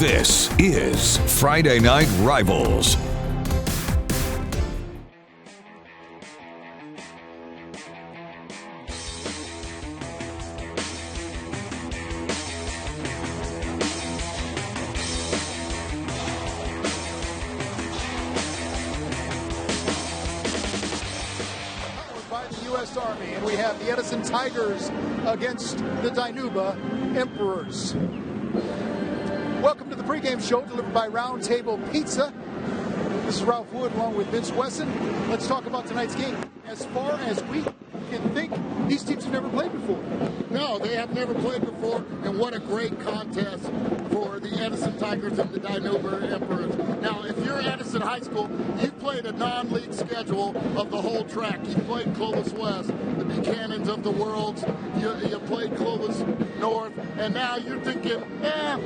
This is Friday Night Rivals. By the U.S. Army, and we have the Edison Tigers against the Dinuba Emperors. Welcome to the pregame show delivered by Round Table Pizza. This is Ralph Wood along with Vince Wesson. Let's talk about tonight's game. As far as we can think, these teams have never played before. No, they have never played before, and what a great contest for the Edison Tigers and the Dinuba Emperors. Now, if you're Edison High School, you've played a non-league schedule of the whole track. You've played Clovis West, the Buchanans of the world. You played Clovis North, and now you're thinking,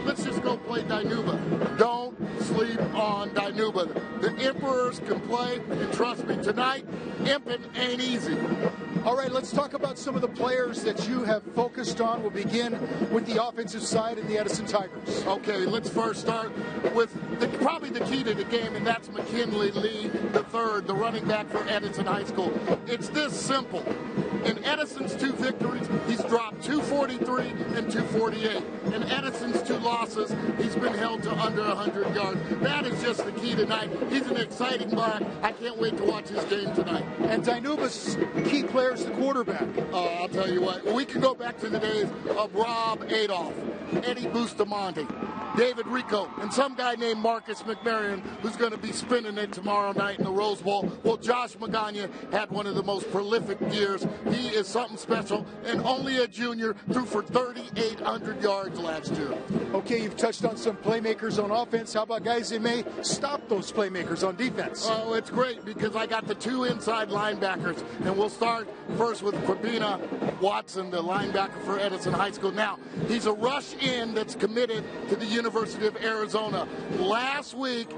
let's just go play Dinuba. Don't sleep on Dinuba. The Emperors can play, and trust me, tonight, imping ain't easy. All right, let's talk about some of the players that you have focused on. We'll begin with the offensive side of the Edison Tigers. Okay, let's first start with probably the key to the game, and that's McKinley Lee III, the running back for Edison High School. It's this simple. In Edison's 2 victories, he's dropped 243 and 248. In Edison's 2 losses, he's been held to under 100 yards. That is just the key tonight. He's an exciting back. I can't wait to watch his game tonight. And Dinuba's key player is the quarterback. I'll tell you what, we can go back to the days of Rob Adolph, Eddie Bustamante, David Rico, and some guy named Marcus McMarion who's going to be spinning it tomorrow night in the Rose Bowl. Well, Josh Magana had one of the most prolific years. He is something special, and only a junior, threw for 3,800 yards last year. Okay, you've touched on some playmakers on offense. How about guys that may stop those playmakers on defense? Oh, it's great because I got the 2 inside linebackers, and we'll start first with Kwabena Watson, the linebacker for Edison High School. Now, he's a rush in that's committed to the University of Arizona. Last week,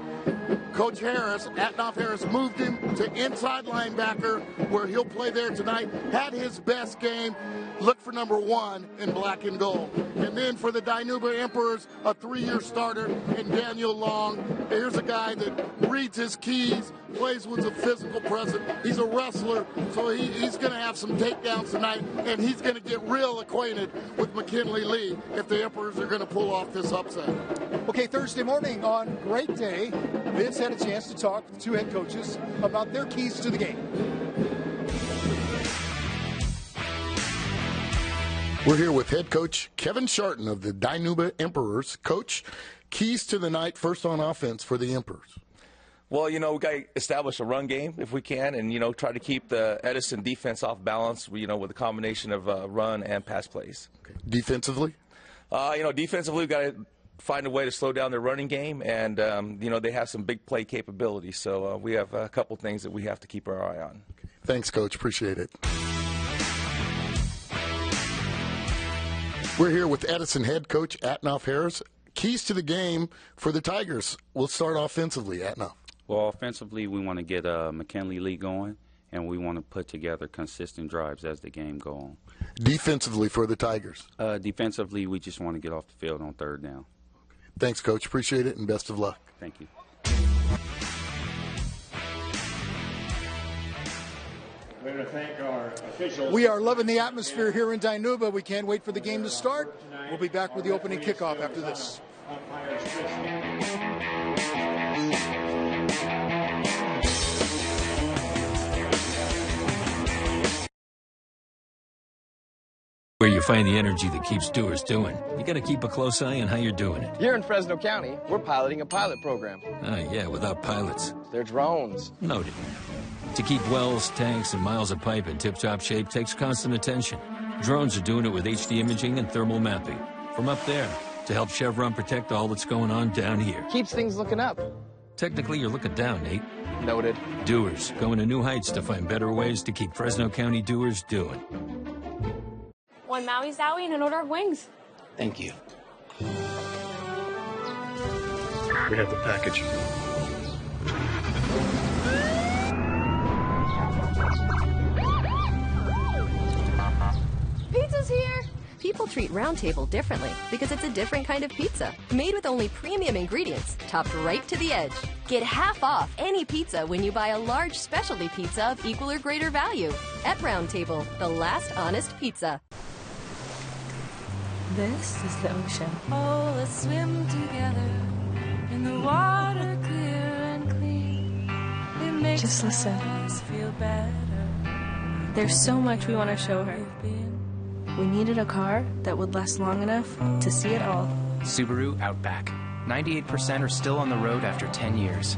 Coach Harris, Atnoff Harris, moved him to inside linebacker, where he'll play there tonight. Had his best game. Look for number 1 in black and gold. And then for the Dinuba Emperors, a 3-year starter in Daniel Long. Here's a guy that reads his keys, plays with a physical presence. He's a wrestler, so he's going to have some takedowns tonight, and he's going to get real acquainted with McKinley Lee if the Emperors are going to pull off this upset. Okay, Thursday morning on Great Day, Vince had a chance to talk with 2 head coaches about their keys to the game. We're here with head coach Kevin Sharton of the Dinuba Emperors. Coach, keys to the night first on offense for the Emperors. Well, we got to establish a run game if we can, and, try to keep the Edison defense off balance, with a combination of run and pass plays. Okay. Defensively? Defensively, we've got to find a way to slow down their running game, and, they have some big play capabilities. So we have a couple things that we have to keep our eye on. Okay. Thanks, Coach. Appreciate it. We're here with Edison head coach Atnoff Harris. Keys to the game for the Tigers. We'll start offensively, Atnoff. Well, offensively, we want to get McKinley Lee going, and we want to put together consistent drives as the game go on. Defensively for the Tigers. Defensively, we just want to get off the field on 3rd down. Thanks, Coach. Appreciate it, and best of luck. Thank you. We're going to thank our officials. We are loving the atmosphere here in Dinuba. We can't wait for the game to start. We'll be back with the opening kickoff after this. Where you find the energy that keeps doers doing. You got to keep a close eye on how you're doing it. Here in Fresno County, we're piloting a pilot program. Yeah, without pilots. They're drones. Noted. To keep wells, tanks, and miles of pipe in tip-top shape takes constant attention. Drones are doing it with HD imaging and thermal mapping. From up there, to help Chevron protect all that's going on down here. Keeps things looking up. Technically, you're looking down, Nate. Noted. Doers, going to new heights to find better ways to keep Fresno County doers doing. One Maui Zowie and an order of wings. Thank you. We have the package. Pizza's here! People treat Round Table differently because it's a different kind of pizza, made with only premium ingredients, topped right to the edge. Get half off any pizza when you buy a large specialty pizza of equal or greater value. At Round Table, the last honest pizza. This is the ocean. Oh, let's swim together in the water, clear and clean. It makes just listen. Us feel better. There's so much we want to show her. We needed a car that would last long enough to see it all. Subaru Outback. 98% are still on the road after 10 years.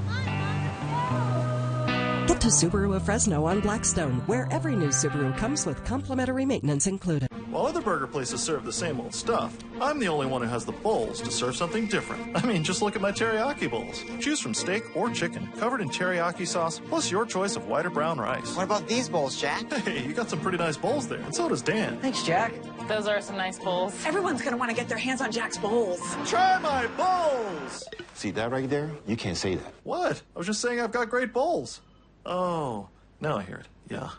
Get to Subaru of Fresno on Blackstone, where every new Subaru comes with complimentary maintenance included. While other burger places serve the same old stuff, I'm the only one who has the balls to serve something different. I mean, just look at my teriyaki bowls. Choose from steak or chicken, covered in teriyaki sauce, plus your choice of white or brown rice. What about these bowls, Jack? Hey, you got some pretty nice bowls there, and so does Dan. Thanks, Jack. Those are some nice bowls. Everyone's going to want to get their hands on Jack's bowls. Try my bowls! See that right there? You can't say that. What? I was just saying I've got great bowls. Oh, now I hear it. Yeah.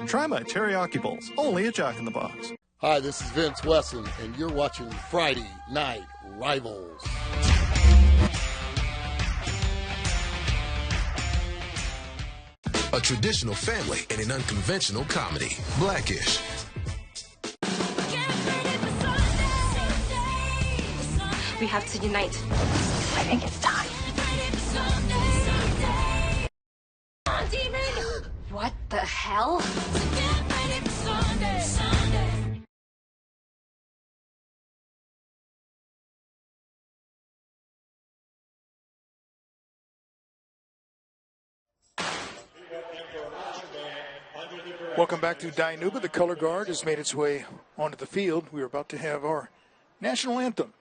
Try my teriyaki bowls, only at Jack in the Box. Hi, this is Vince Wesson, and you're watching Friday Night Rivals. A traditional family and an unconventional comedy. Blackish. We have to unite. I think it's time. What the hell? Welcome back to Dinuba. The color guard has made its way onto the field. We are about to have our national anthem.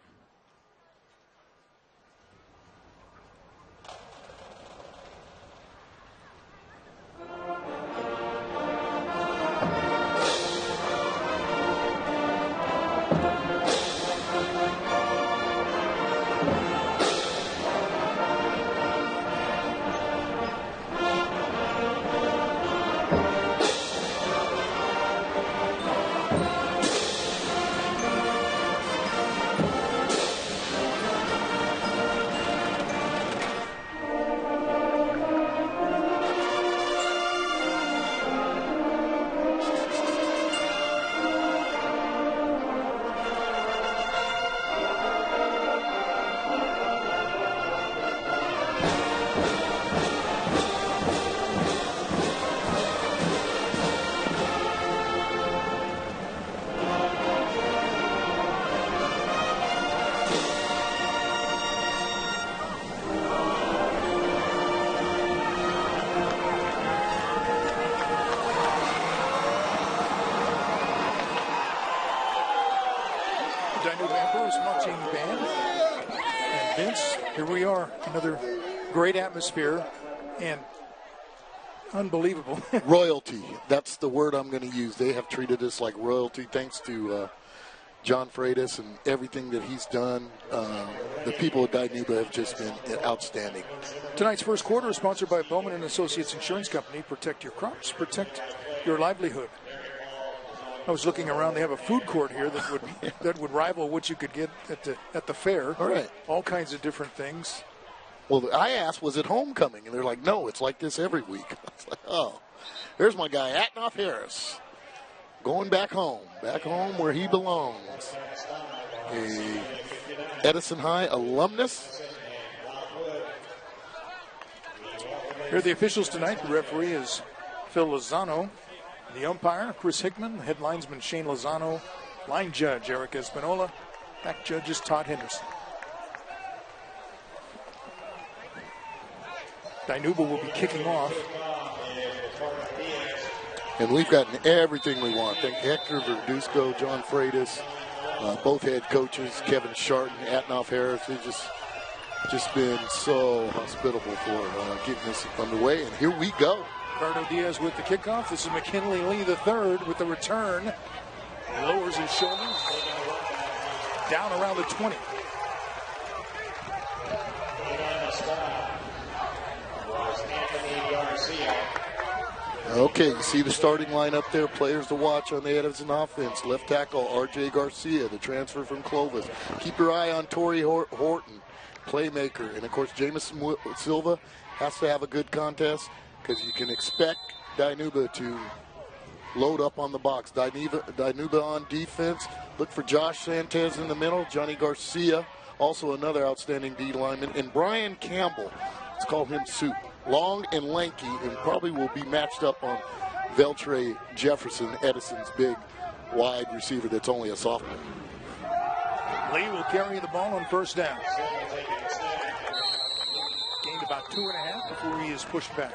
Here we are, another great atmosphere and unbelievable. Royalty, that's the word I'm going to use. They have treated us like royalty thanks to John Freitas and everything that he's done. The people of Dinuba have just been outstanding. Tonight's first quarter is sponsored by Bowman & Associates Insurance Company. Protect your crops, protect your livelihood. I was looking around. They have a food court here that would rival what you could get at the fair. All right. All kinds of different things. Well, I asked, was it homecoming? And they're like, no, it's like this every week. I was like, oh, there's my guy, Atnoff Harris, going back home where he belongs. A Edison High alumnus. Here are the officials tonight. The referee is Phil Lozano. The umpire, Chris Hickman. The head linesman, Shane Lozano. Line judge, Eric Espinola. Back judge is Todd Henderson. Dinuba will be kicking off. And we've gotten everything we want. Thank Hector Verduzco, John Freitas, Both head coaches, Kevin Sharton, Atnoff Harris, have just been so hospitable for getting this underway. And here we go. Ricardo Diaz with the kickoff. This is McKinley Lee III with the return. Lowers his shoulders. Down around the 20. Okay, you see the starting lineup there. Players to watch on the Edison offense. Left tackle, R.J. Garcia, the transfer from Clovis. Keep your eye on Torrey Horton, playmaker. And, of course, Jamison Silva has to have a good contest because you can expect Dinuba to load up on the box. Dinuba on defense. Look for Josh Sanchez in the middle. Johnny Garcia, also another outstanding D lineman. And Brian Campbell, let's call him Soup. Long and lanky, and probably will be matched up on Veltre Jefferson, Edison's big wide receiver that's only a sophomore. Lee will carry the ball on first down. Gained about 2.5 before he is pushed back.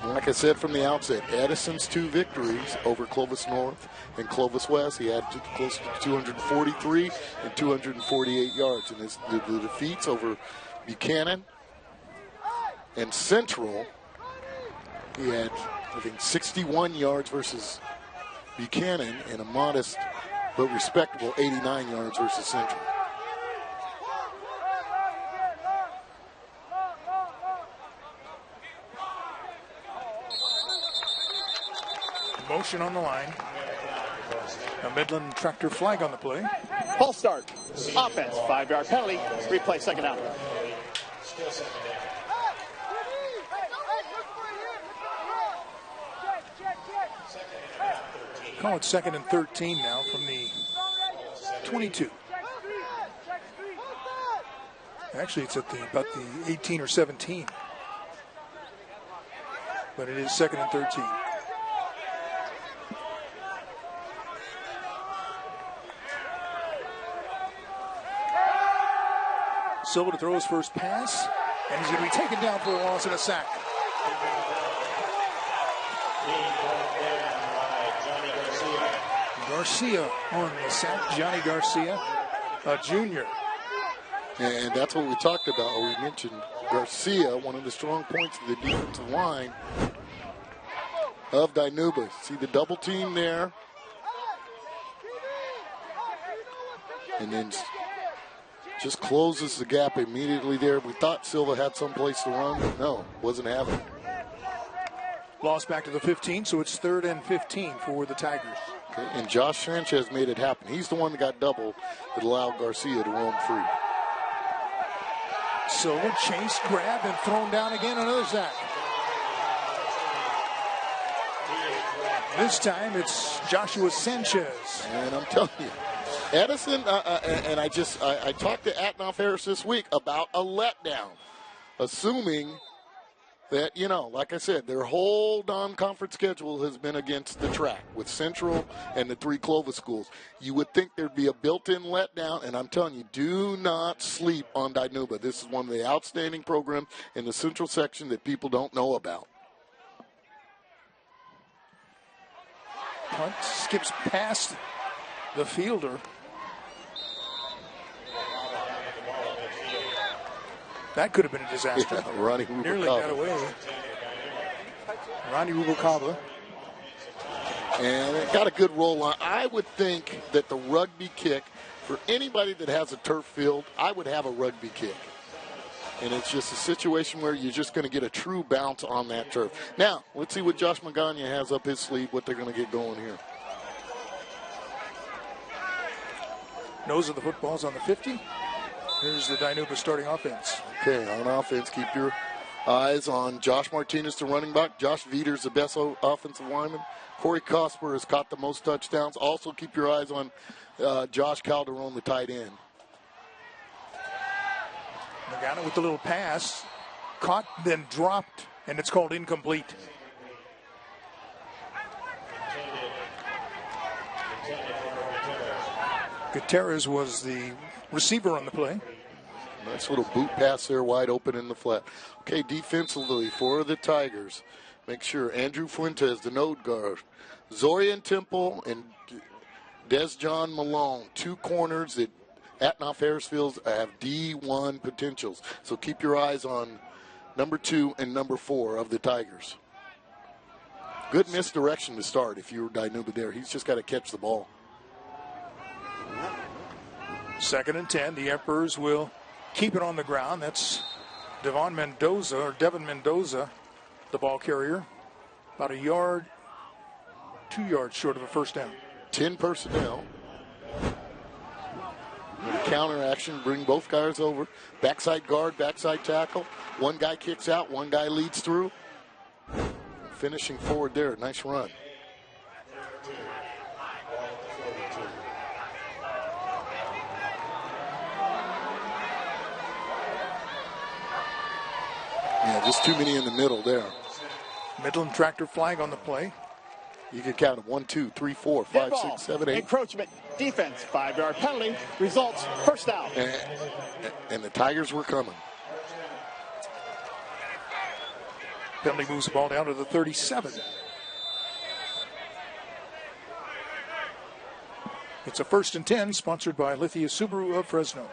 Like I said from the outset, Edison's 2 victories over Clovis North and Clovis West. He had close to 243 and 248 yards. And the defeats over Buchanan and Central, he had, I think, 61 yards versus Buchanan and a modest but respectable 89 yards versus Central. Motion on the line. A Midland tractor flag on the play. False start. Offense. 5-yard penalty. Replay second down. Call it 2nd and 13 now from the 22. Actually, it's at about the 18 or 17. But it is 2nd and 13. Silva to throw his first pass, and he's going to be taken down for a loss and a sack. Garcia on the sack. Johnny Garcia, a junior. And that's what we talked about. We mentioned Garcia, one of the strong points of the defensive line of Dinuba. See the double team there. And then just closes the gap immediately there. We thought Silva had some place to run, but no, wasn't having it. Lost back to the 15, so it's 3rd and 15 for the Tigers. Okay, and Josh Sanchez made it happen. He's the one that got double that allowed Garcia to roam free. Silva chased, grabbed, and thrown down again. Another sack. This time it's Joshua Sanchez. And I'm telling you, Edison, and I talked to Atnoff Harris this week about a letdown, assuming that, like I said, their whole non-conference schedule has been against the track with Central and the 3 Clovis schools. You would think there'd be a built-in letdown, and I'm telling you, do not sleep on Dinuba. This is one of the outstanding programs in the Central section that people don't know about. Punt skips past the fielder. That could have been a disaster. Yeah, Ronnie Rubalcaba. Nearly got away. Ronnie Rubalcaba. And it got a good roll line. I would think that the rugby kick, for anybody that has a turf field, I would have a rugby kick. And it's just a situation where you're just going to get a true bounce on that turf. Now, let's see what Josh Magana has up his sleeve, what they're going to get going here. Nose of the football's on the 50. Here's the Dinuba starting offense. Okay, on offense, keep your eyes on Josh Martinez, the running back. Josh Veter's the best offensive lineman. Corey Cosper has caught the most touchdowns. Also keep your eyes on Josh Calderon, the tight end. Magana with the little pass. Caught, then dropped, and it's called incomplete. Gutierrez was the receiver on the play. Nice little boot pass there, wide open in the flat. Okay, defensively for the Tigers, Make sure Andrew Fuentes, the node guard. Zorian Temple and Desjon Malone, 2 corners that Atnoff Harrisfield have D1 potentials. So keep your eyes on number 2 and number 4 of the Tigers. Good misdirection to start if you were Dinuba there. He's just got to catch the ball. 2nd and 10. The Emperors will keep it on the ground. That's Devin Mendoza, the ball carrier. About 2 yards short of a first down. 10 personnel. Counter action, bring both guys over. Backside guard, backside tackle. One guy kicks out, one guy leads through. Finishing forward there, nice run. Yeah, just too many in the middle there. Midland tractor flag on the play. You can count them 1, 2, 3, 4, 5, 6, 7, 8. Encroachment, defense, 5-yard penalty. Results, first down. And the Tigers were coming. Penalty moves the ball down to the 37. It's a 1st and 10, sponsored by Lithia Subaru of Fresno.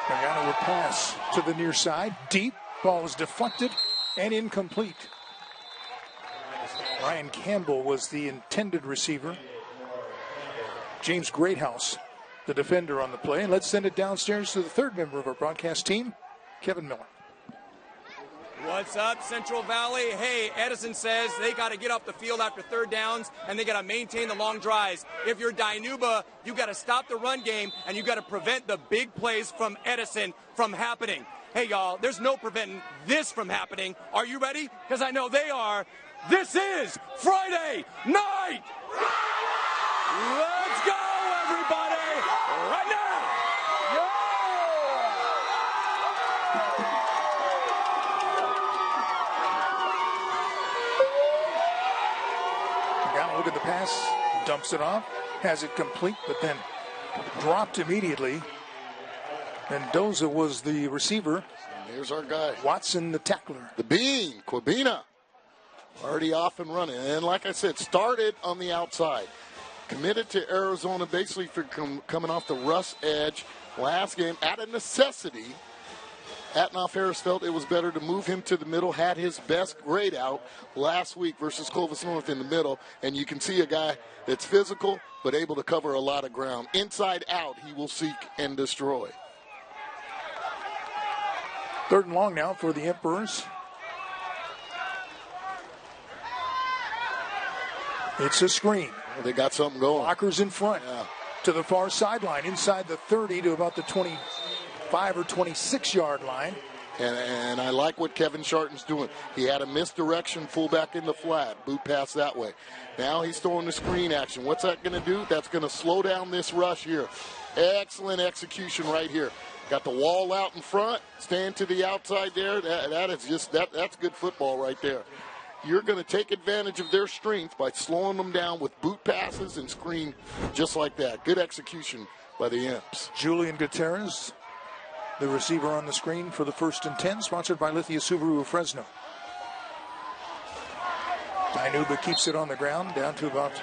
Mariano will pass to the near side. Deep. Ball is deflected and incomplete. Ryan Campbell was the intended receiver. James Greathouse, the defender on the play. And let's send it downstairs to the 3rd member of our broadcast team, Kevin Miller. What's up, Central Valley? Hey, Edison says they got to get off the field after 3rd downs, and they got to maintain the long drives. If you're Dinuba, you got to stop the run game, and you got to prevent the big plays from Edison from happening. Hey, y'all, there's no preventing this from happening. Are you ready? Because I know they are. This is Friday night. Let's go, everybody, right now. Look at the pass, dumps it off, has it complete, but then dropped immediately. Mendoza was the receiver. And here's our guy. Watson, the tackler. The Bean, Quabina, already off and running. And like I said, started on the outside. Committed to Arizona basically for coming off the Russ edge last game at a necessity. Atnoff Harris felt it was better to move him to the middle, had his best grade out last week versus Clovis North in the middle, and you can see a guy that's physical but able to cover a lot of ground. Inside out, he will seek and destroy. 3rd and long now for the Emperors. It's a screen. Well, they got something going. Blockers in front to the far sideline, inside the 30 to about the 25 or 26-yard line. And I like what Kevin Sharton's doing. He had a misdirection, fullback in the flat, boot pass that way. Now he's throwing the screen action. What's that going to do? That's going to slow down this rush here. Excellent execution right here. Got the wall out in front, stand to the outside there. That's good football right there. You're going to take advantage of their strength by slowing them down with boot passes and screen just like that. Good execution by the Imps. Julian Gutierrez, the receiver on the screen for the 1st and 10, sponsored by Lithia Subaru of Fresno. Dinuba keeps it on the ground down to about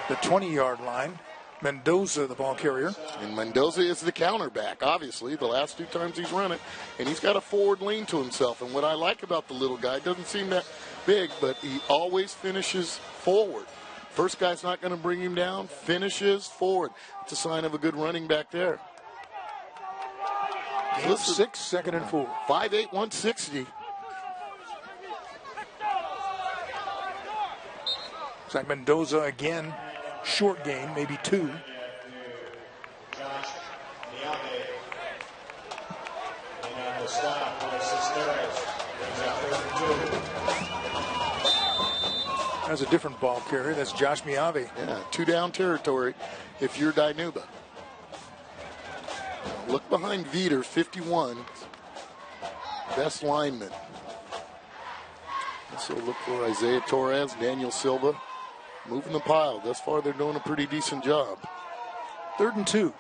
the 20-yard line. Mendoza, the ball carrier. And Mendoza is the counterback, obviously, the last 2 times he's run it. And he's got a forward lean to himself. And what I like about the little guy, doesn't seem that big, but he always finishes forward. First guy's not going to bring him down, finishes forward. It's a sign of a good running back there. Gain 6, 2nd and 4. 5'8", 160. It's like Mendoza again. Short gain, maybe 2. That's a different ball carrier. That's Josh Miave. Yeah, 2 down territory if you're Dinuba. Look behind Veter, 51. Best lineman. Also look for Isaiah Torres, Daniel Silva. moving the pile. Thus far, they're doing a pretty decent job. 3rd and 2. You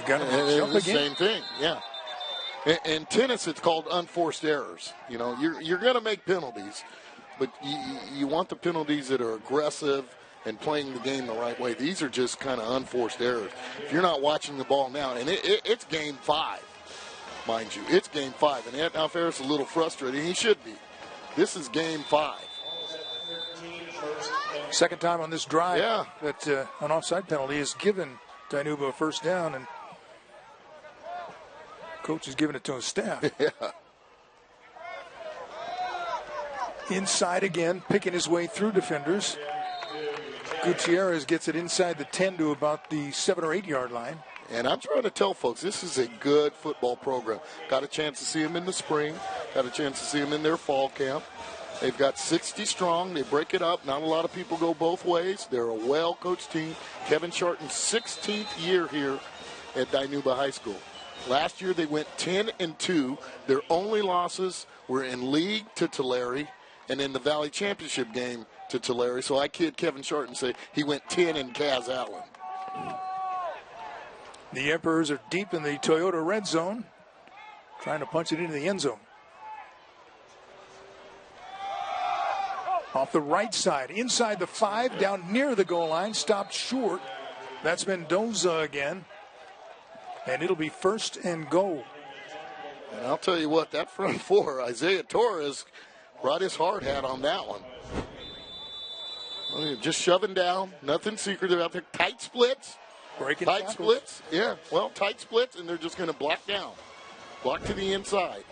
got to jump again. Same thing, yeah. In tennis, it's called unforced errors. You know, you're going to make penalties, but you want the penalties that are aggressive and playing the game the right way. These are just kind of unforced errors. If you're not watching the ball now, and it's game 5, mind you. It's game 5, and Ed Alferez is a little frustrated. He should be. This is game 5. Second time on this drive that an offside penalty has given Dinuba a first down, and coach is giving it to his staff. Yeah. Inside again, picking his way through defenders. Gutierrez gets it inside the 10 to about the 7 or 8 yard line. And I'm trying to tell folks, this is a good football program. Got a chance to see them in the spring. Got a chance to see them in their fall camp. They've got 60 strong. They break it up. Not a lot of people go both ways. They're a well-coached team. Kevin Sharton's 16th year here at Dinuba High School. Last year they went 10-2. Their only losses were in league to Tulare and in the Valley Championship game to Tulare. So I kid Kevin Sharton say he went 10 in Kaz Allen. The Emperors are deep in the Toyota red zone, trying to punch it into the end zone. Off the right side, inside the 5, down near the goal line, stopped short. That's Mendoza again. And it'll be 1st and goal. And I'll tell you what, that front 4, Isaiah Torres brought his hard hat on that one. Just shoving down, nothing secretive out there. Tight splits. Breaking tight tackles. splits. Yeah, well, tight splits, and they're just going to block down. Block to the inside.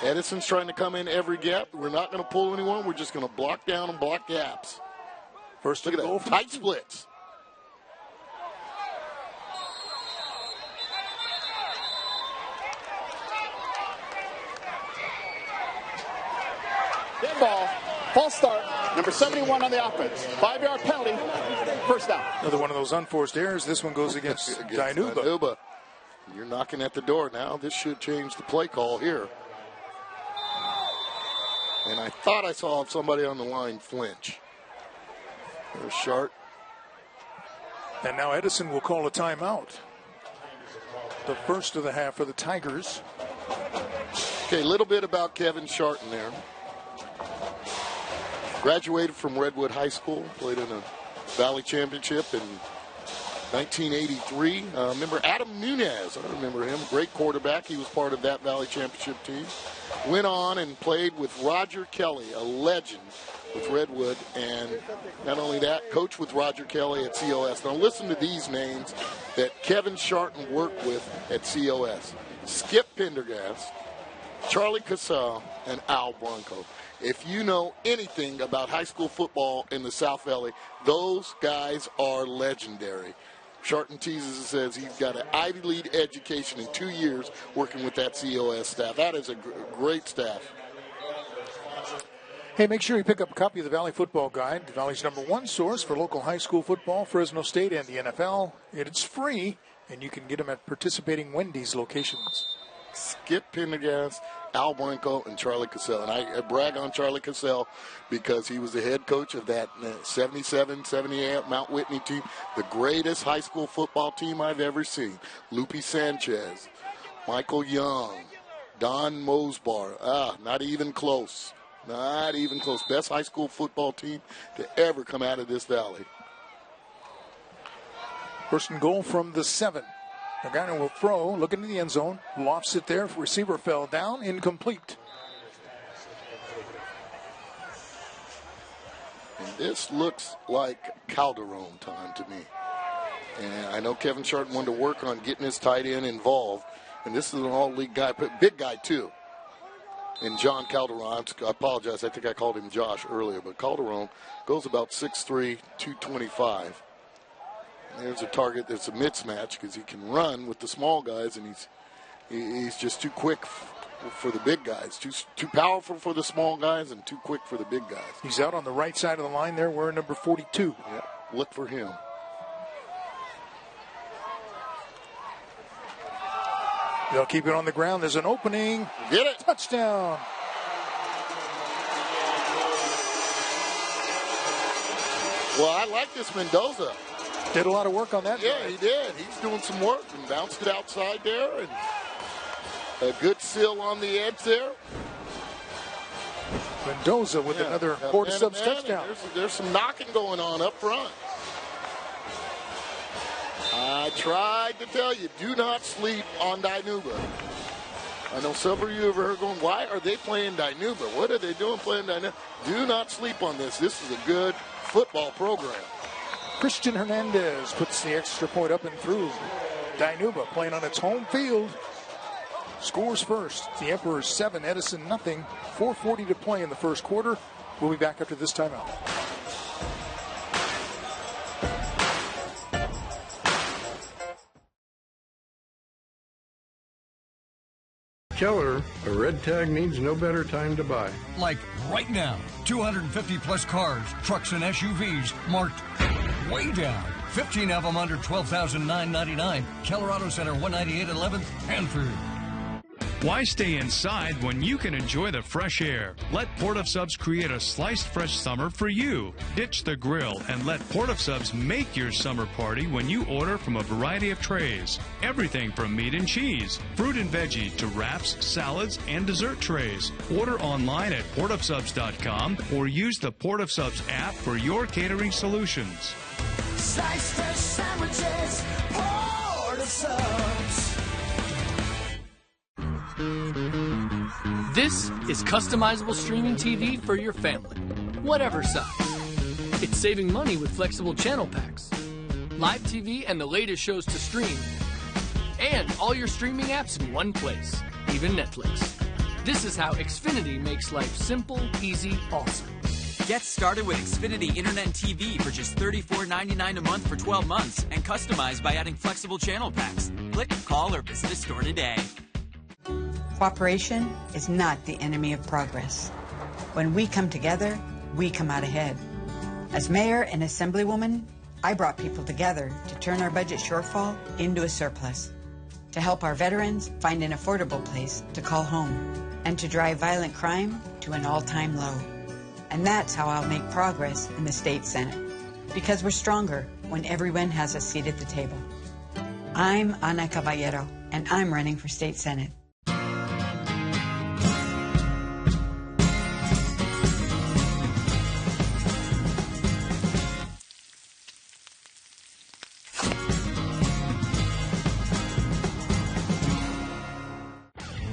Edison's trying to come in every gap. We're not going to pull anyone. We're just going to block down and block gaps. First Look at that. Tight splits. Dead ball. False start. Number 71 on the offense. 5-yard penalty. First down. Another one of those unforced errors. This one goes against Dinuba. You're knocking at the door now. This should change the play call here. And I thought I saw somebody on the line flinch. There's Shart. And now Edison will call a timeout. The first of the half for the Tigers. Okay, a little bit about Kevin Sharton there. Graduated from Redwood High School, played in a Valley Championship in 1983. Remember Adam Nunez? I remember him. Great quarterback. He was part of that Valley Championship team. Went on and played with Roger Kelly, a legend with Redwood. And not only that, coached with Roger Kelly at COS. Now listen to these names that Kevin Sharton worked with at COS. Skip Pendergast, Charlie Cassell, and Al Blanco. If you know anything about high school football in the South Valley, those guys are legendary. Sharton teases and says he's got an Ivy League education in 2 years working with that COS staff. That is a great staff. Hey, make sure you pick up a copy of the Valley Football Guide, the Valley's #1 source for local high school football, Fresno State, and the NFL. It's free, and you can get them at participating Wendy's locations. Skip Pendergast, Al Blanco, and Charlie Cassell. And I brag on Charlie Cassell because he was the head coach of that 77-78 Mount Whitney team, the greatest high school football team I've ever seen. Lupe Sanchez, Michael Young, Don Mosbar. Not even close. Not even close. Best high school football team to ever come out of this valley. First and goal from the 7. Nagano will throw, looking in the end zone, lofts it there. Receiver fell down, incomplete. And this looks like Calderon time to me. And I know Kevin Sharton wanted to work on getting his tight end involved. And this is an all-league guy, but big guy too. And John Calderon, I apologize, I think I called him Josh earlier, but Calderon goes about 6'3", 225. There's a target that's a mismatch because he can run with the small guys, and he's just too quick for the big guys. Too powerful for the small guys and too quick for the big guys. He's out on the right side of the line there, wearing number 42. Yeah, look for him. They'll keep it on the ground. There's an opening. Get it. Touchdown. Well, I like this Mendoza. Did a lot of work on that. Yeah, he did. He's doing some work and bounced it outside there. And a good seal on the edge there. Mendoza with another Port of Subs touchdown. There's some knocking going on up front. I tried to tell you, do not sleep on Dinuba. I know several of you have heard going, why are they playing Dinuba? What are they doing playing Dinuba? Do not sleep on this. This is a good football program. Christian Hernandez puts the extra point up and through. Dinuba playing on its home field. Scores first. The Emperors 7, Edison nothing. 4:40 to play in the first quarter. We'll be back after this timeout. Keller, a red tag means no better time to buy. Like right now, 250 plus cars, trucks, and SUVs marked way down. 15 of them under $12,999. Keller Auto Center, 198 11th, Hanford. Why stay inside when you can enjoy the fresh air? Let Port of Subs create a sliced fresh summer for you. Ditch the grill and let Port of Subs make your summer party when you order from a variety of trays. Everything from meat and cheese, fruit and veggie to wraps, salads, and dessert trays. Order online at portofsubs.com or use the Port of Subs app for your catering solutions. Sliced fresh sandwiches, Port of Subs. This is customizable streaming TV for your family, whatever size. It's saving money with flexible channel packs, live TV and the latest shows to stream, and all your streaming apps in one place, even Netflix. This is how Xfinity makes life simple, easy, awesome. Get started with Xfinity Internet and TV for just $34.99 a month for 12 months and customized by adding flexible channel packs. Click, call, or visit a store today. Cooperation is not the enemy of progress. When we come together, we come out ahead. As mayor and assemblywoman, I brought people together to turn our budget shortfall into a surplus, to help our veterans find an affordable place to call home, and to drive violent crime to an all-time low. And that's how I'll make progress in the state Senate, because we're stronger when everyone has a seat at the table. I'm Ana Caballero, and I'm running for state Senate.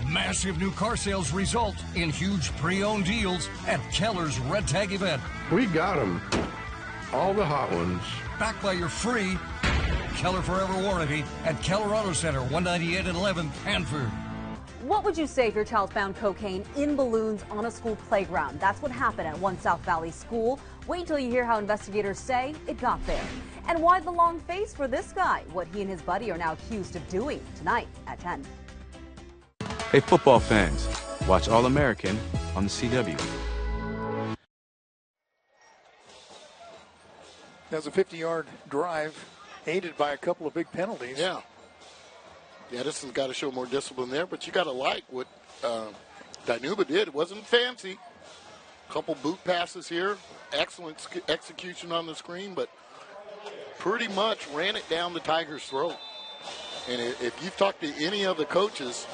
Massive new car sales result in huge pre-owned deals at Keller's Red Tag event. We got them. All the hot ones. Backed by your free Keller Forever warranty at Keller Auto Center, 198 and 11th, Hanford. What would you say if your child found cocaine in balloons on a school playground? That's what happened at one South Valley school. Wait till you hear how investigators say it got there. And why the long face for this guy? What he and his buddy are now accused of doing tonight at 10. Hey, football fans, watch All-American on the CW. That was a 50-yard drive, aided by a couple of big penalties. Yeah. Edison's got to show more discipline there, but you got to like what Dinuba did. It wasn't fancy. A couple boot passes here. Excellent execution on the screen, but pretty much ran it down the Tigers' throat. And if you've talked to any of the coaches,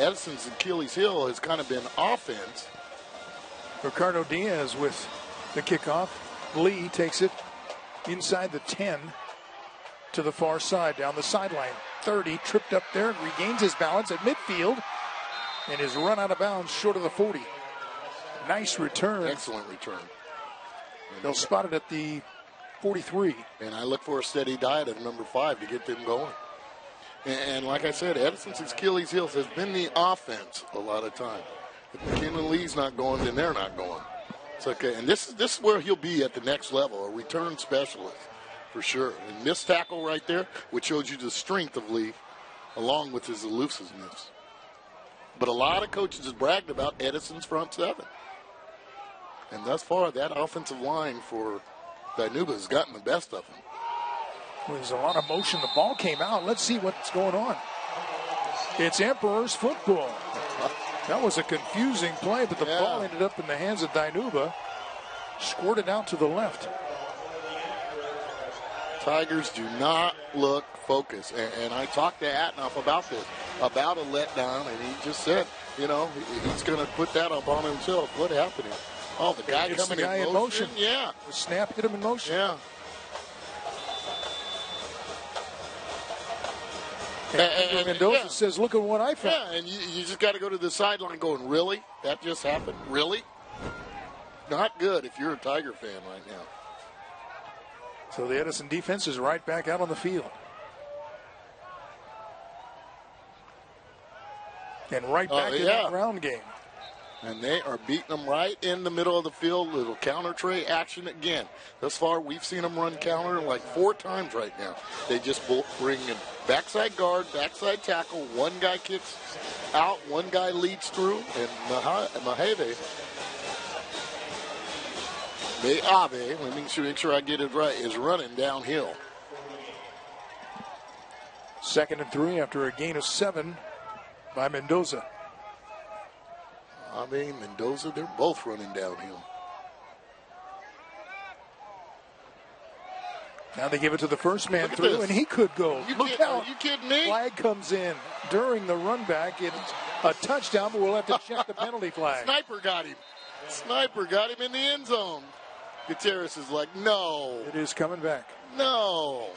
Edison's Achilles heel has kind of been offense. Ricardo Diaz with the kickoff. Lee takes it inside the 10 to the far side, down the sideline. 30, tripped up there, regains his balance at midfield, and is run out of bounds short of the 40. Nice return. Excellent return. They'll spot it at the 43. And I look for a steady diet of number 5 to get them going. And like I said, Edison's Achilles heel has been the offense a lot of time. If McKinley Lee's not going, then they're not going. It's okay. And this is where he'll be at the next level, a return specialist for sure. And this tackle right there, which shows you the strength of Lee, along with his elusiveness. But a lot of coaches have bragged about Edison's front seven. And thus far, that offensive line for Dinuba has gotten the best of him. There's a lot of motion. The ball came out. Let's see what's going on. It's Emperors football. That was a confusing play, but the ball ended up in the hands of Dinuba. squirted out to the left. Tigers do not look focused. And I talked to Atnoff about this, about a letdown, and he just said, he's going to put that up on himself. What happened? Oh, the guy coming in motion. Yeah. The snap hit him in motion. Yeah. And Mendoza says, look at what I found. Yeah, and you just got to go to the sideline going, really? That just happened? Really? Not good if you're a Tiger fan right now. So the Edison defense is right back out on the field. And right back in that ground game. And they are beating them right in the middle of the field. Little counter tray action again. Thus far, we've seen them run counter like 4 times right now. They just bring in backside guard, backside tackle. One guy kicks out, one guy leads through, and Mahave, let me make sure I get it right, is running downhill. 2nd and 3 after a gain of 7 by Mendoza. Mendoza, they're both running downhill. Now they give it to the first man through, and he could go. Look out. Are you kidding me? Flag comes in during the run back. It's a touchdown, but we'll have to check the penalty flag. Sniper got him in the end zone. Gutierrez is like, no. It is coming back. No.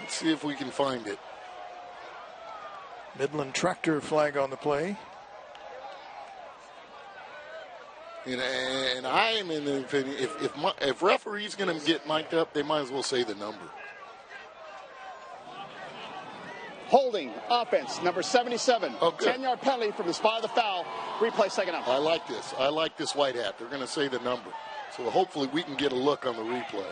Let's see if we can find it. Midland Tractor flag on the play. And I am in the opinion, if referee's going to get mic'd up, they might as well say the number. Holding, offense, number 77. 10-yard penalty from the spot of the foul. Replay second up. I like this white hat. They're going to say the number. So hopefully we can get a look on the replay.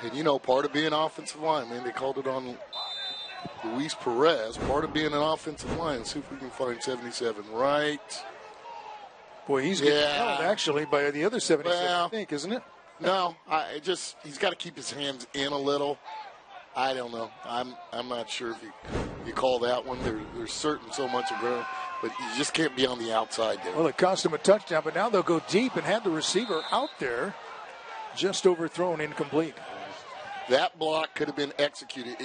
And, part of being offensive line, they called it on Luis Perez. Part of being an offensive line. Let's see if we can find 77 right. Boy, he's getting held, actually, by the other 77, I think, isn't it? No, he's got to keep his hands in a little. I don't know. I'm not sure if you call that one. There's certain so much of ground, but you just can't be on the outside there. Well, it cost him a touchdown, but now they'll go deep and have the receiver out there, just overthrown, incomplete. That block could have been executed.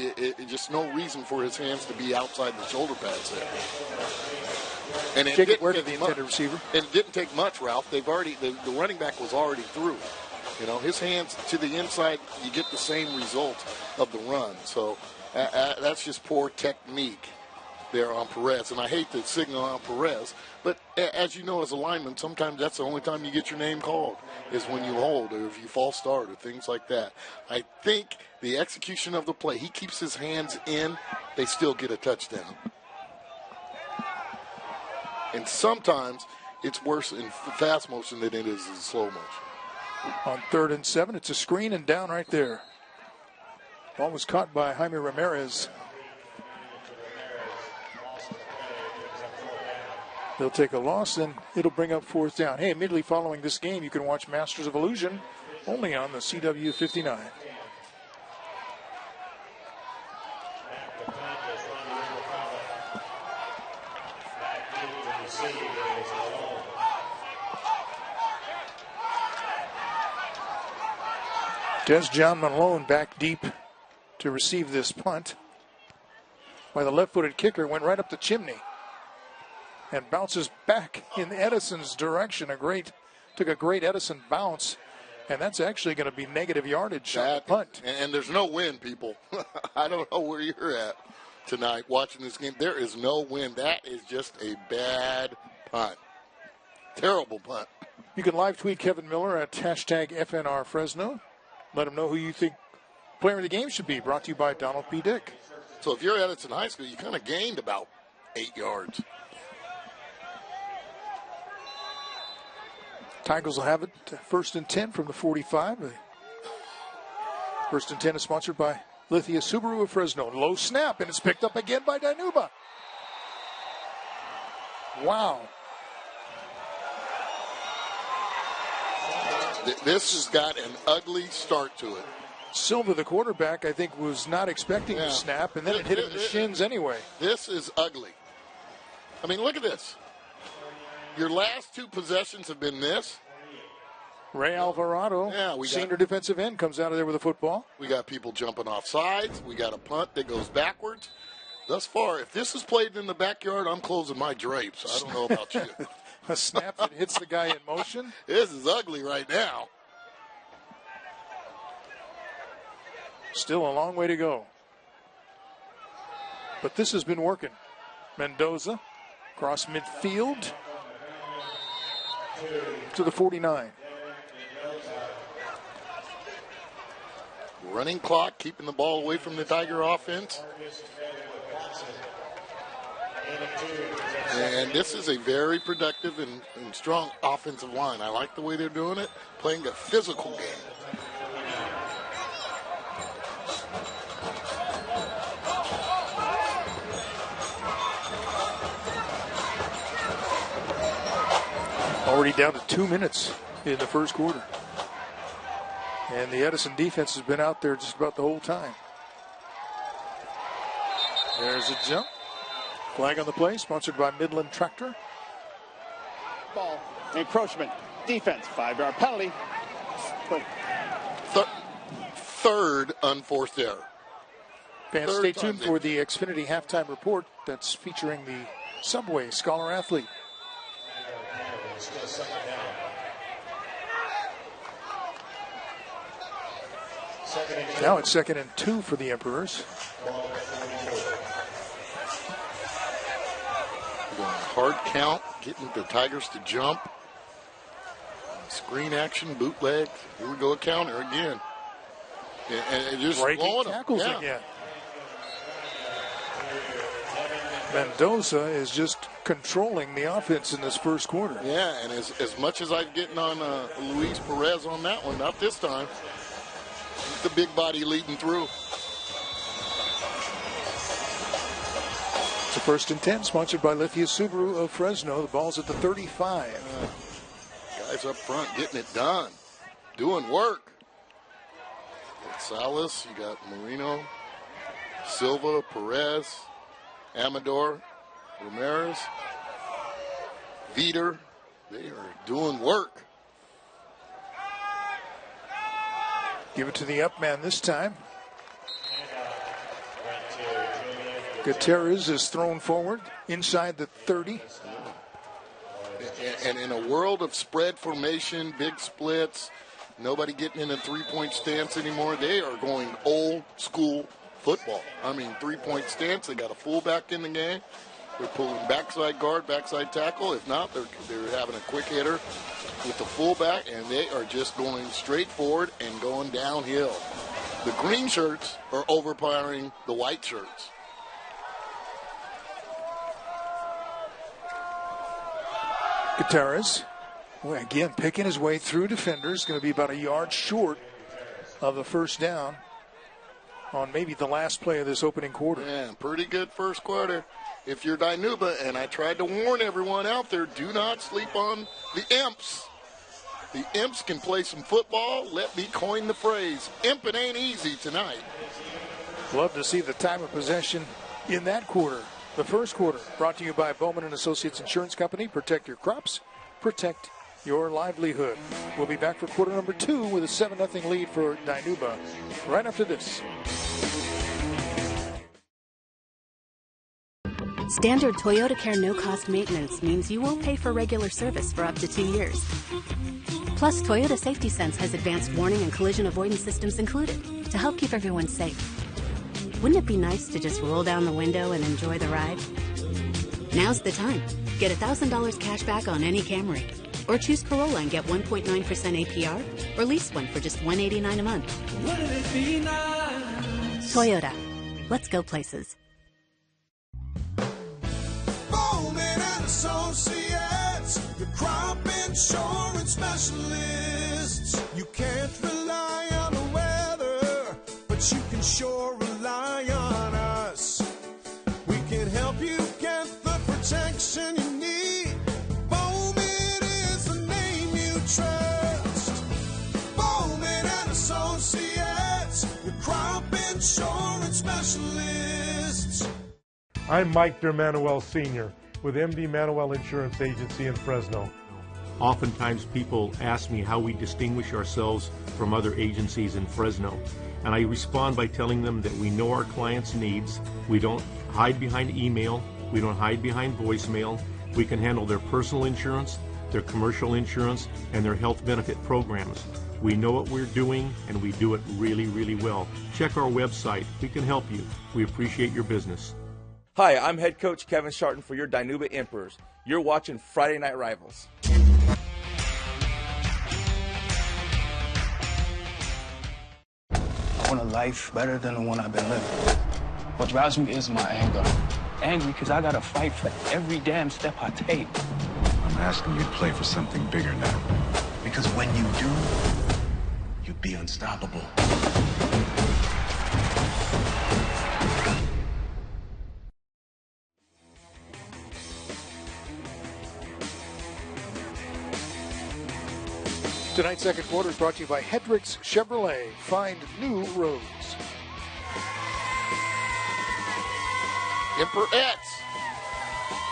Just no reason for his hands to be outside the shoulder pads there. And it didn't take the intended receiver. And it didn't take much, Ralph. The running back was already through. His hands to the inside, you get the same result of the run. So that's just poor technique there on Perez. And I hate to signal on Perez, but as you know as a lineman, sometimes that's the only time you get your name called is when you hold or if you false start or things like that. I think the execution of the play, he keeps his hands in, they still get a touchdown. And sometimes it's worse in fast motion than it is in slow motion. On 3rd and 7, it's a screen and down right there. Ball was caught by Jaime Ramirez. They'll take a loss, and it'll bring up 4th down. Hey, immediately following this game, you can watch Masters of Illusion only on the CW 59. Des John Malone back deep to receive this punt. By the left-footed kicker, went right up the chimney and bounces back in Edison's direction. Took a great Edison bounce, and that's actually going to be negative yardage on the punt. And there's no win, people. I don't know where you're at tonight watching this game. There is no win. That is just a bad punt. Terrible punt. You can live tweet Kevin Miller at #FNRFresno. Let him know who you think player of the game should be. Brought to you by Donald P. Dick. So if you're at Edison High School, you kind of gained about 8 yards. Tigers will have it 1st and 10 from the 45. 1st and 10 is sponsored by Lithia Subaru of Fresno. Low snap, and it's picked up again by Dinuba. Wow. This has got an ugly start to it. Silva, the quarterback, I think was not expecting the snap, and then it hit him in the shins anyway. This is ugly. I mean, look at this. Your last 2 possessions have been this. Ray Alvarado, senior defensive end, comes out of there with a football. We got people jumping off sides. We got a punt that goes backwards. Thus far, if this is played in the backyard, I'm closing my drapes. I don't know about you. A snap that hits the guy in motion. This is ugly right now. Still a long way to go. But this has been working. Mendoza, across midfield to the 49. Running clock, keeping the ball away from the Tiger offense. And this is a very productive and strong offensive line. I like the way they're doing it, playing a physical game. Already down to 2 minutes in the first quarter. And the Edison defense has been out there just about the whole time. There's a jump. Flag on the play, sponsored by Midland Tractor. Ball. Encroachment. Defense. 5-yard penalty. Third unforced error. Fans, stay tuned for the Xfinity halftime report that's featuring the Subway Scholar Athlete. Now it's 2nd and 2 for the Emperors. Hard count, getting the Tigers to jump. Screen action, bootleg. Here we go, a counter again. And just breaking tackles again. Mendoza is just controlling the offense in this first quarter. Yeah, and as much as I'm getting on Luis Perez on that one, not this time. The big body leading through. It's a 1st and 10, sponsored by Lithia Subaru of Fresno. The ball's at the 35. Guys up front getting it done, doing work. You got Salas, you got Marino, Silva, Perez, Amador, Ramirez, Veter. They are doing work. Give it to the up man this time. Gutierrez is thrown forward inside the 30. And in a world of spread formation, big splits, nobody getting in a 3-point stance anymore, they are going old school football. I mean, 3-point stance, they got a fullback in the game. They're pulling backside guard, backside tackle. If not, they're having a quick hitter with the fullback, and they are just going straight forward and going downhill. The green shirts are overpowering the white shirts. Gutierrez, again, picking his way through defenders. Going to be about a yard short of the first down on maybe the last play of this opening quarter. Yeah, pretty good first quarter. If you're Dinuba, and I tried to warn everyone out there, do not sleep on the imps. The imps can play some football. Let me coin the phrase. Imping ain't easy tonight. Love to see the time of possession in that quarter. The first quarter, brought to you by Bowman & Associates Insurance Company. Protect your crops, protect your livelihood. We'll be back for quarter number 2 with a 7-0 lead for Dinuba right after this. Standard Toyota Care no-cost maintenance means you won't pay for regular service for up to 2 years. Plus, Toyota Safety Sense has advanced warning and collision avoidance systems included to help keep everyone safe. Wouldn't it be nice to just roll down the window and enjoy the ride? Now's the time. Get $1,000 cash back on any Camry. Or choose Corolla and get 1.9% APR, or lease one for just $189 a month. Wouldn't it be nice? Toyota. Let's go places. Bowman & Associates, the crop insurance specialists. You can't rely on the weather, but you can sure rely on us. We can help you get the protection you need. Bowman is the name you trust. Bowman & Associates, your crop insurance specialists. I'm Mike Dermanuel Sr., with MD Manuel Insurance Agency in Fresno. Oftentimes people ask me how we distinguish ourselves from other agencies in Fresno. And I respond by telling them that we know our clients' needs. We don't hide behind email. We don't hide behind voicemail. We can handle their personal insurance, their commercial insurance, and their health benefit programs. We know what we're doing, and we do it really, really well. Check our website. We can help you. We appreciate your business. Hi, I'm head coach Kevin Sharton for your Dinuba Emperors. You're watching Friday Night Rivals. I want a life better than the one I've been living. What drives me is my anger. Angry because I gotta fight for every damn step I take. I'm asking you to play for something bigger now. Because when you do, you'll be unstoppable. Tonight's second quarter is brought to you by Hendricks Chevrolet. Find new roads. Emperettes.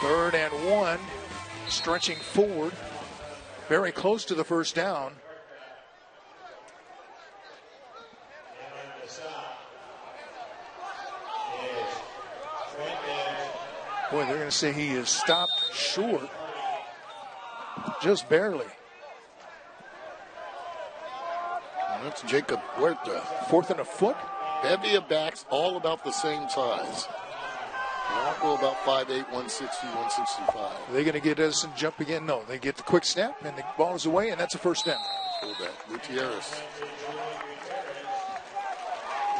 3rd and 1. Stretching forward. Very close to the first down. Boy, they're going to say he is stopped short. Just barely. That's Jacob Huerta. 4th and a foot. Bevy of backs, all about the same size. Morocco about 5'8", 160, 165. Are they going to get Edison jump again? No. They get the quick snap, and the ball is away, and that's a first down. Fullback, Gutierrez.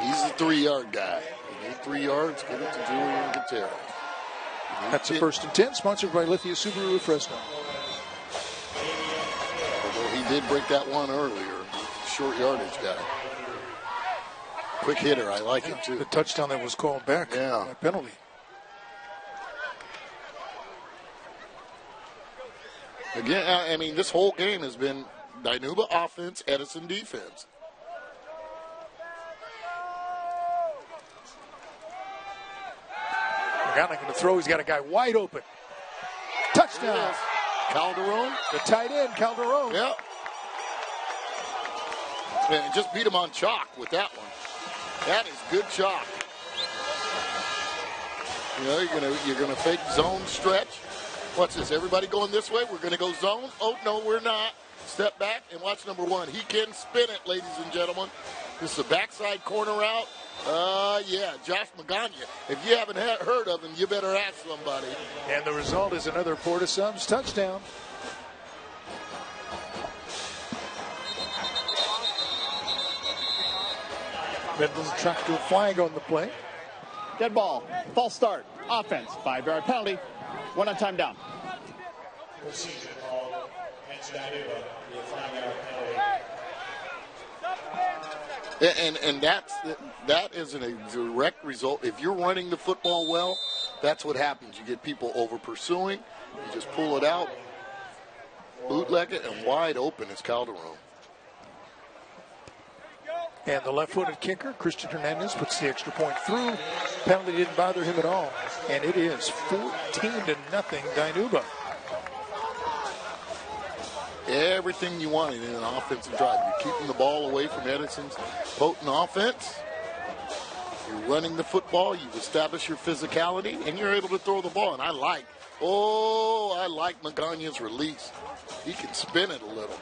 He's the 3-yard guy. You need 3 yards, give it to Julian Gutierrez. That's a 1st and 10, sponsored by Lithia Subaru of Fresno. Although he did break that one earlier. Short yardage guy. Quick hitter, I like it too. The touchdown that was called back. Yeah. Penalty. Again, I mean, this whole game has been Dinuba offense, Edison defense. Not going to throw. He's got a guy wide open. Touchdown. Calderon. The tight end, Calderon. Yep. And just beat him on chalk with that one. That is good chalk. You know, you're gonna fake zone stretch. Watch this. Everybody going this way. We're gonna go zone. Oh no, we're not. Step back and watch number 1. He can spin it, ladies and gentlemen. This is a backside corner route. Yeah, Josh Magana. If you haven't heard of him, you better ask somebody. And the result is another Port of Subs touchdown. Midland tracked to a flag on the play. Dead ball. False start. Offense. 5-yard penalty. 1 on time down. Procedure called against Dinuba. The 5-yard penalty. And that is a direct result. If you're running the football well, that's what happens. You get people over pursuing. You just pull it out, bootleg it, and wide open is Calderon. And the left-footed kicker, Christian Hernandez, puts the extra point through. Penalty didn't bother him at all. And it is 14-0 Dinuba. Everything you wanted in an offensive drive. You're keeping the ball away from Edison's potent offense. You're running the football. You've established your physicality, and you're able to throw the ball. And I like Magana's release. He can spin it a little.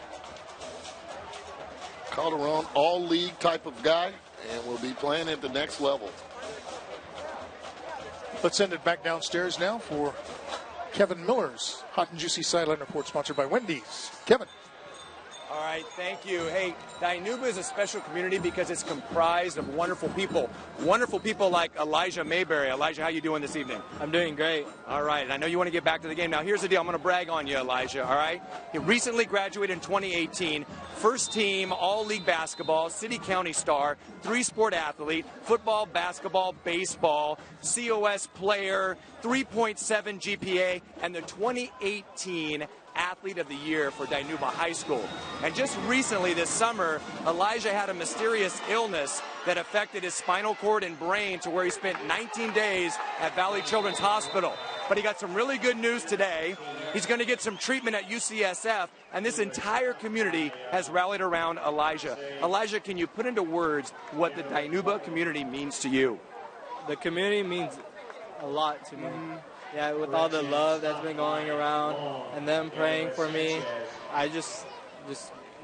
Calderon, all-league type of guy, and will be playing at the next level. Let's send it back downstairs now for Kevin Miller's Hot and Juicy Sideline Report, sponsored by Wendy's. Kevin. All right, thank you. Hey, Dinuba is a special community because it's comprised of wonderful people. Wonderful people like Elijah Mayberry. Elijah, how you doing this evening? I'm doing great. All right, and I know you want to get back to the game. Now, here's the deal. I'm going to brag on you, Elijah, all right? He recently graduated in 2018. First team, all-league basketball, city-county star, 3-sport athlete, football, basketball, baseball, COS player, 3.7 GPA, and the 2018 Athlete of the Year for Dinuba High School. And just recently this summer, Elijah had a mysterious illness that affected his spinal cord and brain to where he spent 19 days at Valley Children's Hospital. but he got some really good news today. He's going to get some treatment at UCSF, and this entire community has rallied around Elijah. Elijah, can you put into words what the Dinuba community means to you? The community means a lot to me. Yeah, with all the love that's been going around and them praying for me, I just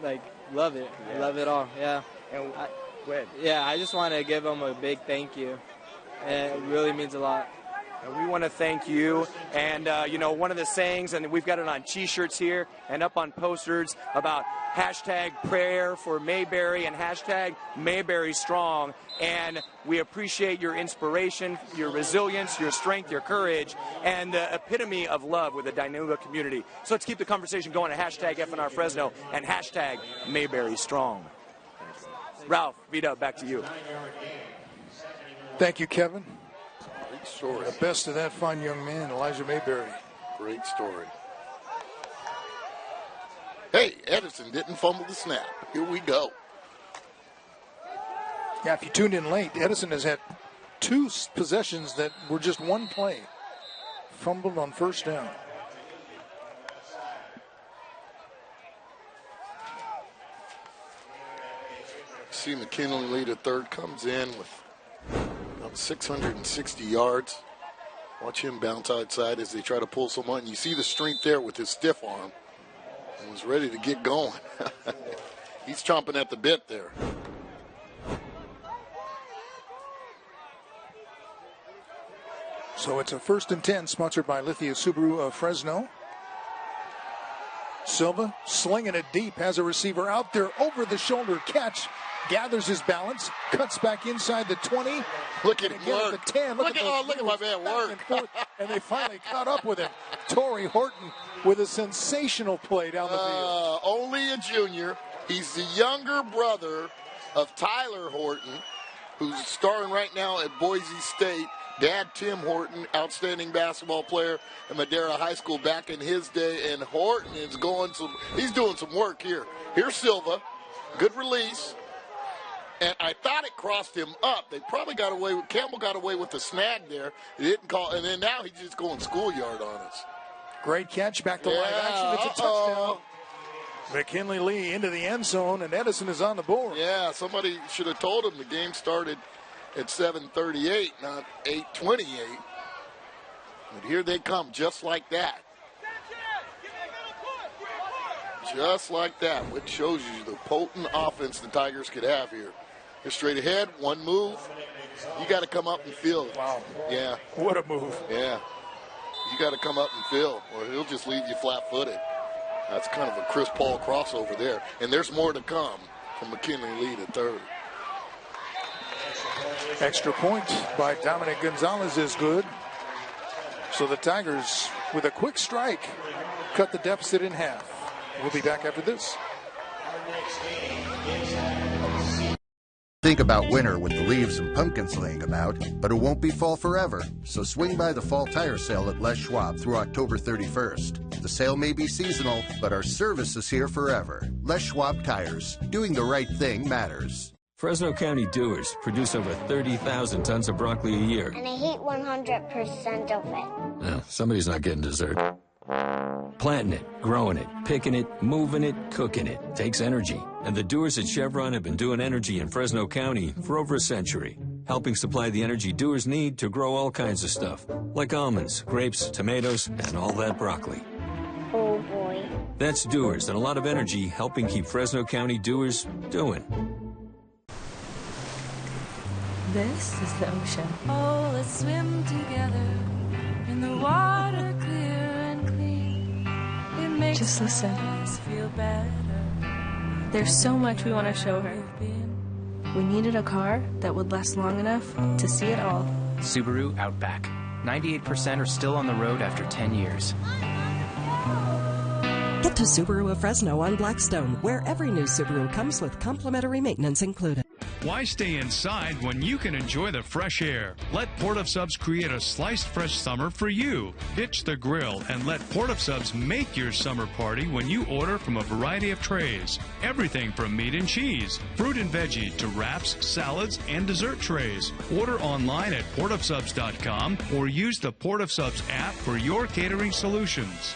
like love it. I love it all. Yeah. And I just want to give them a big thank you. And it really means a lot. And we want to thank you. And, one of the sayings, and we've got it on T-shirts here and up on posters about hashtag prayer for Mayberry and hashtag Mayberry Strong. And we appreciate your inspiration, your resilience, your strength, your courage, and the epitome of love with the Dinuba community. So let's keep the conversation going at hashtag FNR Fresno and hashtag Mayberry Strong. Ralph, Vita, back to you. Thank you, Kevin. Great story. The best of that fine young man, Elijah Mayberry. Great story. Hey, Edison didn't fumble the snap. Here we go. Yeah, if you tuned in late, Edison has had 2 possessions that were just one play. Fumbled on first down. See McKinley lead at third, comes in with about 660 yards. Watch him bounce outside as they try to pull someone. You see the strength there with his stiff arm. And was ready to get going. He's chomping at the bit there. So it's a 1st and 10, sponsored by Lithia Subaru of Fresno. Silva slinging it deep, has a receiver out there, over the shoulder catch, gathers his balance, cuts back inside the 20. Look at him work. At the 10. Look at my man work. And they finally caught up with him. Torrey Horton with a sensational play down the field. Only a junior. He's the younger brother of Tyler Horton, who's starring right now at Boise State. Dad, Tim Horton, outstanding basketball player at Madera High School back in his day. And Horton is he's doing some work here. Here's Silva. Good release. And I thought it crossed him up. They probably got away with, Campbell got away with the snag there. He didn't call, and then now he's just going schoolyard on us. Great catch, back to live action. It's a touchdown. McKinley Lee into the end zone, and Edison is on the board. Yeah, somebody should have told him the game started at 7:38, not 8:28. But here they come, just like that. Just like that, which shows you the potent offense the Tigers could have here. They're straight ahead, one move. You got to come up and fill it. Wow. Yeah. What a move. Yeah. You got to come up and fill, or he'll just leave you flat-footed. That's kind of a Chris Paul crossover there. And there's more to come from McKinley Lee at third. Extra point by Dominic Gonzalez is good. So the Tigers, with a quick strike, cut the deficit in half. We'll be back after this. Think about winter with the leaves and pumpkins laying about, but it won't be fall forever. So swing by the fall tire sale at Les Schwab through October 31st. The sale may be seasonal, but our service is here forever. Les Schwab Tires. Doing the right thing matters. Fresno County doers produce over 30,000 tons of broccoli a year. And I hate 100% of it. Well, somebody's not getting dessert. Planting it, growing it, picking it, moving it, cooking it takes energy. And the doers at Chevron have been doing energy in Fresno County for over a century, helping supply the energy doers need to grow all kinds of stuff, like almonds, grapes, tomatoes, and all that broccoli. Oh boy. That's doers and a lot of energy helping keep Fresno County doers doing. This is the ocean. Oh, let's swim together in the water clear and clean. It makes Just listen. us feel better. There's so much we want to show her. We needed a car that would last long enough to see it all. Subaru Outback. 98% are still on the road after 10 years. Get to Subaru of Fresno on Blackstone, where every new Subaru comes with complimentary maintenance included. Why stay inside when you can enjoy the fresh air? Let Port of Subs create a sliced fresh summer for you. Ditch the grill and let Port of Subs make your summer party when you order from a variety of trays. Everything from meat and cheese, fruit and veggie to wraps, salads, and dessert trays. Order online at portofsubs.com or use the Port of Subs app for your catering solutions.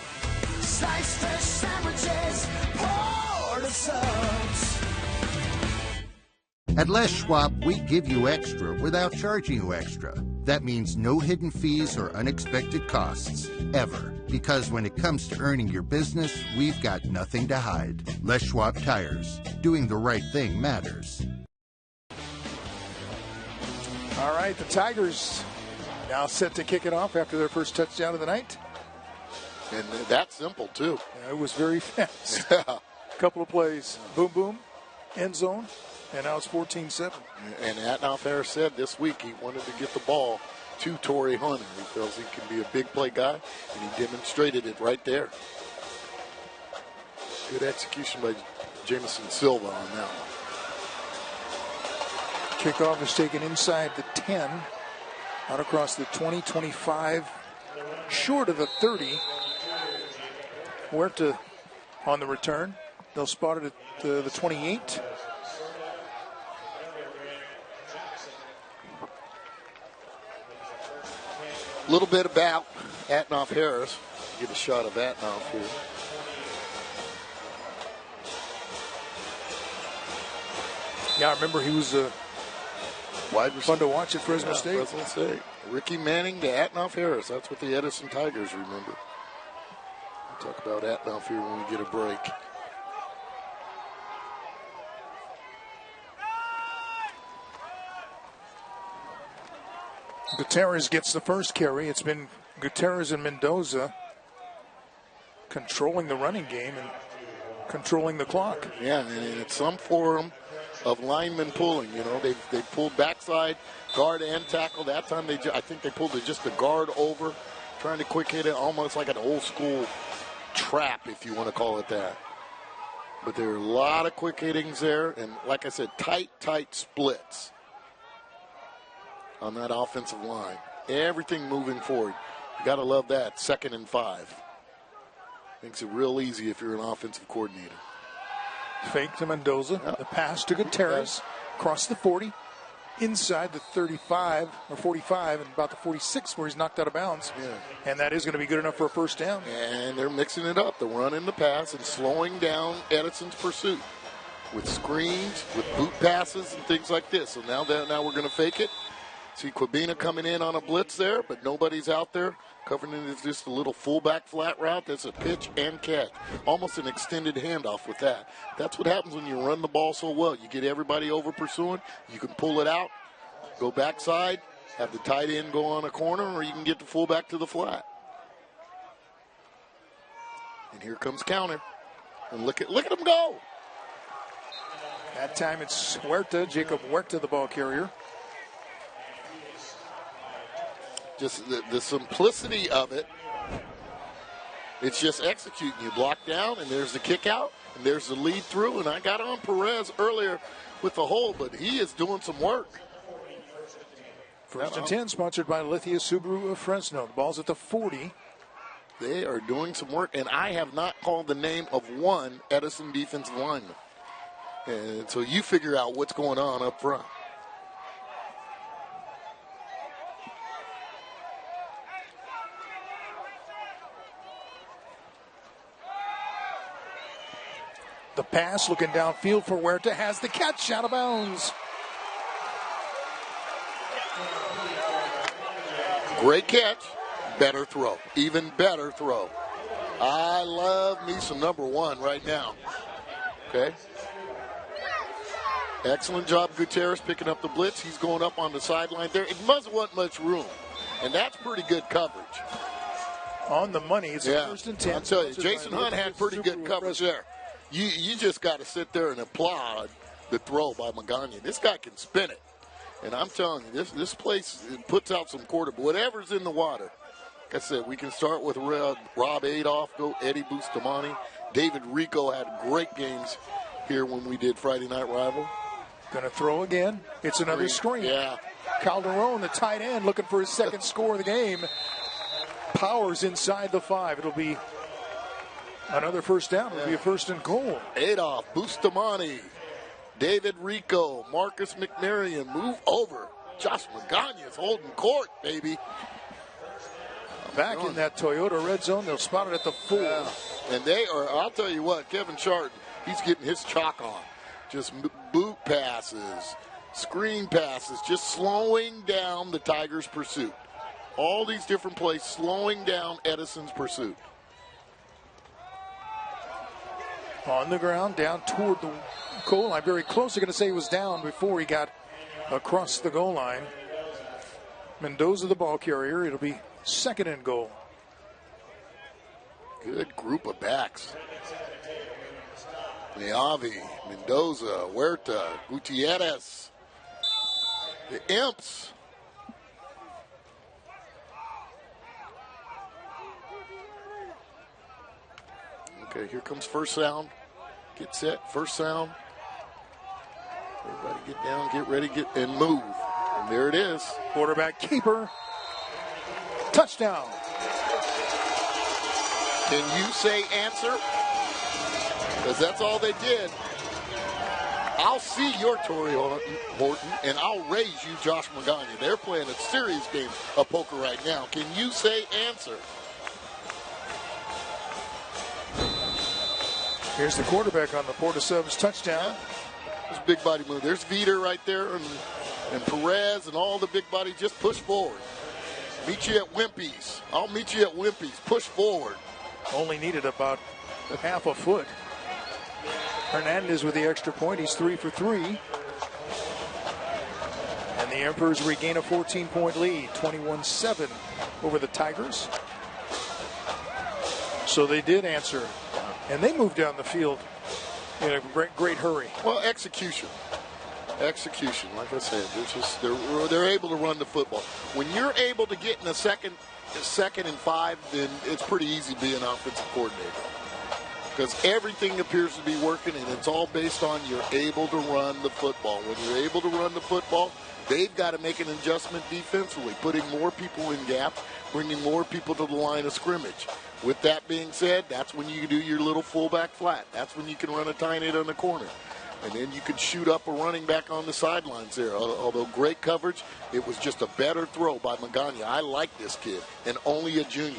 Sliced fresh sandwiches, Port of Subs. At Les Schwab, we give you extra without charging you extra. That means no hidden fees or unexpected costs, ever. Because when it comes to earning your business, we've got nothing to hide. Les Schwab Tires. Doing the right thing matters. All right, the Tigers now set to kick it off after their first touchdown of the night. And that's simple, too. Yeah, it was very fast. Yeah. Couple of plays. Boom, boom. End zone. And now it's 14-7. And Atnoff Harris said this week he wanted to get the ball to Torrey Hunter. He feels he can be a big play guy, and he demonstrated it right there. Good execution by Jamison Silva on that one. Kickoff is taken inside the 10, out across the 20, 25, short of the 30. Huerta on the return. They'll spot it at the 28. A little bit about Atnoff Harris. Get a shot of Atnoff here. Yeah, I remember he was wide fun to watch at Fresno State. Fresno State. Ricky Manning to Atnoff Harris. That's what the Edison Tigers remember. We'll talk about Atnoff here when we get a break. Gutierrez gets the first carry. It's been Gutierrez and Mendoza controlling the running game and controlling the clock. Yeah, and it's some form of lineman pulling. You know, they pulled backside, guard and tackle. That time I think they pulled just the guard over, trying to quick hit it, almost like an old school trap, if you want to call it that. But there are a lot of quick hittings there, and like I said, tight splits on that offensive line. Everything moving forward. You got to love that. 2nd and 5. Makes it real easy if you're an offensive coordinator. Fake to Mendoza. Yep. The pass to Gutierrez. Across the 40. Inside the 35 or 45 and about the 46 where he's knocked out of bounds. Yeah. And that is going to be good enough for a first down. And they're mixing it up. They're running the pass and slowing down Edison's pursuit with screens, with boot passes and things like this. So now we're going to fake it. See Quabina coming in on a blitz there, but nobody's out there. Covering it is just a little fullback flat route. That's a pitch and catch. Almost an extended handoff with that. That's what happens when you run the ball so well. You get everybody over pursuing. You can pull it out, go backside, have the tight end go on a corner, or you can get the fullback to the flat. And here comes counter. And look at them go. That time it's Huerta, Jacob Huerta, the ball carrier. Just the simplicity of it. It's just executing. You block down, and there's the kick out, and there's the lead through. And I got on Perez earlier with the hold, but he is doing some work. First and 10, sponsored by Lithia Subaru of Fresno. The ball's at the 40. They are doing some work, and I have not called the name of one Edison defensive lineman. And so you figure out what's going on up front. The pass looking downfield for Huerta, has the catch out of bounds. Great catch, better throw, even better throw. I love me some number 1 right now. Okay. Excellent job, Gutierrez picking up the blitz. He's going up on the sideline there. It wasn't much room, and that's pretty good coverage. On the money, it's a first and 10. I'll tell you, Jason Hunt had pretty good coverage there. You just got to sit there and applaud the throw by Magana. This guy can spin it. And I'm telling you, this place puts out some quarter. Whatever's in the water. Like I said, we can start with Rob Adolph, go Eddie Bustamante. David Rico had great games here when we did Friday Night Rival. Going to throw again. It's another screen. Yeah. Calderon, the tight end, looking for his second score of the game. Powers inside the 5. It'll be another first down. It'll be a first and goal. Adolph, Bustamante, David Rico, Marcus McMarion, move over. Josh Magana's holding court, baby. Back in that Toyota red zone. They'll spot it at the 4. Yeah. And they are, I'll tell you what, Kevin Sharp, he's getting his chalk on. Just boot passes, screen passes, just slowing down the Tigers' pursuit. All these different plays slowing down Edison's pursuit. On the ground, down toward the goal line. Very close. They're going to say he was down before he got across the goal line. Mendoza, the ball carrier. It'll be second and goal. Good group of backs. Neavi, Mendoza, Huerta, Gutierrez. The Imps. Okay, here comes first sound. Get set, first sound. Everybody get down, get ready, and move. And there it is. Quarterback keeper. Touchdown. Can you say answer? Because that's all they did. I'll see your Torrey Horton, and I'll raise you Josh Magana. They're playing a serious game of poker right now. Can you say answer? Here's the quarterback on the Port of Subs touchdown. There's a big body move. There's Veter right there, and Perez and all the big body. Just push forward. Meet you at Wimpy's. I'll meet you at Wimpy's. Push forward. Only needed about half a foot. Hernandez with the extra point. He's 3 for 3. And the Emperors regain a 14-point lead, 21-7 over the Tigers. So they did answer. And they moved down the field in a great hurry. Well, execution. Execution, like I said, they're able to run the football. When you're able to get in a second and 5, then it's pretty easy being an offensive coordinator. Because everything appears to be working, and it's all based on you're able to run the football. When you're able to run the football, they've got to make an adjustment defensively, putting more people in gaps, bringing more people to the line of scrimmage. With that being said, that's when you do your little fullback flat. That's when you can run a tight end on the corner. And then you can shoot up a running back on the sidelines there. Although great coverage, it was just a better throw by Magana. I like this kid, and only a junior.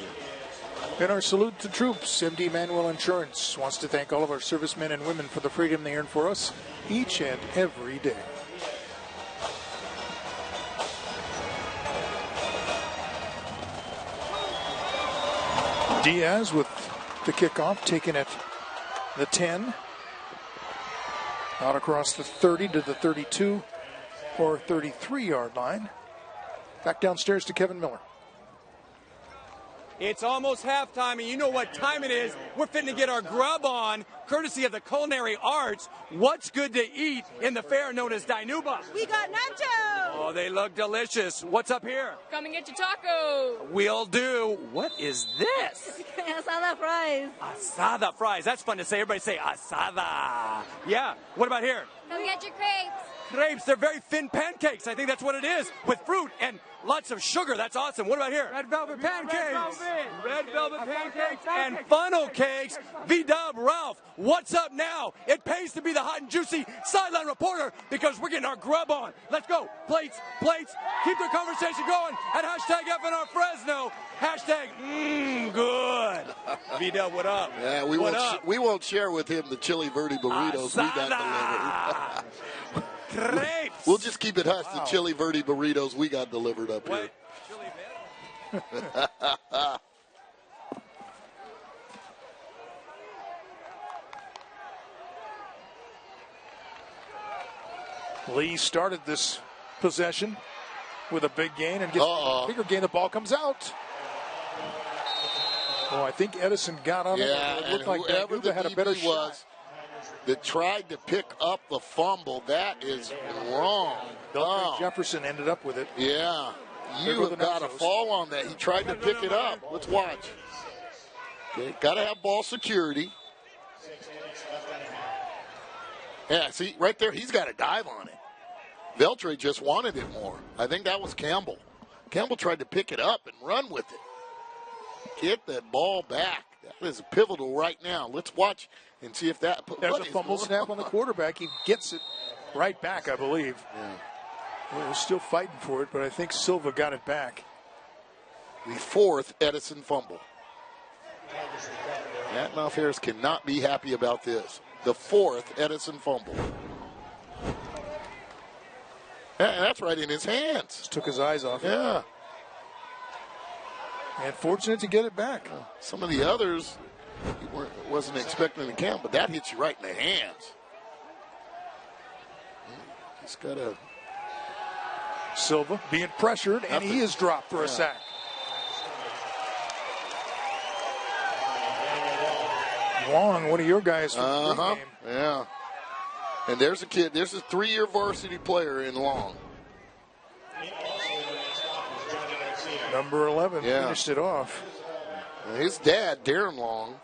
In our salute to troops, MD Manuel Insurance wants to thank all of our servicemen and women for the freedom they earn for us each and every day. Diaz with the kickoff, taken at the 10. Out across the 30 to the 32 or 33-yard line. Back downstairs to Kevin Miller. It's almost halftime, and you know what time it is. We're fitting to get our grub on, courtesy of the culinary arts. What's good to eat in the fair known as Dinuba? We got nachos. Oh, they look delicious. What's up here? Come and get your taco. We'll do. What is this? Asada fries. Asada fries. That's fun to say. Everybody say asada. Yeah. What about here? Come get your crepes. Crepes. They're very thin pancakes. I think that's what it is, with fruit and lots of sugar. That's awesome. What about here? Red velvet pancakes. Red velvet pancakes and funnel cakes. V-Dub, Ralph, what's up now? It pays to be the hot and juicy sideline reporter because we're getting our grub on. Let's go. Plates, plates. Keep the conversation going at hashtag FNR Fresno. Hashtag good. V-Dub, what up? Yeah, we won't share with him the Chili Verde burritos we got delivered. Crepes. We'll just keep it hush. The Chili Verde burritos we got delivered up here. Lee started this possession with a big gain and gets a bigger gain. The ball comes out. Oh, I think Edison got on it. It looked like whoever the had a better shot. That tried to pick up the fumble, that is wrong. Jefferson ended up with it. Yeah, you have got to fall on that. He tried to pick it up. Let's watch. Okay, got to have ball security. Yeah, see, right there, he's got to dive on it. Veltri just wanted it more. I think that was Campbell. Campbell tried to pick it up and run with it. Get that ball back. That is pivotal right now. Let's watch and see if that. There's a fumble snap on the quarterback. He gets it right back, I believe. Yeah. Well, we're still fighting for it, but I think Silva got it back. The 4th Edison fumble. Atnoff Harris cannot be happy about this. The 4th Edison fumble. That's right in his hands. Just took his eyes off it. Yeah. And fortunate to get it back. Some of the others, he wasn't expecting to count, but that hits you right in the hands. He's got a... Silva being pressured, and he is dropped for a sack. Long, one of your guys from the game. Yeah. And there's a kid. There's a 3-year varsity player in Long. Number 11 finished it off. His dad, Darren Long,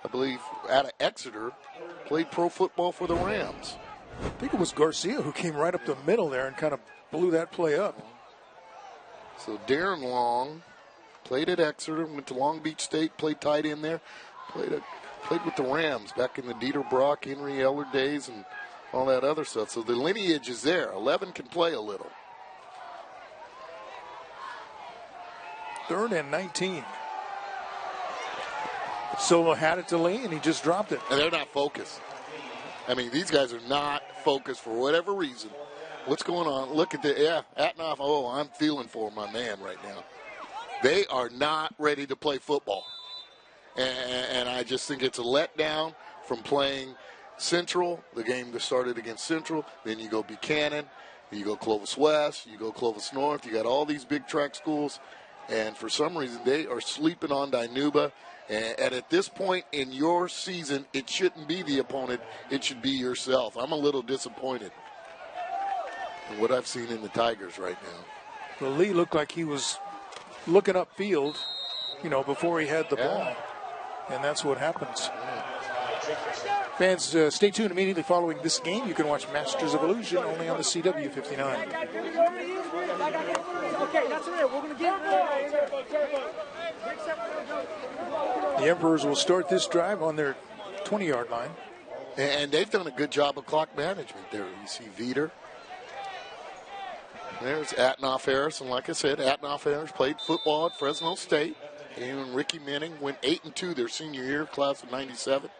I believe, out of Exeter, played pro football for the Rams. I think it was Garcia who came right up the middle there and kind of blew that play up. So Darren Long played at Exeter, went to Long Beach State, played tight end there, played with the Rams back in the Dieter Brock, Henry Eller days, and all that other stuff. So the lineage is there. 11 can play a little. 3rd and 19. Silva had it to Lee, and he just dropped it. And they're not focused. I mean, these guys are not focused for whatever reason. What's going on? Look at Atnoff. Oh, I'm feeling for my man right now. They are not ready to play football. And I just think it's a letdown from playing Central, the game that started against Central. Then you go Buchanan, you go Clovis West, you go Clovis North. You got all these big track schools. And for some reason, they are sleeping on Dinuba. And at this point in your season, it shouldn't be the opponent. It should be yourself. I'm a little disappointed in what I've seen in the Tigers right now. Well, Lee looked like he was looking upfield, before he had the ball. And that's what happens. Fans, stay tuned. Immediately following this game, you can watch Masters of Illusion only on the CW 59. The Emperors will start this drive on their 20-yard line. And they've done a good job of clock management there. You see Veter. There's Atnoff Harris. And like I said, Atnoff Harris played football at Fresno State. And Ricky Manning went 8-2 their senior year, class of 97.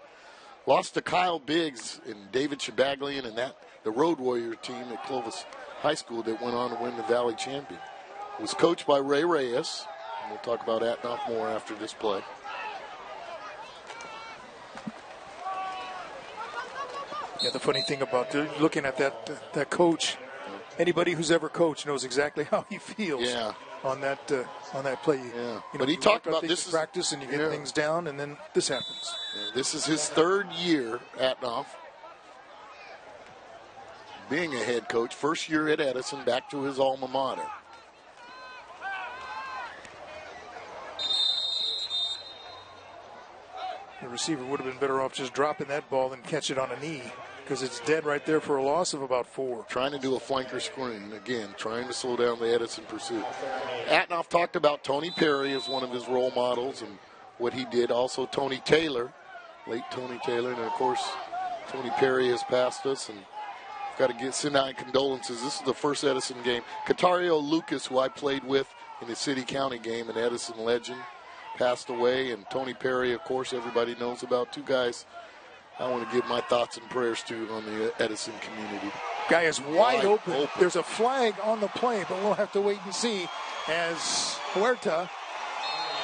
Lost to Kyle Biggs and David Shabaglian and the Road Warrior team at Clovis High School that went on to win the Valley Champion. Was coached by Ray Reyes. And we'll talk about Atnoff more after this play. Yeah, the funny thing about looking at that coach, anybody who's ever coached knows exactly how he feels on that play. Yeah. But he talked about this is practice, and you get things down, and then this happens. Yeah, this is his 3rd year, Atnoff, being a head coach. First year at Edison, back to his alma mater. The receiver would have been better off just dropping that ball than catch it on a knee, because it's dead right there for a loss of about 4. Trying to do a flanker screen. Again, trying to slow down the Edison pursuit. Atnoff talked about Tony Perry as one of his role models and what he did. Also Tony Taylor, late Tony Taylor. And, of course, Tony Perry has passed us. And got to send out condolences. This is the first Edison game. Catario Lucas, who I played with in the city-county game, an Edison legend, passed away. And Tony Perry, of course, everybody knows about. 2 guys I want to give my thoughts and prayers to on the Edison community. Guy is wide open. There's a flag on the play, but we'll have to wait and see as Huerta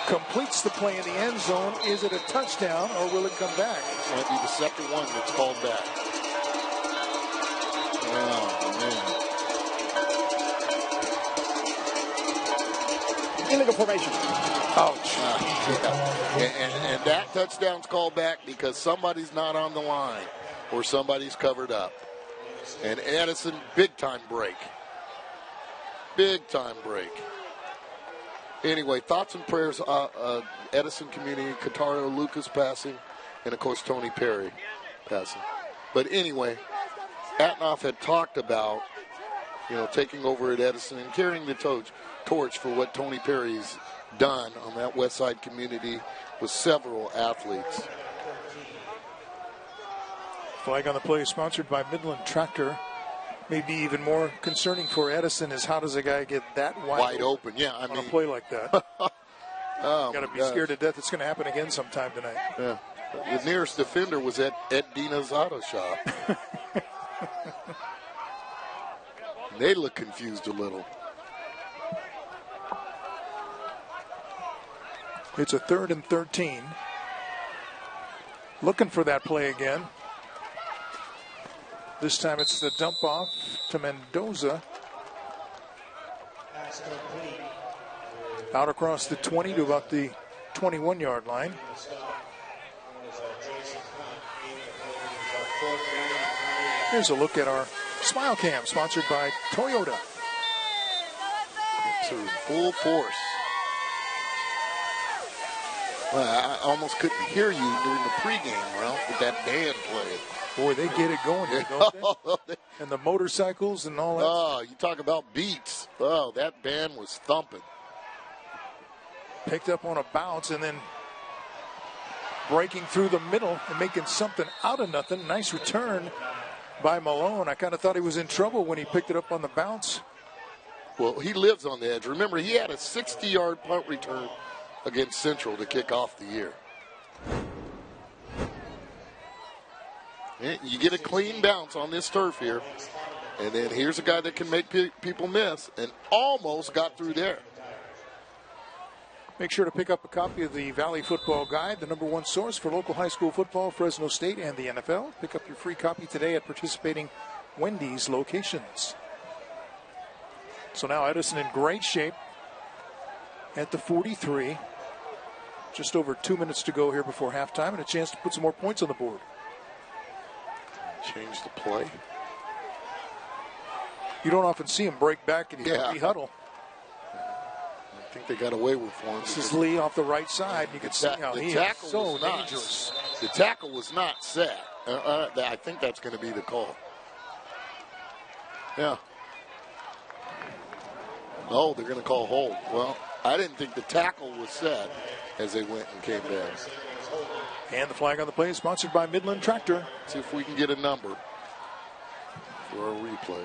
completes the play in the end zone. Is it a touchdown or will it come back? This might be the second one that's called back. Oh, man. Illegal formation. Ouch. And that touchdown's called back because somebody's not on the line or somebody's covered up. And Edison, big-time break. Big-time break. Anyway, thoughts and prayers, Edison community, Catario Lucas passing, and, of course, Tony Perry passing. But anyway, Atnoff had talked about taking over at Edison and carrying the torch for what Tony Perry's done on that West Side community with several athletes. Flag on the play sponsored by Midland Tractor. Maybe even more concerning for Edison is how does a guy get that wide open? Yeah, on a play like that. Got to be scared to death. It's going to happen again sometime tonight. Yeah. The nearest defender was at Dina's Auto Shop. They look confused a little. It's a 3rd and 13. Looking for that play again. This time it's the dump off to Mendoza. Out across the 20 to about the 21-yard line. Here's a look at our Smile Cam, sponsored by Toyota. It's in full force. Well, I almost couldn't hear you during the pregame, Ralph, with that band playing. Boy, they get it going here, don't they? And the motorcycles and all that. Oh, you talk about beats. Oh, that band was thumping. Picked up on a bounce and then breaking through the middle and making something out of nothing. Nice return by Malone. I kind of thought he was in trouble when he picked it up on the bounce. Well, he lives on the edge. Remember, he had a 60-yard punt return against Central to kick off the year. You get a clean bounce on this turf here, and then here's a guy that can make people miss, and almost got through there. Make sure to pick up a copy of the Valley Football Guide, the #1 source for local high school football, Fresno State, and the NFL. Pick up your free copy today at participating Wendy's locations. So now Edison in great shape at the 43. Just over 2 minutes to go here before halftime, and a chance to put some more points on the board. Change the play. You don't often see him break back and huddle. I think they got away with one. This is Lee off the right side. You can see how he is so dangerous. The tackle was not set. I think that's going to be the call. Yeah. Oh, they're going to call hold. Well, I didn't think the tackle was set as they went and came back. And the flag on the play is sponsored by Midland Tractor. See if we can get a number for our replay.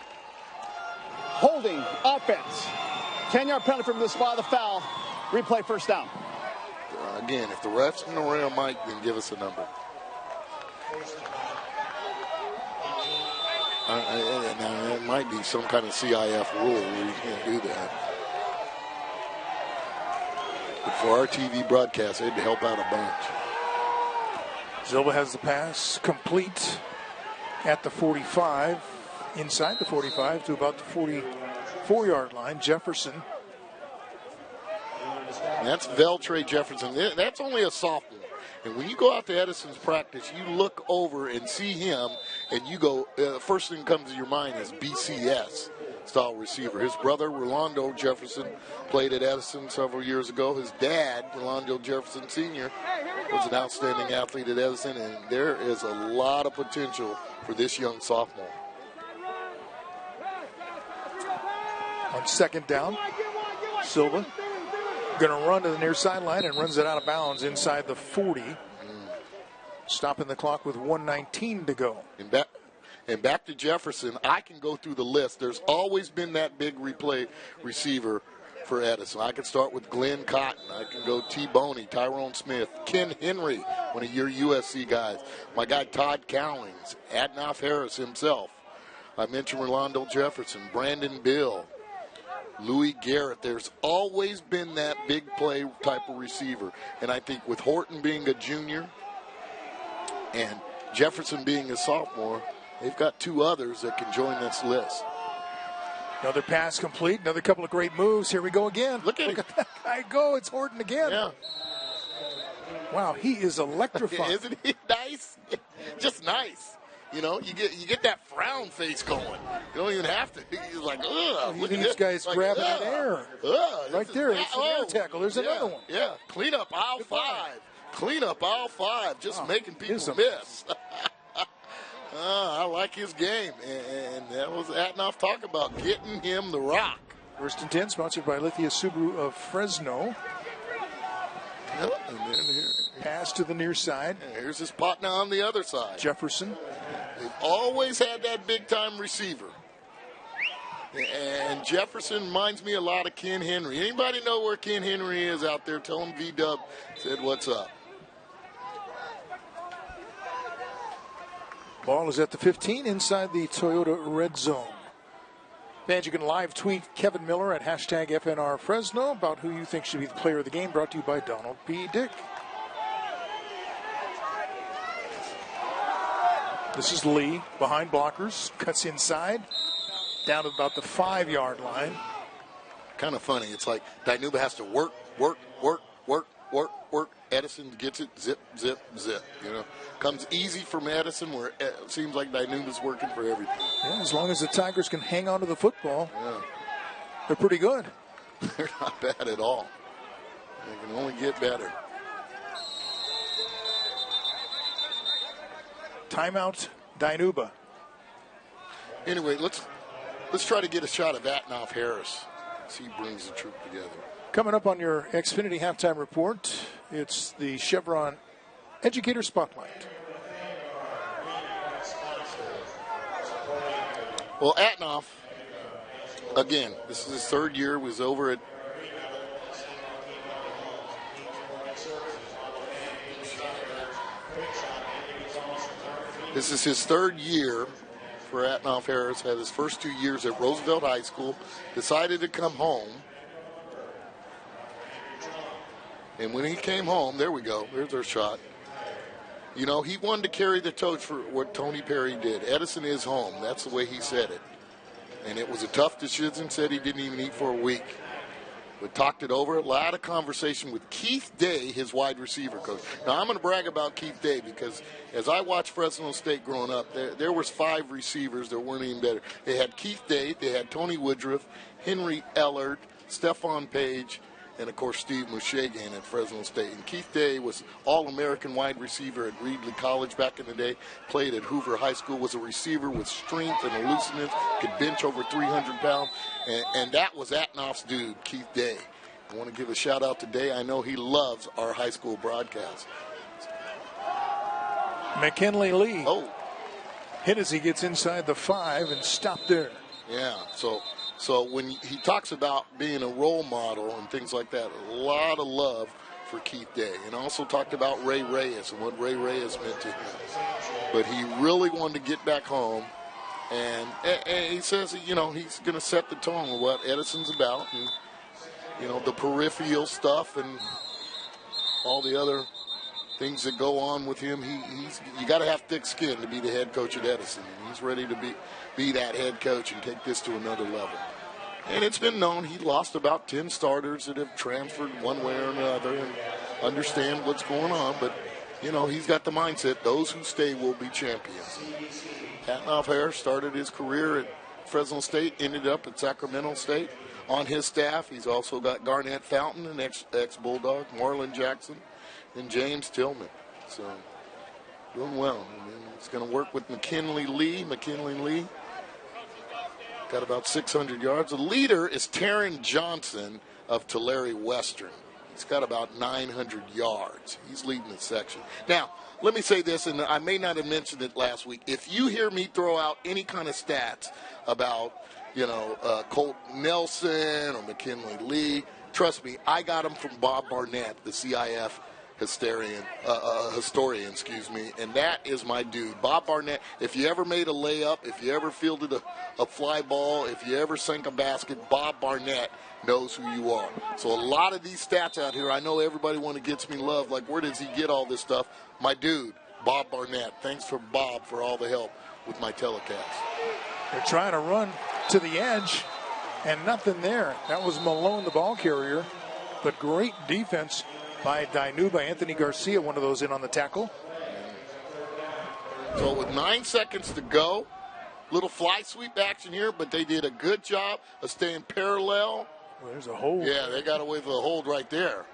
Holding offense. 10-yard penalty from the spot of the foul. Replay first down. Again, if the ref's in the rear mic, then give us a number. It might be some kind of CIF rule where you can't do that. But for our TV broadcast, it'd help out a bunch. Silva has the pass complete at the 45, inside the 45 to about the 44-yard line. Jefferson. And that's Veltre Jefferson. That's only a sophomore. And when you go out to Edison's practice, you look over and see him, and you go, first thing that comes to your mind is BCS style receiver. His brother, Rolando Jefferson, played at Edison several years ago. His dad, Rolando Jefferson Sr., was an outstanding athlete at Edison, and there is a lot of potential for this young sophomore. On second down, Silva going to run to the near sideline and runs it out of bounds inside the 40. Stopping the clock with 1:19 to go. And back to Jefferson, I can go through the list. There's always been that big replay receiver for Edison. I can start with Glenn Cotton. I can go T-Boney, Tyrone Smith, Ken Henry, one of your USC guys. My guy Todd Cowlings, Adnoff Harris himself. I mentioned Rolando Jefferson, Brandon Bill, Louis Garrett. There's always been that big play type of receiver. And I think with Horton being a junior and Jefferson being a sophomore, they've got two others that can join this list. Another pass complete. Another couple of great moves. Here we go again. Look at that guy go. It's Horton again. Yeah. Wow, he is electrifying. Isn't he nice? Just nice. You know, you get that frown face going. You don't even have to. He's like, ugh. Look at this guy's grabbing that air. Right there. It's an air tackle. There's another one. Yeah. Clean up aisle 5. Clean up aisle 5. Just making people miss. I like his game. And that was Atnoff talk about getting him the rock. 1st and 10, sponsored by Lithia Subaru of Fresno. Yep. And then here, pass to the near side. And here's his partner on the other side. Jefferson. They've always had that big-time receiver. And Jefferson reminds me a lot of Ken Henry. Anybody know where Ken Henry is out there? Tell him V-Dub said what's up. Ball is at the 15 inside the Toyota red zone. And you can live tweet Kevin Miller at hashtag FNR Fresno about who you think should be the player of the game, brought to you by Donald P. Dick. This is Lee behind blockers, cuts inside, down to about the 5-yard line. Kind of funny. It's like Dinuba has to work. Edison gets it, zip, zip, zip. You know, comes easy from Edison, where it seems like Dinuba's working for everything. Yeah, as long as the Tigers can hang on to the football, they're pretty good. They're not bad at all. They can only get better. Timeout, Dinuba. Anyway, let's try to get a shot of Atnoff Harris as he brings the troop together. Coming up on your Xfinity halftime report, it's the Chevron Educator Spotlight. Well, Atnoff, again, this is his 3rd year, was over at This is his 3rd year for Atnoff Harris. Had his first 2 years at Roosevelt High School. Decided to come home. And when he came home, there we go. There's our shot. You know, he wanted to carry the torch for what Tony Perry did. Edison is home. That's the way he said it. And it was a tough decision. Said he didn't even eat for a week. But talked it over. A lot of conversation with Keith Day, his wide receiver coach. Now, I'm going to brag about Keith Day because as I watched Fresno State growing up, there was 5 receivers that weren't even better. They had Keith Day, they had Tony Woodruff, Henry Ellard, Stephon Page, and, of course, Steve Mushagan at Fresno State. And Keith Day was All-American wide receiver at Reedley College back in the day, played at Hoover High School, was a receiver with strength and elusiveness, could bench over 300 pounds, and that was Atnoff's dude, Keith Day. I want to give a shout-out to Day. I know he loves our high school broadcast. McKinley Lee. Hit as he gets inside the 5 and stopped there. Yeah, so when he talks about being a role model and things like that, a lot of love for Keith Day. And also talked about Ray Reyes and what Ray Reyes meant to him. But he really wanted to get back home. And he says, you know, he's going to set the tone of what Edison's about. And, you know, the peripheral stuff and all the other things that go on with him. You got to have thick skin to be the head coach at Edison. And he's ready to be that head coach and take this to another level. And it's been known he lost about 10 starters that have transferred one way or another and understand what's going on. But, you know, he's got the mindset, those who stay will be champions. Atnoff Harris started his career at Fresno State, ended up at Sacramento State. On his staff, he's also got Garnett Fountain, an ex-Bulldog, Marlon Jackson, and James Tillman. So, doing well. He's going to work with McKinley Lee. McKinley Lee got about 600 yards. The leader is Taryn Johnson of Tulare Western. He's got about 900 yards. He's leading the section. Now, let me say this, and I may not have mentioned it last week. If you hear me throw out any kind of stats about, you know, Colt Nelson or McKinley Lee, trust me, I got them from Bob Barnett, the CIF historian, and that is my dude. Bob Barnett, if you ever made a layup, if you ever fielded a fly ball, if you ever sank a basket, Bob Barnett knows who you are. So a lot of these stats out here, I know everybody gets me love, like where does he get all this stuff? My dude, Bob Barnett. Thanks for Bob for all the help with my telecast. They're trying to run to the edge, and nothing there. That was Malone, the ball carrier, but great defense by Dinuba. Anthony Garcia, one of those in on the tackle. So with 9 seconds to go, little fly sweep action here, but they did a good job of staying parallel. Well, there's a hold. Yeah, they got away with a hold right there.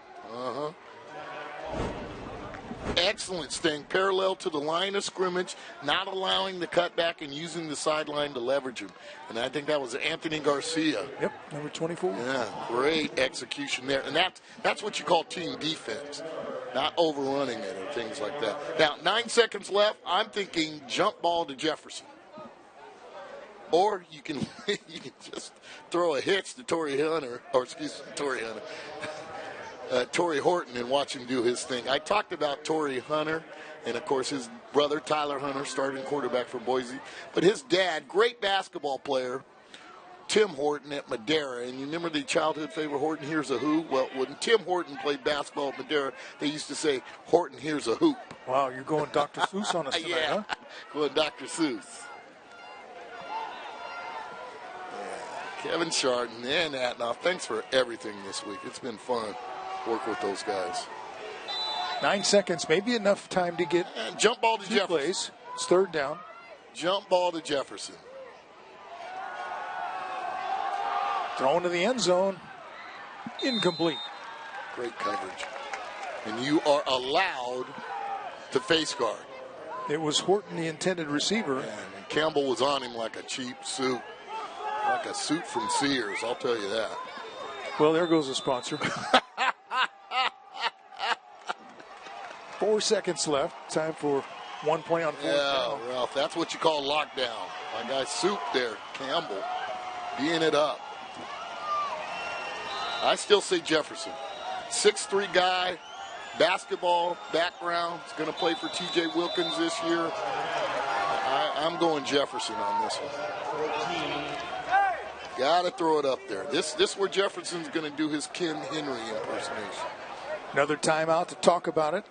Excellent, staying parallel to the line of scrimmage, not allowing the cutback and using the sideline to leverage him. And I think that was Anthony Garcia. Yep, number 24. Yeah, great execution there. And that's what you call team defense, not overrunning it or things like that. Now, 9 seconds left. I'm thinking jump ball to Jefferson. Or you can just throw a hitch to Torrey Horton and watch him do his thing. I talked about Torrey Hunter, and of course his brother Tyler Hunter, starting quarterback for Boise. But his dad, great basketball player, Tim Horton at Madera. And you remember the childhood favorite, Horton Here's a Who? Well, when Tim Horton played basketball at Madera, they used to say, Horton Here's a Hoop. Wow, you're going Dr. Seuss on us tonight, yeah, huh? Going Dr. Seuss. Kevin Chardon and Atnoff, thanks for everything this week. It's been fun to work with those guys. 9 seconds, maybe enough time to get jump ball to Jefferson. Plays. It's third down. Jump ball to Jefferson. Thrown to the end zone. Incomplete. Great coverage. And you are allowed to face guard. It was Horton, the intended receiver. And Campbell was on him like a cheap suit. Like a suit from Sears, I'll tell you that. Well, there goes a sponsor. 4 seconds left. Time for one play on fourth down. Yeah, Ralph, that's what you call lockdown. My guy Soup there, Campbell, being it up. I still say Jefferson. 6'3" guy, basketball background. He's going to play for T.J. Wilkins this year. I'm going Jefferson on this one. Got to throw it up there. This is where Jefferson's going to do his Ken Henry impersonation. Another timeout to talk about it.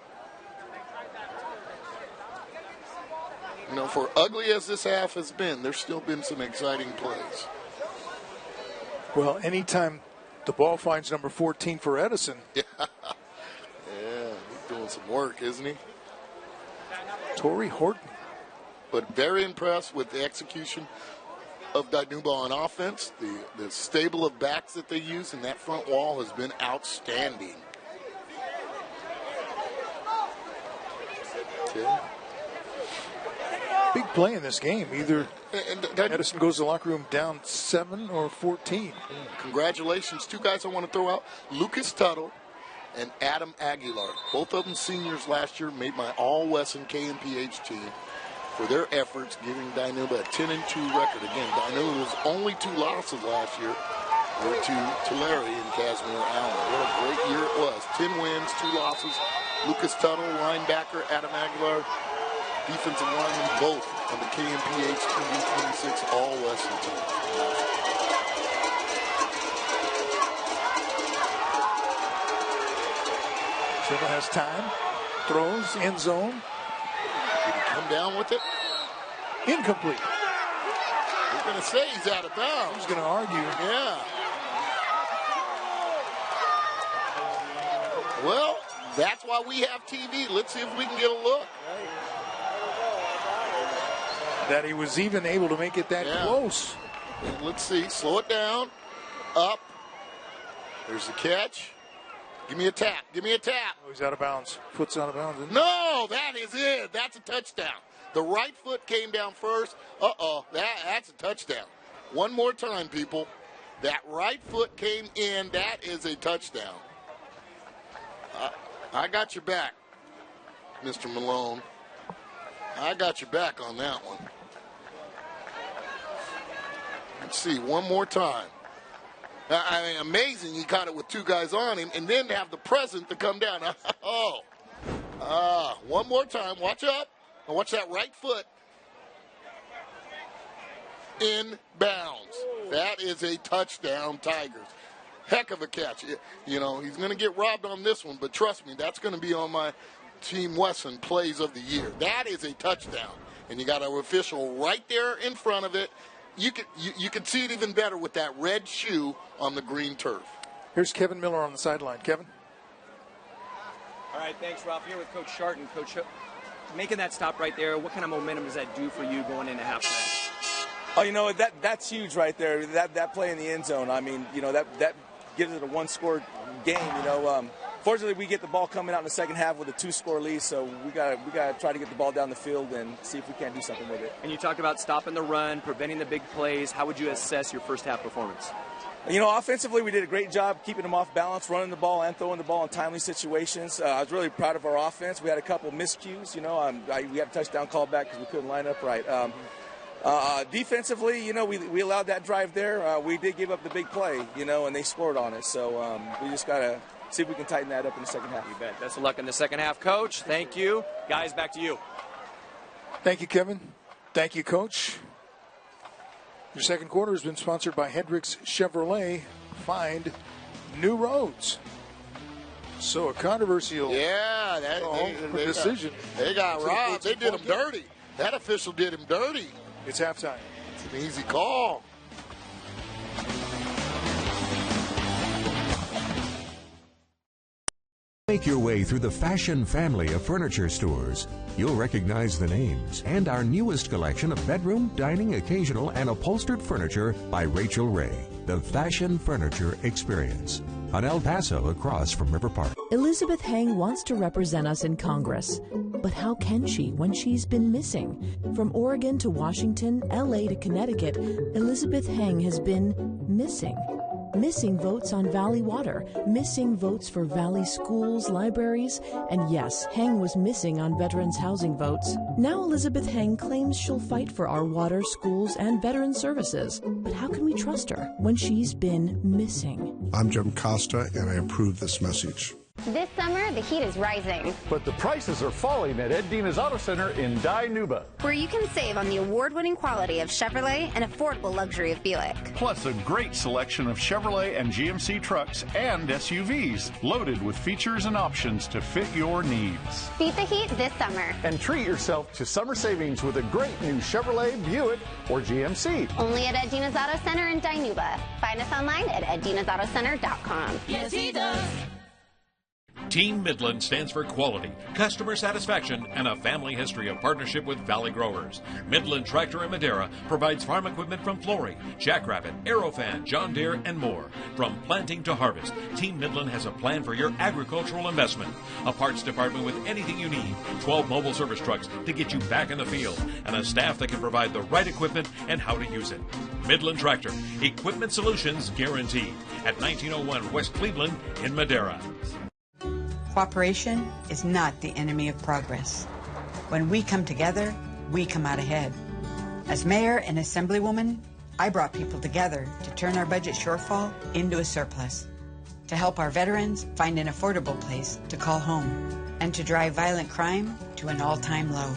You know, for ugly as this half has been, there's still been some exciting plays. Well, anytime the ball finds number 14 for Edison. Yeah, he's doing some work, isn't he? Torrey Horton. But very impressed with the execution of Dinuba on offense. The stable of backs that they use in that front wall has been outstanding. Okay. Big play in this game. Either Edison goes to the locker room down 7 or 14. Congratulations. Two guys I want to throw out. Lucas Tuttle and Adam Aguilar. Both of them seniors last year, made my All-Western KMPH team for their efforts, giving Dinuba a 10-2 record. Again, Dinuba's only 2 losses last year were to Tulare and Casimir Allen. What a great year it was. 10 wins, 2 losses. Lucas Tuttle, linebacker, Adam Aguilar, defensive lineman, both on the KMPH 2D26 All-Western team. Silva has time, throws, end zone. Did he come down with it? Incomplete. We're going to say he's out of bounds. He's going to argue. Yeah. Well, that's why we have TV. Let's see if we can get a look. That he was even able to make it that close. Let's see. Slow it down. Up. There's the catch. Give me a tap. Give me a tap. Oh, he's out of bounds. Foot's out of bounds. No, that is it. That's a touchdown. The right foot came down first. That's a touchdown. One more time, people. That right foot came in. That is a touchdown. I got your back, Mr. Malone. I got your back on that one. Let's see, one more time. I mean, amazing he caught it with 2 guys on him, and then to have the present to come down. One more time. Watch up. And watch that right foot. In bounds. That is a touchdown, Tigers. Heck of a catch. You know, he's going to get robbed on this one, but trust me, that's going to be on my Team Wesson Plays of the Year. That is a touchdown. And you got an official right there in front of it. You can see it even better with that red shoe on the green turf. Here's Kevin Miller on the sideline. Kevin? All right, thanks, Ralph. Here with Coach Sharton. Coach, making that stop right there, what kind of momentum does that do for you going into halftime? Oh, you know, that's huge right there. That play in the end zone, I mean, you know, that gives it a 1-score game, you know. Fortunately, we get the ball coming out in the second half with a 2-score lead, so we gotta try to get the ball down the field and see if we can't do something with it. And you talked about stopping the run, preventing the big plays. How would you assess your first half performance? You know, offensively, we did a great job keeping them off balance, running the ball and throwing the ball in timely situations. I was really proud of our offense. We had a couple miscues. You know, we had a touchdown call back because we couldn't line up right. Defensively, you know, we allowed that drive there. We did give up the big play, you know, and they scored on it. So we just got to see if we can tighten that up in the second half. You bet. Best of luck in the second half, Coach. Thank you. Guys, back to you. Thank you, Kevin. Thank you, Coach. Your second quarter has been sponsored by Hendricks Chevrolet. Find new roads. So a controversial decision. They got robbed. They did him dirty. That official did him dirty. It's halftime. It's an easy call. Make your way through the fashion family of furniture stores. You'll recognize the names and our newest collection of bedroom, dining, occasional, and upholstered furniture by Rachel Ray. The Fashion Furniture Experience. On El Paso, across from River Park. Elizabeth Heng wants to represent us in Congress. But how can she when she's been missing? From Oregon to Washington, LA to Connecticut, Elizabeth Heng has been missing. Missing votes on Valley Water, missing votes for Valley schools, libraries, and yes, Heng was missing on veterans' housing votes. Now Elizabeth Heng claims she'll fight for our water, schools, and veteran services. But how can we trust her when she's been missing? I'm Jim Costa, and I approve this message. This summer, the heat is rising. But the prices are falling at Ed Dina's Auto Center in Dinuba, where you can save on the award-winning quality of Chevrolet and affordable luxury of Buick. Plus a great selection of Chevrolet and GMC trucks and SUVs, loaded with features and options to fit your needs. Beat the heat this summer. And treat yourself to summer savings with a great new Chevrolet, Buick, or GMC. Only at Ed Dina's Auto Center in Dinuba. Find us online at eddinasautocenter.com. Yes, he does. Team Midland stands for quality, customer satisfaction, and a family history of partnership with Valley Growers. Midland Tractor in Madera provides farm equipment from Flory, Jackrabbit, Aerofan, John Deere, and more. From planting to harvest, Team Midland has a plan for your agricultural investment. A parts department with anything you need, 12 mobile service trucks to get you back in the field, and a staff that can provide the right equipment and how to use it. Midland Tractor, equipment solutions guaranteed. At 1901 West Cleveland in Madera. Cooperation is not the enemy of progress. When we come together, we come out ahead. As mayor and assemblywoman, I brought people together to turn our budget shortfall into a surplus, to help our veterans find an affordable place to call home, and to drive violent crime to an all-time low.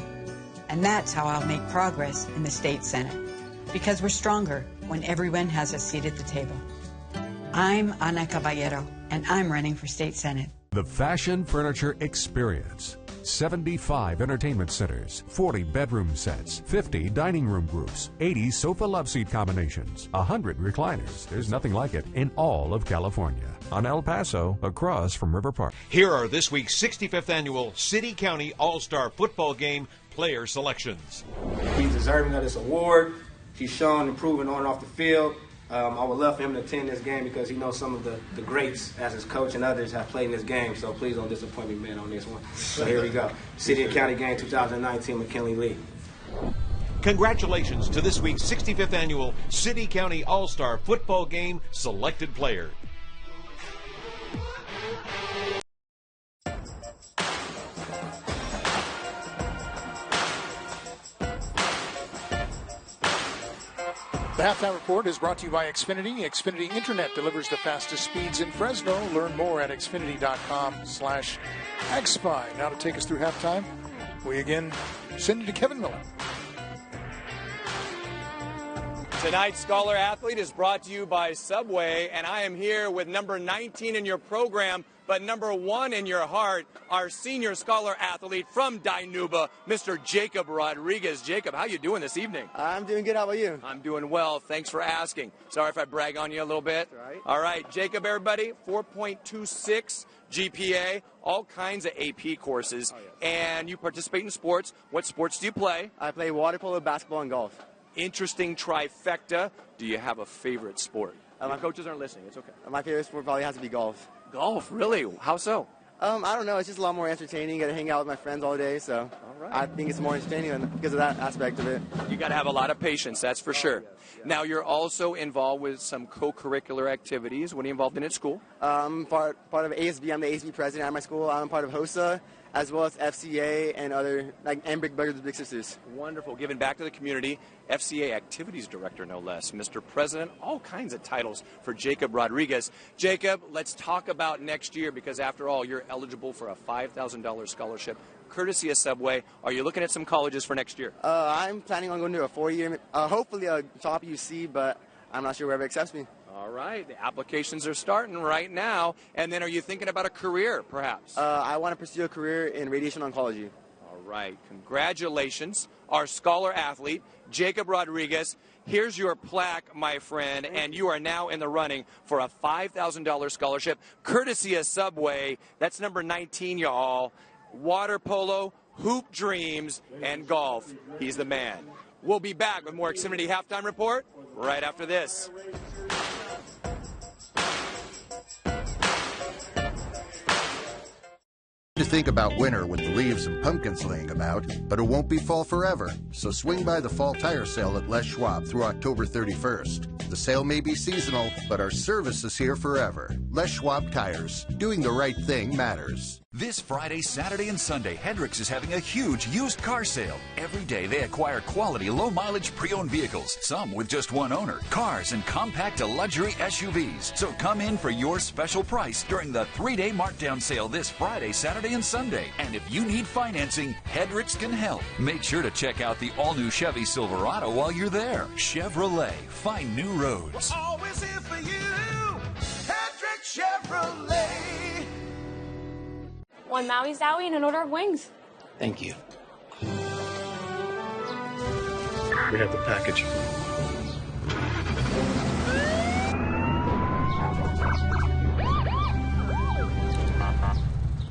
And that's how I'll make progress in the state Senate, because we're stronger when everyone has a seat at the table. I'm Ana Caballero, and I'm running for state Senate. The Fashion Furniture Experience. 75 entertainment centers, 40 bedroom sets, 50 dining room groups, 80 sofa love seat combinations, 100 recliners. There's nothing like it in all of California. On El Paso, across from River Park. Here are this week's 65th annual City County All-Star Football Game player selections. He's deserving of this award. He's shown improvement on and off the field. I would love for him to attend this game because he knows some of the greats as his coach and others have played in this game. So please don't disappoint me, man, on this one. So here we go. City and County Game 2019, McKinley Lee. Congratulations to this week's 65th annual City County All-Star Football Game selected player. The Halftime Report is brought to you by Xfinity. Xfinity Internet delivers the fastest speeds in Fresno. Learn more at xfinity.com/agspy. Now to take us through halftime, we again send you to Kevin Miller. Tonight's Scholar Athlete is brought to you by Subway, and I am here with number 19 in your program, but number 1 in your heart, our senior Scholar Athlete from Dinuba, Mr. Jacob Rodrigues. Jacob, how you doing this evening? I'm doing good. How about you? I'm doing well. Thanks for asking. Sorry if I brag on you a little bit. All right, Jacob, everybody, 4.26 GPA, all kinds of AP courses, and you participate in sports. What sports do you play? I play water polo, basketball, and golf. Interesting trifecta. Do you have a favorite sport? My coaches aren't listening. It's okay. My favorite sport probably has to be golf. Golf, really? How so? I don't know. It's just a lot more entertaining. Got to hang out with my friends all day, so I think it's more entertaining because of that aspect of it. You got to have a lot of patience, that's for sure. Now, you're also involved with some co-curricular activities. What are you involved in at school? I'm part of ASB. I'm the ASB president at my school. I'm part of HOSA, as well as FCA and other, and Big Brothers Big Sisters. Wonderful. Giving back to the community. FCA Activities Director, no less. Mr. President, all kinds of titles for Jacob Rodrigues. Jacob, let's talk about next year, because after all, you're eligible for a $5,000 scholarship courtesy of Subway. Are you looking at some colleges for next year? I'm planning on going to a 4-year, hopefully a top UC, but I'm not sure wherever accepts me. All right. The applications are starting right now. And then are you thinking about a career, perhaps? I want to pursue a career in radiation oncology. All right. Congratulations, our scholar athlete, Jacob Rodrigues. Here's your plaque, my friend, and you are now in the running for a $5,000 scholarship, courtesy of Subway. That's number 19, y'all. Water polo, hoop dreams, and golf. He's the man. We'll be back with more Xfinity Halftime Report right after this. To think about winter with the leaves and pumpkins laying about, but it won't be fall forever. So swing by the fall tire sale at Les Schwab through October 31st. The sale may be seasonal, but our service is here forever. Les Schwab Tires. Doing the right thing matters. This Friday, Saturday, and Sunday, Hendricks is having a huge used car sale. Every day they acquire quality, low-mileage pre-owned vehicles, some with just one owner, cars, and compact to luxury SUVs. So come in for your special price during the 3-day markdown sale this Friday, Saturday, and Sunday. And if you need financing, Hendricks can help. Make sure to check out the all-new Chevy Silverado while you're there. Chevrolet. Find new roads. We're always here for you. Hendricks Chevrolet. One Maui Zowie and an order of wings. Thank you. We have the package.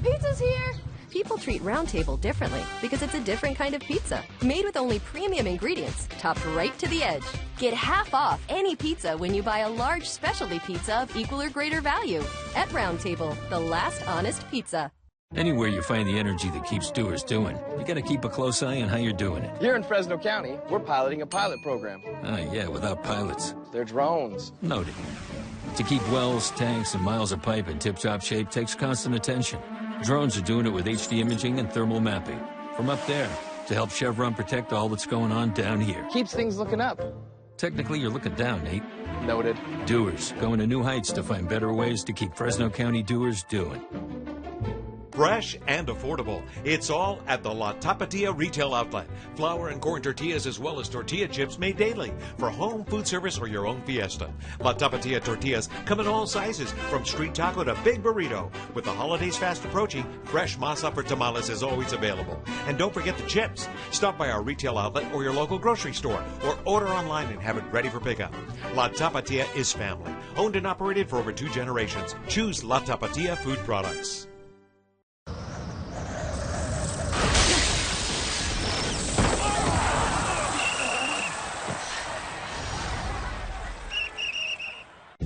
Pizza's here! People treat Round Table differently because it's a different kind of pizza, made with only premium ingredients, topped right to the edge. Get half off any pizza when you buy a large specialty pizza of equal or greater value. At Round Table, the last honest pizza. Anywhere you find the energy that keeps doers doing, you gotta keep a close eye on how you're doing it. Here in Fresno County, we're piloting a pilot program. Yeah, without pilots. They're drones. Noted. To keep wells, tanks, and miles of pipe in tip-top shape takes constant attention. Drones are doing it with HD imaging and thermal mapping. From up there, to help Chevron protect all that's going on down here. Keeps things looking up. Technically, you're looking down, Nate. Noted. Doers, going to new heights to find better ways to keep Fresno County doers doing. Fresh and affordable. It's all at the La Tapatia Retail Outlet. Flour and corn tortillas as well as tortilla chips made daily for home, food service, or your own fiesta. La Tapatia tortillas come in all sizes, from street taco to big burrito. With the holidays fast approaching, fresh masa for tamales is always available. And don't forget the chips. Stop by our retail outlet or your local grocery store, or order online and have it ready for pickup. La Tapatia is family. Owned and operated for over 2 generations. Choose La Tapatia food products.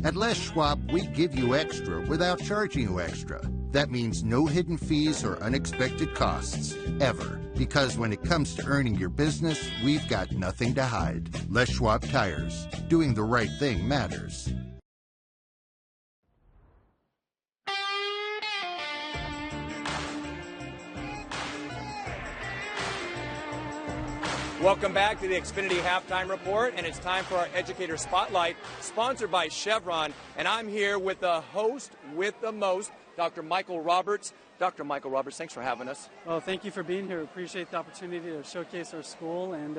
At Les Schwab, we give you extra without charging you extra. That means no hidden fees or unexpected costs, ever. Because when it comes to earning your business, we've got nothing to hide. Les Schwab Tires. Doing the right thing matters. Welcome back to the Xfinity Halftime Report, and it's time for our Educator Spotlight, sponsored by Chevron. And I'm here with the host with the most, Dr. Michael Roberts. Dr. Michael Roberts, thanks for having us. Well, thank you for being here. Appreciate the opportunity to showcase our school and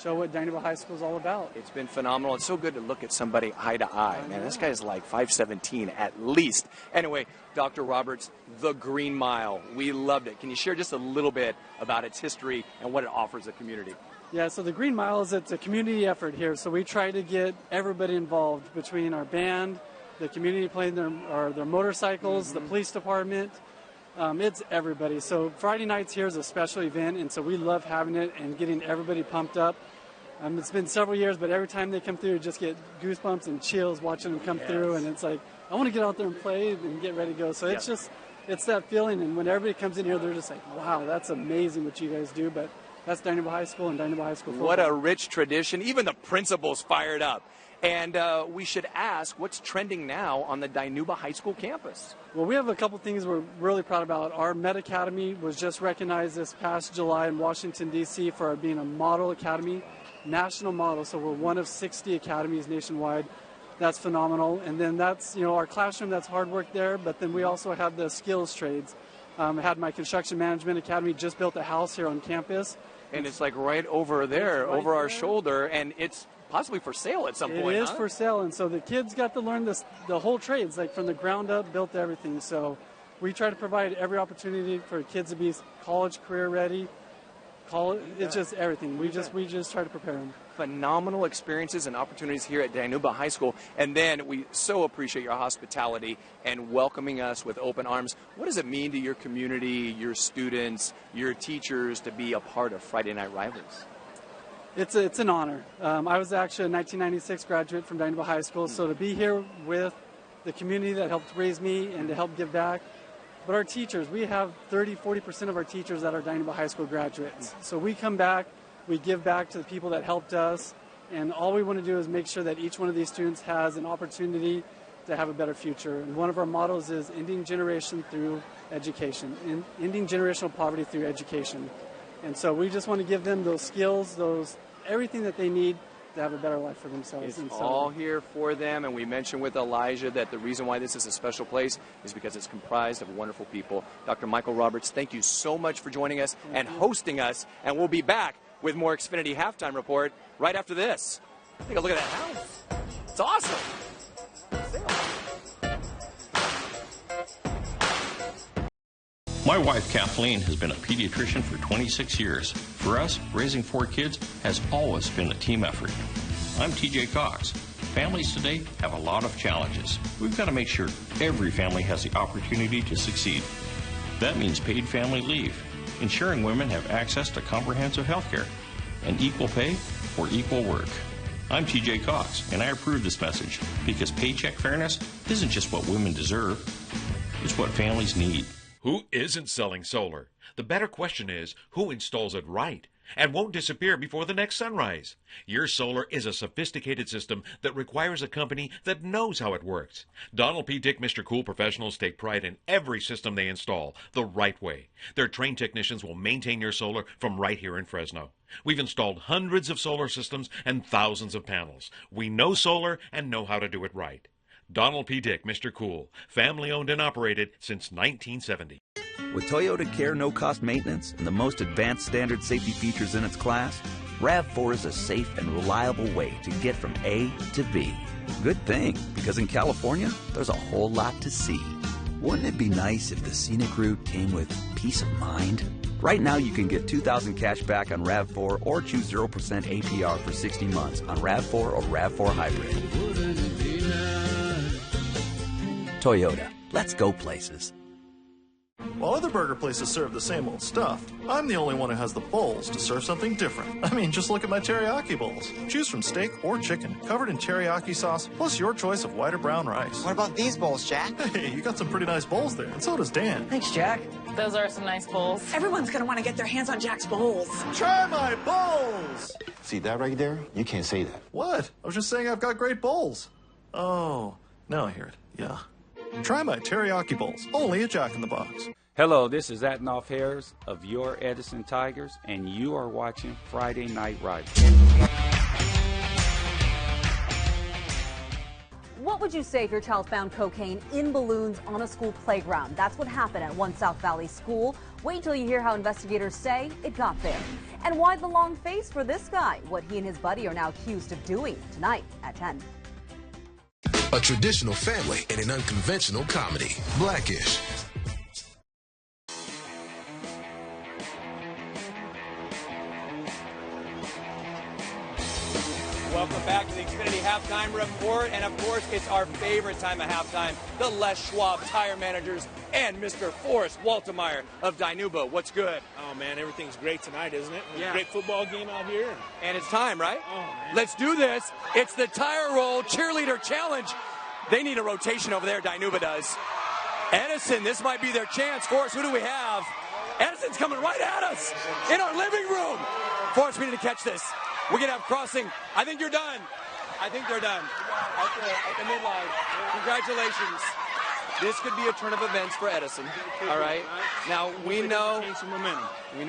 show what Dinuba High School is all about. It's been phenomenal. It's so good to look at somebody eye to eye. Man, this guy's like 5'17" at least. Anyway, Dr. Roberts, the Green Mile. We loved it. Can you share just a little bit about its history and what it offers the community? Yeah, so the Green Mile it's a community effort here. So we try to get everybody involved between our band, the community playing their motorcycles, the police department. It's everybody. So Friday nights here is a special event, and so we love having it and getting everybody pumped up. It's been several years, but every time they come through, you just get goosebumps and chills watching them come through, and it's like, I want to get out there and play and get ready to go. So it's just it's that feeling. And when everybody comes in here, they're just like, wow, that's amazing what you guys do. But that's Dinuba High School and Dinuba High School football. What a rich tradition. Even the principal's fired up. And we should ask, what's trending now on the Dinuba High School campus? Well, we have a couple things we're really proud about. Our Med Academy was just recognized this past July in Washington, D.C. for being a model academy, national model. So we're one of 60 academies nationwide. That's phenomenal. And then that's, our classroom, that's hard work there. But then we also have the skills trades. I had my construction management academy, just built a house here on campus. And it's like right over there, right over our shoulder, and it's possibly for sale at some point. It is for sale, and so the kids got to learn the whole trades, like from the ground up, built everything. So we try to provide every opportunity for kids to be college career ready. It's just everything. We just try to prepare them. Phenomenal experiences and opportunities here at Dinuba High School. And then we so appreciate your hospitality and welcoming us with open arms. What does it mean to your community, your students, your teachers to be a part of Friday Night Rivals? It's an honor. I was actually a 1996 graduate from Dinuba High School, so to be here with the community that helped raise me and to help give back. But our teachers, we have 30-40% of our teachers that are Dinuba High School graduates. So we come back, we give back to the people that helped us, and all we want to do is make sure that each one of these students has an opportunity to have a better future. And one of our mottos is ending generation through education, ending generational poverty through education. And so we just want to give them those skills, everything that they need to have a better life for themselves. It's all here for them, and we mentioned with Elijah that the reason why this is a special place is because it's comprised of wonderful people. Dr. Michael Roberts, thank you so much for joining us and hosting us, and we'll be back with more Xfinity Halftime Report right after this. Take a look at that house. It's awesome. My wife, Kathleen, has been a pediatrician for 26 years. For us, raising 4 kids has always been a team effort. I'm TJ Cox. Families today have a lot of challenges. We've got to make sure every family has the opportunity to succeed. That means paid family leave, ensuring women have access to comprehensive health care, and equal pay for equal work. I'm TJ Cox, and I approve this message because paycheck fairness isn't just what women deserve, it's what families need. Who isn't selling solar? The better question is, who installs it right and won't disappear before the next sunrise? Your solar is a sophisticated system that requires a company that knows how it works. Donald P. Dick Mr. Cool professionals take pride in every system they install the right way. Their trained technicians will maintain your solar from right here in Fresno. We've installed hundreds of solar systems and thousands of panels. We know solar and know how to do it right. Donald P. Dick, Mr. Cool, family owned and operated since 1970. With Toyota Care no-cost maintenance and the most advanced standard safety features in its class, RAV4 is a safe and reliable way to get from A to B. Good thing, because in California, there's a whole lot to see. Wouldn't it be nice if the scenic route came with peace of mind? Right now, you can get $2,000 cash back on RAV4 or choose 0% APR for 60 months on RAV4 or RAV4 Hybrid. Toyota, let's go places. While other burger places serve the same old stuff, I'm the only one who has the balls to serve something different. I mean, just look at my teriyaki bowls. Choose from steak or chicken, covered in teriyaki sauce, plus your choice of white or brown rice. What about these bowls, Jack? Hey, you got some pretty nice bowls there, and so does Dan. Thanks, Jack. Those are some nice bowls. Everyone's going to want to get their hands on Jack's bowls. Try my bowls! See that right there? You can't say that. What? I was just saying I've got great bowls. Oh, now I hear it. Yeah. Try my teriyaki bowls, only at Jack in the Box. Hello, this is Adolph Harris of your Edison Tigers, and you are watching Friday Night Rivals. What would you say if your child found cocaine in balloons on a school playground? That's what happened at one South Valley school. Wait till you hear how investigators say it got there. And why the long face for this guy? What he and his buddy are now accused of doing tonight at 10. A traditional family and an unconventional comedy. Blackish. Welcome back to the Xfinity Halftime Report, and of course, it's our favorite time of halftime, the Les Schwab Tire Managers and Mr. Forrest Waltemeyer of Dinuba. What's good? Oh, man, everything's great tonight, isn't it? Yeah. Great football game out here. And it's time, right? Oh, man. Let's do this. It's the Tire Roll Cheerleader Challenge. They need a rotation over there, Dinuba does. Edison, this might be their chance. Forrest, who do we have? Edison's coming right at us in our living room. Forrest, we need to catch this. We're going to have crossing. I think you're done. I think they're done at the midline. Congratulations. This could be a turn of events for Edison. All right. Now, we know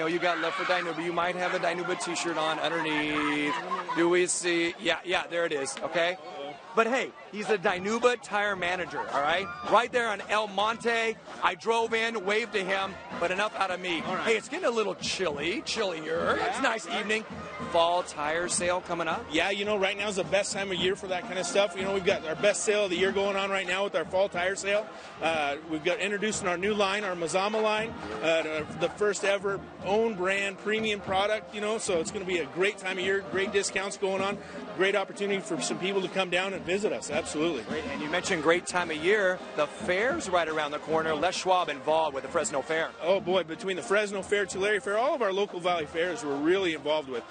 you got love for Dinuba. You might have a Dinuba t-shirt on underneath. Do we see? Yeah, there it is. Okay. But hey, he's a Dinuba tire manager, all right? Right there on El Monte. I drove in, waved to him, but enough out of me. Right. Hey, it's getting a little chillier. Yeah. It's a nice evening. Fall tire sale coming up. Yeah, right now is the best time of year for that kind of stuff. We've got our best sale of the year going on right now with our fall tire sale. We've got introducing our new line, our Mazama line, the first ever own brand premium product, so it's going to be a great time of year, great discounts going on, great opportunity for some people to come down and visit us. Absolutely. Great. And you mentioned great time of year. The fair's right around the corner. Les Schwab involved with the Fresno Fair. Oh boy, between the Fresno Fair, Tulare Fair, all of our local valley fairs we're really involved with.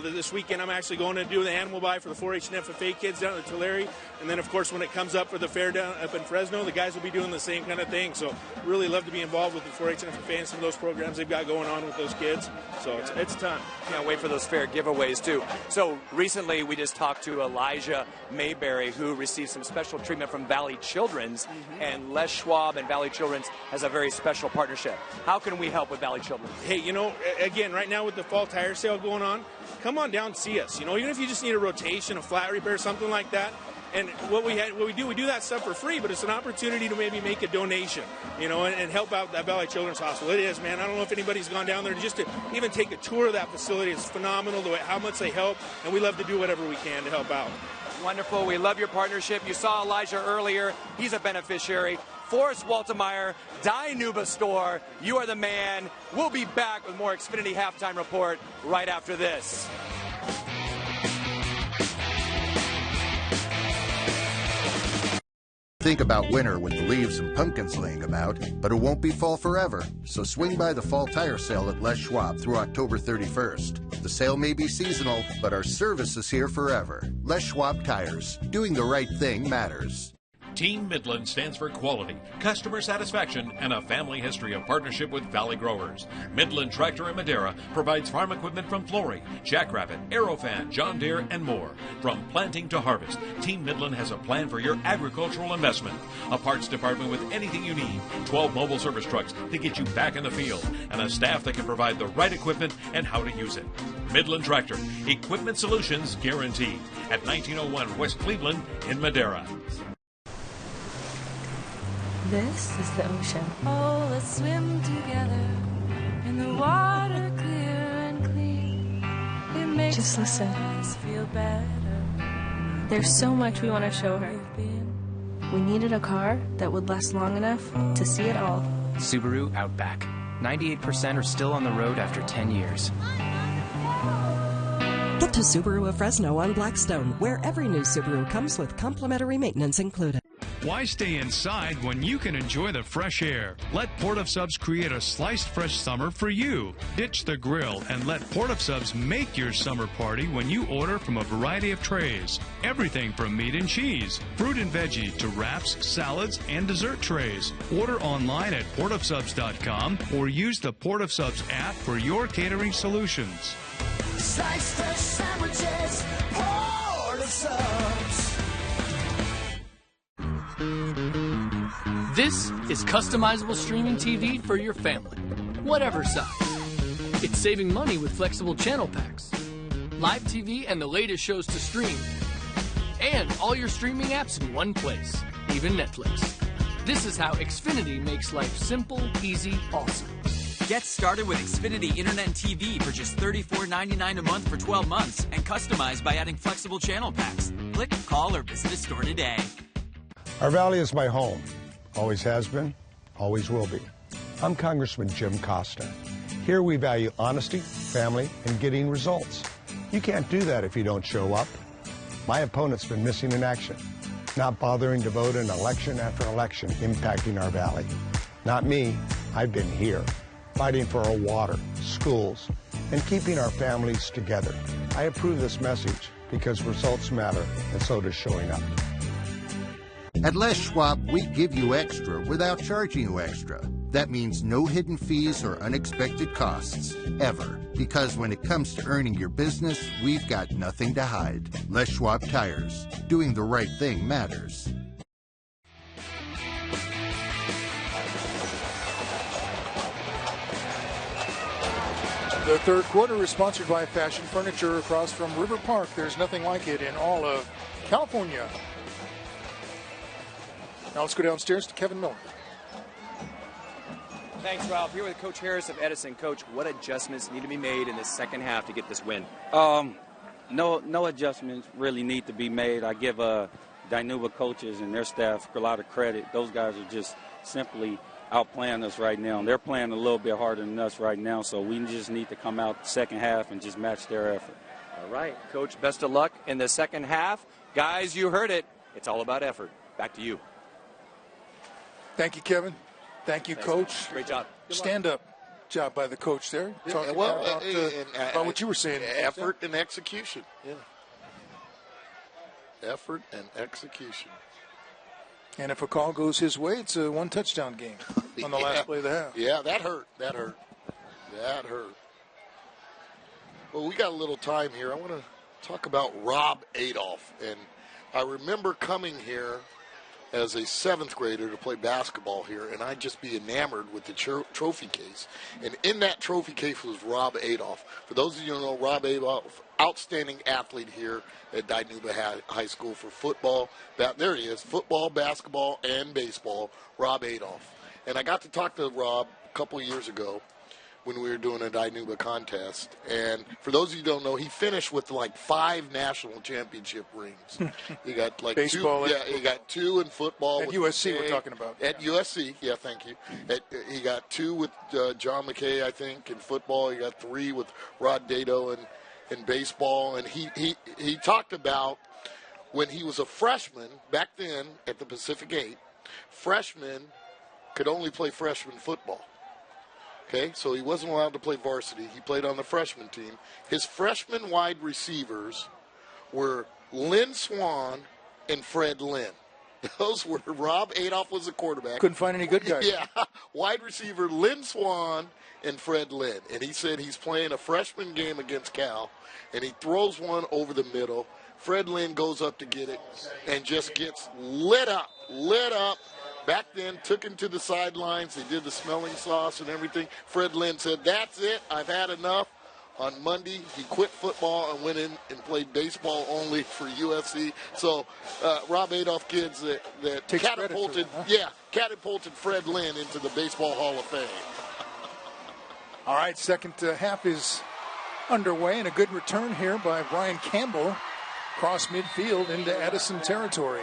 This weekend I'm actually going to do the animal buy for the 4-H and FFA kids down at Tulare. And then, of course, when it comes up for the fair down up in Fresno, the guys will be doing the same kind of thing. So really love to be involved with the 4-H and FFA and some of those programs they've got going on with those kids. So it's a ton. Can't wait for those fair giveaways, too. So recently we just talked to Elijah Mayberry, who received some special treatment from Valley Children's. And Les Schwab and Valley Children's has a very special partnership. How can we help with Valley Children's? Hey, again, right now with the fall tire sale going on, come on down and see us. Even if you just need a rotation, a flat repair, something like that. And what we do that stuff for free, but it's an opportunity to maybe make a donation, and help out that Valley Children's Hospital. It is, man. I don't know if anybody's gone down there just to even take a tour of that facility. It's phenomenal how much they help, and we love to do whatever we can to help out. Wonderful. We love your partnership. You saw Elijah earlier. He's a beneficiary. Forrest Waltemeyer, Dinuba Store. You are the man. We'll be back with more Xfinity Halftime Report right after this. Think about winter with the leaves and pumpkins laying about, but it won't be fall forever. So swing by the fall tire sale at Les Schwab through October 31st. The sale may be seasonal, but our service is here forever. Les Schwab Tires. Doing the right thing matters. Team Midland stands for quality, customer satisfaction, and a family history of partnership with Valley Growers. Midland Tractor and Madera provides farm equipment from Flory, Jackrabbit, Aerofan, John Deere, and more. From planting to harvest, Team Midland has a plan for your agricultural investment. A parts department with anything you need, 12 mobile service trucks to get you back in the field, and a staff that can provide the right equipment and how to use it. Midland Tractor, equipment solutions guaranteed. At 1901 West Cleveland in Madera. This is the ocean. Oh, let's swim together in the water clear and clean. It makes just listen. Us feel better. There's so much we want to show her. We needed a car that would last long enough to see it all. Subaru Outback. 98% are still on the road after 10 years. Get to Subaru of Fresno on Blackstone, where every new Subaru comes with complimentary maintenance included. Why stay inside when you can enjoy the fresh air? Let Port of Subs create a sliced fresh summer for you. Ditch the grill and let Port of Subs make your summer party when you order from a variety of trays. Everything from meat and cheese, fruit and veggie, to wraps, salads, and dessert trays. Order online at portofsubs.com or use the Port of Subs app for your catering solutions. Sliced fresh sandwiches, Port of Subs. This is customizable streaming TV for your family, whatever size. It's saving money with flexible channel packs, live TV and the latest shows to stream, and all your streaming apps in one place, even Netflix. This is how Xfinity makes life simple, easy, awesome. Get started with Xfinity Internet and TV for just $34.99 a month for 12 months and customized by adding flexible channel packs. Click, call, or visit a store today. Our valley is my home. Always has been, always will be. I'm Congressman Jim Costa. Here we value honesty, family, and getting results. You can't do that if you don't show up. My opponent's been missing in action, not bothering to vote in election after election, impacting our valley. Not me. I've been here, fighting for our water, schools, and keeping our families together. I approve this message because results matter, and so does showing up. At Les Schwab, we give you extra without charging you extra. That means no hidden fees or unexpected costs, ever. Because when it comes to earning your business, we've got nothing to hide. Les Schwab Tires. Doing the right thing matters. The third quarter is sponsored by Fashion Furniture across from River Park. There's nothing like it in all of California. Now let's go downstairs to Kevin Miller. Thanks, Ralph. Here with Coach Harris of Edison. Coach, what adjustments need to be made in the second half to get this win? No adjustments really need to be made. I give Dinuba coaches and their staff a lot of credit. Those guys are just simply outplaying us right now. They're playing a little bit harder than us right now, so we just need to come out the second half and just match their effort. All right, Coach, best of luck in the second half. Guys, you heard it. It's all about effort. Back to you. Thank you, Kevin. Thank you, Coach. Great job. Stand-up job by the coach there. Talking about what you were saying. Effort and execution. Yeah. Effort and execution. And if a call goes his way, it's a one-touchdown game on the last play of the half. Yeah, that hurt. Well, we got a little time here. I want to talk about Rob Adolph. And I remember coming here as a seventh grader to play basketball here, and I'd just be enamored with the trophy case. And in that trophy case was Rob Adolph. For those of you who don't know, Rob Adolph, outstanding athlete here at Dinuba High School for football. There he is, football, basketball, and baseball, Rob Adolph. And I got to talk to Rob a couple of years ago when we were doing a Dinuba contest. And for those of you who don't know, he finished with like 5 national championship rings. He got like baseball. He got 2 in football. At USC, we're talking about. At USC, yeah, thank you. He got 2 with John McKay, I think, in football. He got 3 with Rod Dato in baseball. And he talked about when he was a freshman back then at the Pacific 8, freshmen could only play freshman football. Okay, so he wasn't allowed to play varsity. He played on the freshman team. His freshman wide receivers were Lynn Swan and Fred Lynn. Those were Rob Adolph was the quarterback. Couldn't find any good guys. Yeah, wide receiver Lynn Swan and Fred Lynn. And he said he's playing a freshman game against Cal, and he throws one over the middle. Fred Lynn goes up to get it and just gets lit up. Back then, took him to the sidelines. They did the smelling sauce and everything. Fred Lynn said, "That's it. I've had enough." On Monday, he quit football and went in and played baseball only for USC. So, Rob Adolph kids that catapulted, catapulted Fred Lynn into the Baseball Hall of Fame. All right, second half is underway, and a good return here by Brian Campbell, cross midfield into Edison territory.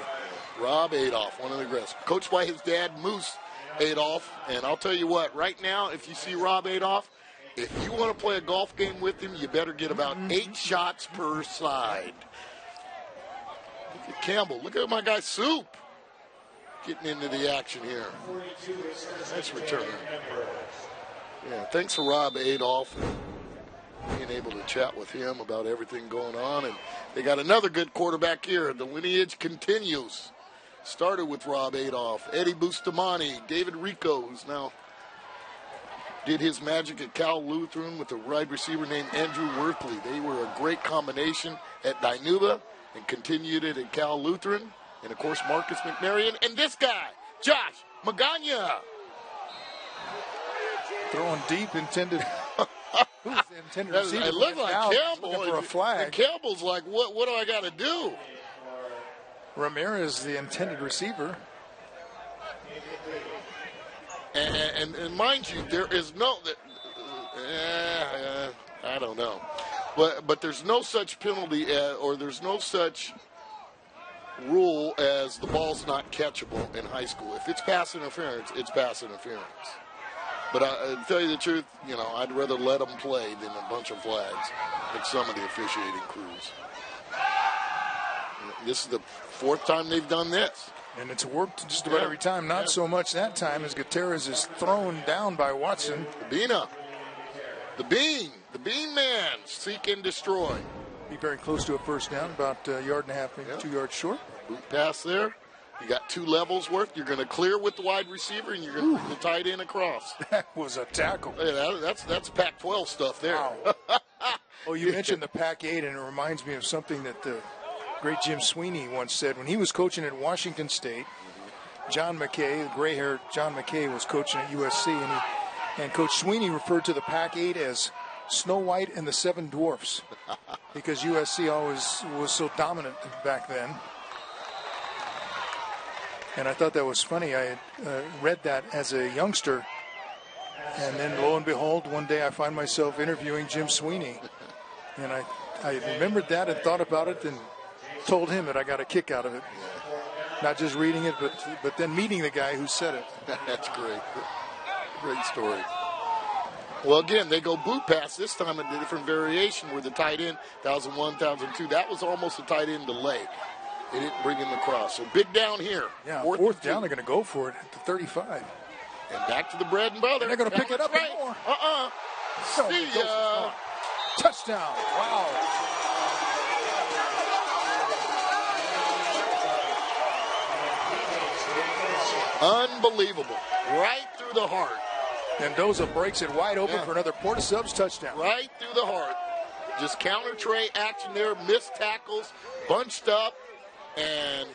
Rob Adolph, one of the greats. Coached by his dad, Moose Adolph. And I'll tell you what, right now, if you see Rob Adolph, if you want to play a golf game with him, you better get about 8 shots per side. Look at Campbell. Look at my guy, Soup, getting into the action here. Nice return. Yeah, thanks for Rob Adolph. Being able to chat with him about everything going on. And they got another good quarterback here. The lineage continues. Started with Rob Adolph, Eddie Bustamante, David Rico, who's now did his magic at Cal Lutheran with a wide receiver named Andrew Worthley. They were a great combination at Dinuba and continued it at Cal Lutheran. And, of course, Marcus McMarion. And this guy, Josh Magana. Throwing deep, intended. Who's the intended receiver? It looked like Campbell. For a flag. And Campbell's like, what do I got to do? Ramirez, the intended receiver. And mind you, there is no, I don't know, but there's no such penalty or there's no such rule as the ball's not catchable in high school. If it's pass interference, it's pass interference. But to tell you the truth, I'd rather let them play than a bunch of flags at some of the officiating crews. This is the 4th time they've done this. And it's worked just about every time. Not so much that time as Gutierrez is thrown down by Watson. The bean man, seek and destroy. Be very close to a first down, about a yard and a half, maybe 2 yards short. Boot pass there. You got 2 levels worth. You're going to clear with the wide receiver, and you're going to bring the tight end across. That was a tackle. Yeah, that's Pac-12 stuff there. Wow. Oh, you mentioned the Pac-8, and it reminds me of something that the great Jim Sweeney once said. When he was coaching at Washington State, John McKay, the gray-haired John McKay, was coaching at USC, and Coach Sweeney referred to the Pac-8 as Snow White and the Seven Dwarfs because USC always was so dominant back then. And I thought that was funny. I had read that as a youngster. And then, lo and behold, one day I find myself interviewing Jim Sweeney. And I remembered that and thought about it and told him that I got a kick out of it. Not just reading it, but then meeting the guy who said it. That's great. Great story. Well, again, they go boot pass this time, a different variation where the tight end, 1,001, 1,002. That was almost a tight end delay. They didn't bring him across. So big down here. Yeah, fourth down, they're going to go for it at the 35. And back to the bread and butter. They're going to pick it up right. more. See ya. Touchdown. Wow. Unbelievable. Right through the heart. Mendoza breaks it wide open for another Port of Subs touchdown. Right through the heart. Just counter tray action there, missed tackles, bunched up, and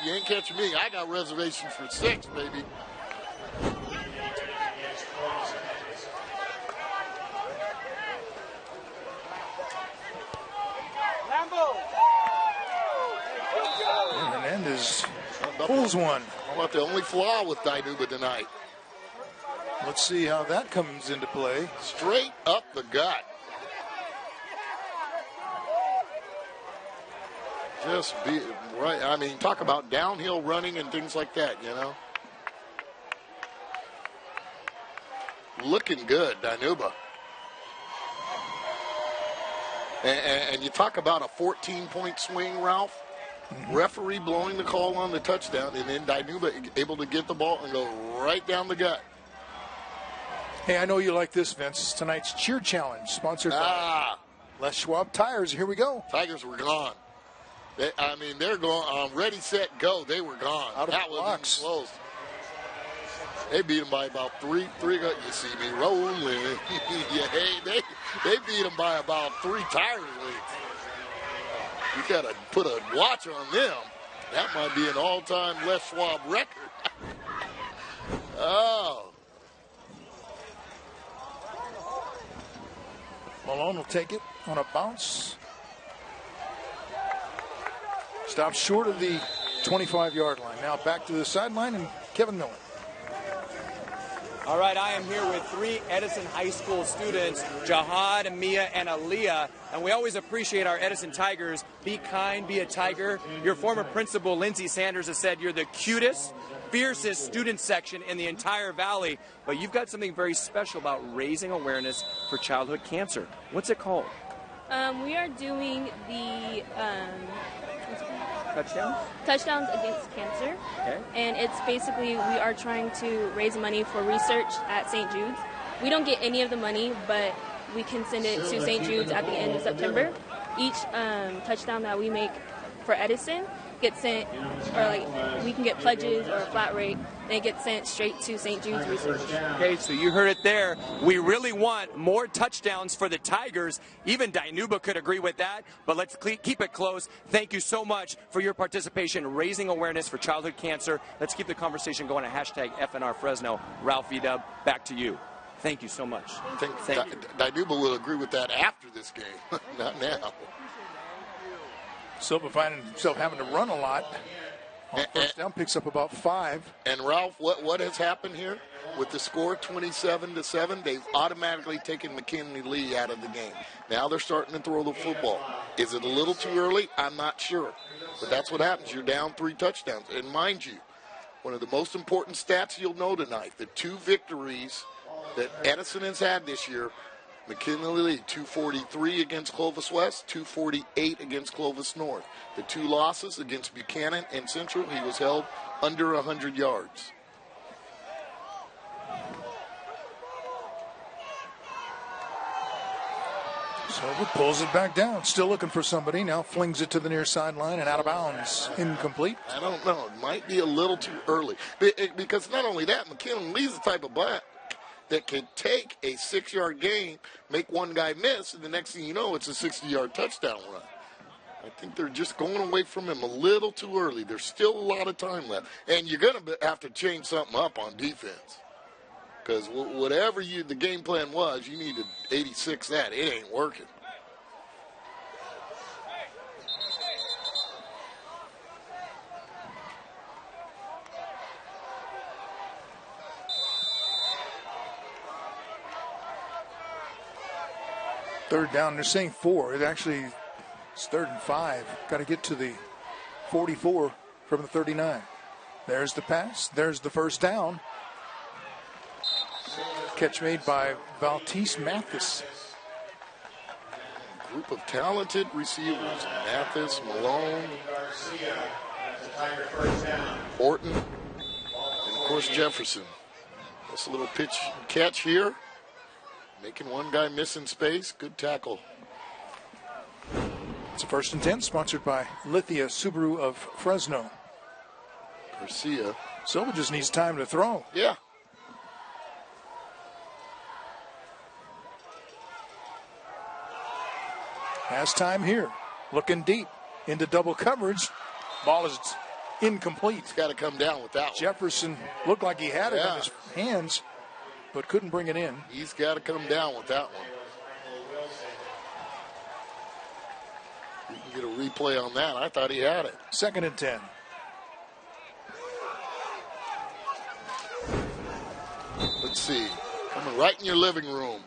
you ain't catching me. I got reservations for 6, baby. Hernandez pulls one. How about the only flaw with Dinuba tonight? Let's see how that comes into play. Straight up the gut. Just be right. I mean, talk about downhill running and things like that, you know. Looking good, Dinuba. And you talk about a 14-point swing, Ralph. Referee blowing the call on the touchdown, and then Dinuba able to get the ball and go right down the gut. Hey, I know you like this, Vince. Tonight's cheer challenge, sponsored by Les Schwab Tires. Here we go. Tigers were gone. They're going on ready, set, go. They were gone. Out of the blocks. Close. They beat them by about three. You see me rolling. They beat them by about 3 tire lengths. You got to put a watch on them. That might be an all-time Les Schwab record. Oh. Malone will take it on a bounce. Stops short of the 25-yard line. Now back to the sideline, and Kevin Miller. All right, I am here with 3 Edison High School students, Jihad, Mia, and Aaliyah. And we always appreciate our Edison Tigers. Be kind, be a tiger. Your former principal, Lindsay Sanders, has said you're the cutest, fiercest student section in the entire valley. But you've got something very special about raising awareness for childhood cancer. What's it called? We are doing the touchdowns against cancer. Okay. And it's basically we are trying to raise money for research at St. Jude's. We don't get any of the money, but we can send it to St. Jude's at the end of September. Each touchdown that we make for Edison gets sent, or like we can get pledges or a flat rate, and it gets sent straight to St. Jude's research. Okay, so you heard it there. We really want more touchdowns for the Tigers. Even Dinuba could agree with that, but let's keep it close. Thank you so much for your participation, raising awareness for childhood cancer. Let's keep the conversation going at hashtag FNR Fresno. Ralph Edub, back to you. Thank you so much. Thank you. Dinuba will agree with that after this game, not now. Silva finding himself having to run a lot. On first down, picks up about 5. And Ralph, what has happened here with the score 27-7? They've automatically taken McKinley Lee out of the game. Now they're starting to throw the football. Is it a little too early? I'm not sure, but that's what happens. You're down 3 touchdowns, and mind you, one of the most important stats you'll know tonight: the 2 victories that Edison has had this year. McKinley Lee, 243 against Clovis West, 248 against Clovis North. The 2 losses against Buchanan and Central, he was held under 100 yards. Silva pulls it back down. Still looking for somebody. Now flings it to the near sideline and out of bounds. Incomplete. I don't know. It might be a little too early. Because not only that, McKinnon Lee's the type of back that can take a 6-yard gain, make one guy miss, and the next thing you know, it's a 60-yard touchdown run. I think they're just going away from him a little too early. There's still a lot of time left. And you're going to have to change something up on defense. Because whatever the game plan was, you need to 86 that. It ain't working. Third down. They're saying 4. It actually is 3rd and 5. Got to get to the 44 from the 39. There's the pass. There's the first down. Catch made by Valtise Mathis. Group of talented receivers. Mathis, Malone, Orton, and of course Jefferson. This little pitch catch here. Making one guy miss in space. Good tackle. It's a 1st and 10, sponsored by Lithia Subaru of Fresno. Garcia. Silva just needs time to throw. Yeah. Has time here. Looking deep into double coverage. Ball is incomplete. He's got to come down with that one. Jefferson looked like he had it in his hands, but couldn't bring it in. He's got to come down with that one. We can get a replay on that. I thought he had it. 2nd and 10. Let's see. Coming right in your living room.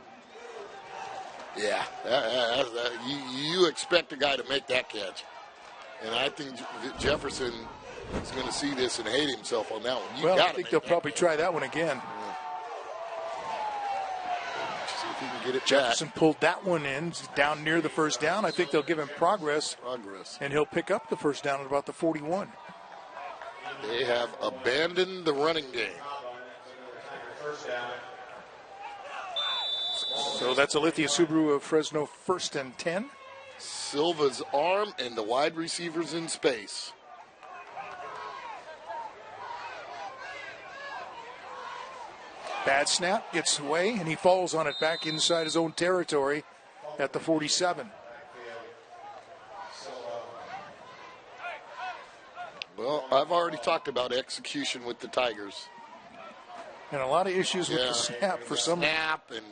Yeah, you expect a guy to make that catch. And I think Jefferson is going to see this and hate himself on that one. I think they'll probably try that one again. See if he can get it Jefferson back. pulled that one in, down near the first down. I think they'll give him progress. And he'll pick up the first down at about the 41. They have abandoned the running game. So that's a Lithia Subaru of Fresno 1st and 10. Silva's arm and the wide receivers in space. Bad snap, gets away, and he falls on it back inside his own territory at the 47. Well, I've already talked about execution with the Tigers. And a lot of issues with the snap for some. Snap and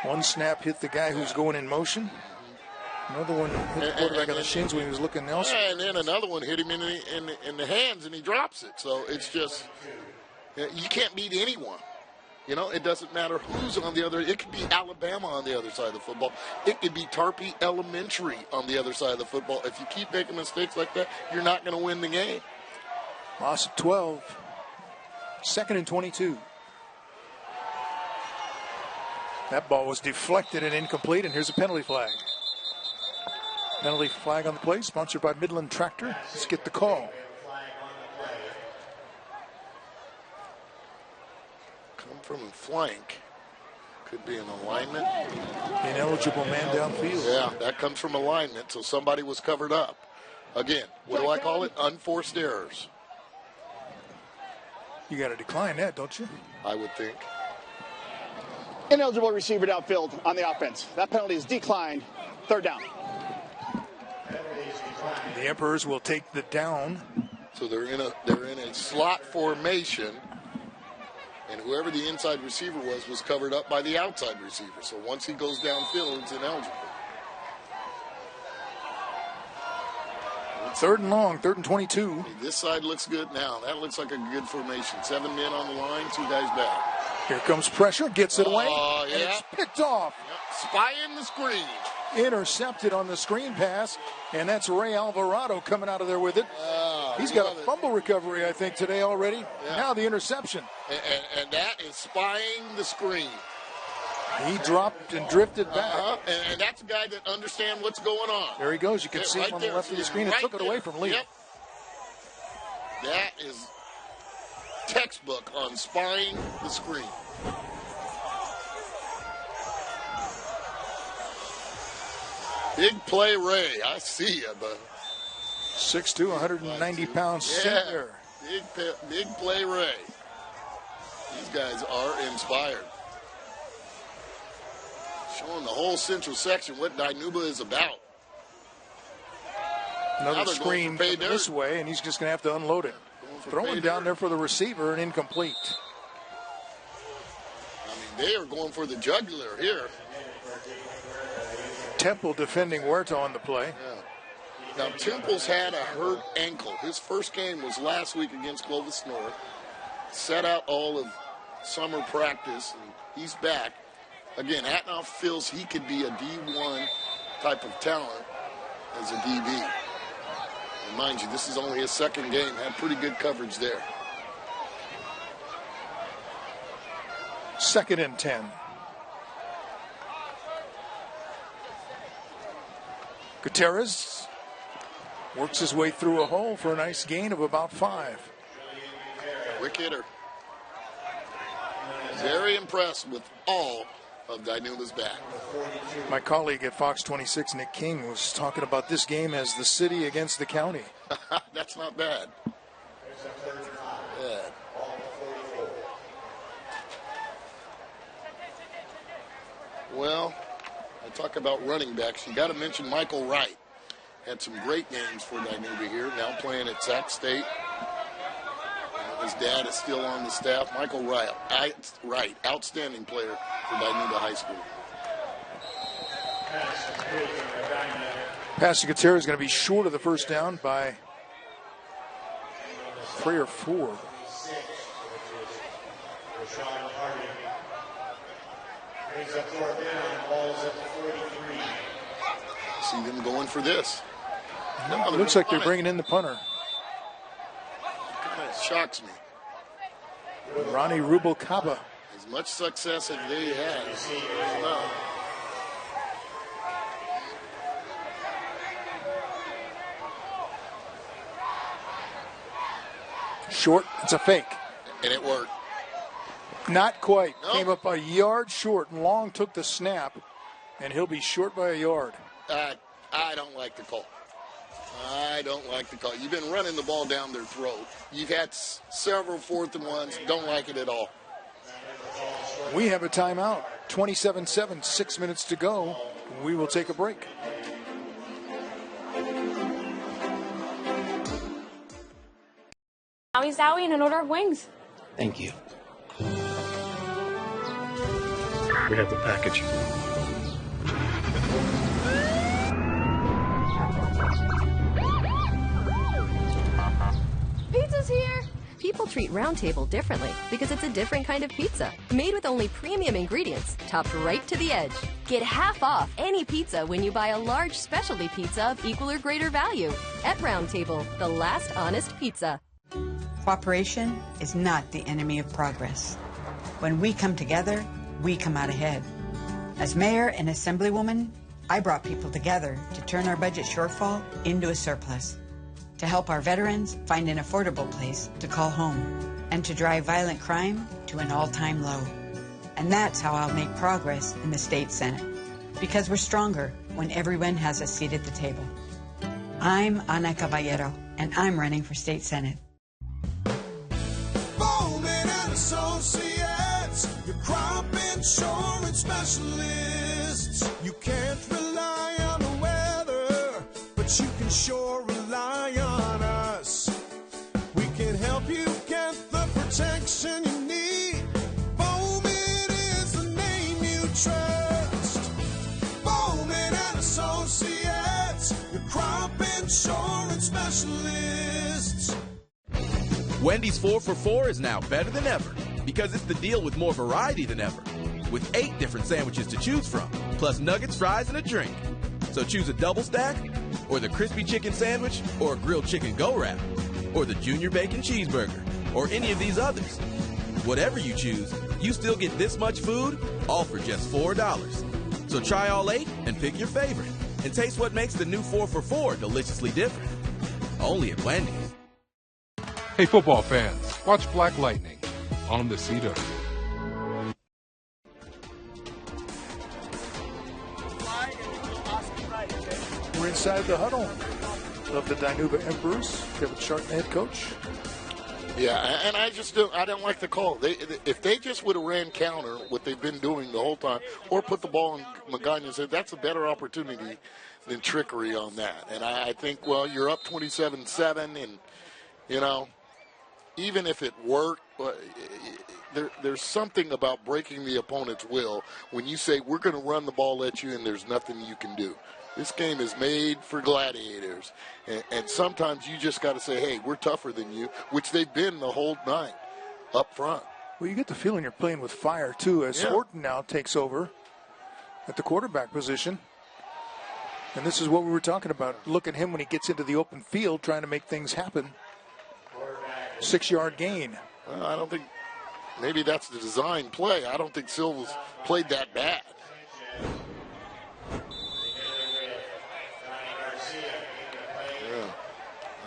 one snap hit the guy who's going in motion. Another one hit the quarterback on the shins when he was looking else. And then another one hit him in the hands, and he drops it. So it's just, you can't beat anyone. You know, it doesn't matter who's on the other. It could be Alabama on the other side of the football. It could be Tarpey Elementary on the other side of the football. If you keep making mistakes like that, you're not going to win the game. Loss of 12. 2nd and 22. That ball was deflected and incomplete, and here's a penalty flag. Penalty flag on the play, sponsored by Midland Tractor. Let's get the call. Come from a flank. Could be an alignment. Ineligible man downfield. Yeah, that comes from alignment, so somebody was covered up. Again, what do I call it? Unforced errors. You got to decline that, don't you? I would think. Ineligible receiver downfield on the offense. That penalty is declined. 3rd down. The Emperors will take the down. So they're in a slot formation, and whoever the inside receiver was covered up by the outside receiver. So once he goes downfield, it's ineligible. 3rd and long, 3rd and 22. This side looks good now. That looks like a good formation. 7 men on the line, 2 guys back. Here comes pressure, gets it away. Yeah. And it's picked off. Yep. Spying the screen. Intercepted on the screen pass, and that's Ray Alvarado coming out of there with it. He's got a fumble recovery, I think, today already. Yeah. Now the interception. And that is spying the screen. He dropped and drifted back. And that's a guy that understands what's going on. There he goes. You can see him on the left of the screen and took it away from Lee. Yep. That is textbook on spying the screen. Big play, Ray. I see you, but 6'2", 190-pound center. Big play, Ray. These guys are inspired. Showing the whole central section what Dinuba is about. Another screen this way, and he's just going to have to unload it. Throwing down there for the receiver and incomplete. I mean, they are going for the jugular here. Temple defending Huerta on the play. Yeah. Now, Temple's had a hurt ankle. His first game was last week against Clovis North. Set out all of summer practice, and he's back. Again, Atnoff feels he could be a D1 type of talent as a DB. And mind you, this is only his second game. Had pretty good coverage there. 2nd and 10. Gutierrez works his way through a hole for a nice gain of about 5. Quick hitter. Very impressed with all of Dinuba's back. My colleague at Fox 26, Nick King, was talking about this game as the city against the county. That's not bad. Well, I talk about running backs. You got to mention Michael Wright. Had some great games for Dinuba here. Now playing at Sac State. His dad is still on the staff. Michael Wright, outstanding player for Dinuba High School. Pass to Gutierrez is going to be short of the first down by 3 or 4. See them going for this. No, looks like they're bringing in the punter. Kind of shocks me. Ronnie Rubalcaba. As much success as they had. No. Short. It's a fake. And it worked. Not quite. Nope. Came up a yard short. Long took the snap, and he'll be short by a yard. I don't like the call. I don't like the call. You've been running the ball down their throat. You've had several 4th and 1s. Don't like it at all. We have a timeout. 27-7, 6 minutes to go. We will take a break. Howie Zowie and an order of wings. Thank you. We have the package. Pizza's here. People treat Round Table differently because it's a different kind of pizza, made with only premium ingredients, topped right to the edge. Get half off any pizza when you buy a large specialty pizza of equal or greater value at Round Table, the last honest pizza. Cooperation is not the enemy of progress. When we come together, we come out ahead. As mayor and assemblywoman, I brought people together to turn our budget shortfall into a surplus, to help our veterans find an affordable place to call home, and to drive violent crime to an all-time low. And that's how I'll make progress in the state Senate, because we're stronger when everyone has a seat at the table. I'm Ana Caballero, and I'm running for state Senate. Bowman and Associates, your crop insurance specialists. You can't rely on the weather, but you can sure rely on us. We can help you get the protection you need. Bowman is the name you trust. Bowman and Associates, your crop insurance specialists. Wendy's 4 for $4 is now better than ever because it's the deal with more variety than ever. With 8 different sandwiches to choose from, plus nuggets, fries, and a drink. So choose a double stack, or the crispy chicken sandwich, or a grilled chicken go-wrap, or the junior bacon cheeseburger, or any of these others. Whatever you choose, you still get this much food, all for just $4. So try all 8 and pick your favorite, and taste what makes the new 4 for $4 deliciously different. Only at Wendy's. Hey football fans, watch Black Lightning on the CW. inside the huddle of the Dinuba Emperors. Kevin Sharp, the head coach. Yeah, and I don't like the call. If they just would have ran counter, what they've been doing the whole time, or put the ball in Magana's head, that's a better opportunity than trickery on that. And I think, well, you're up 27-7, and, you know, even if it worked, there's something about breaking the opponent's will when you say, we're going to run the ball at you and there's nothing you can do. This game is made for gladiators. And sometimes you just got to say, hey, we're tougher than you, which they've been the whole night up front. Well, you get the feeling you're playing with fire, too, as Horton now takes over at the quarterback position. And this is what we were talking about. Look at him when he gets into the open field trying to make things happen. 6-yard gain. Well, I don't think maybe that's the design play. I don't think Silva's played that bad. Yeah.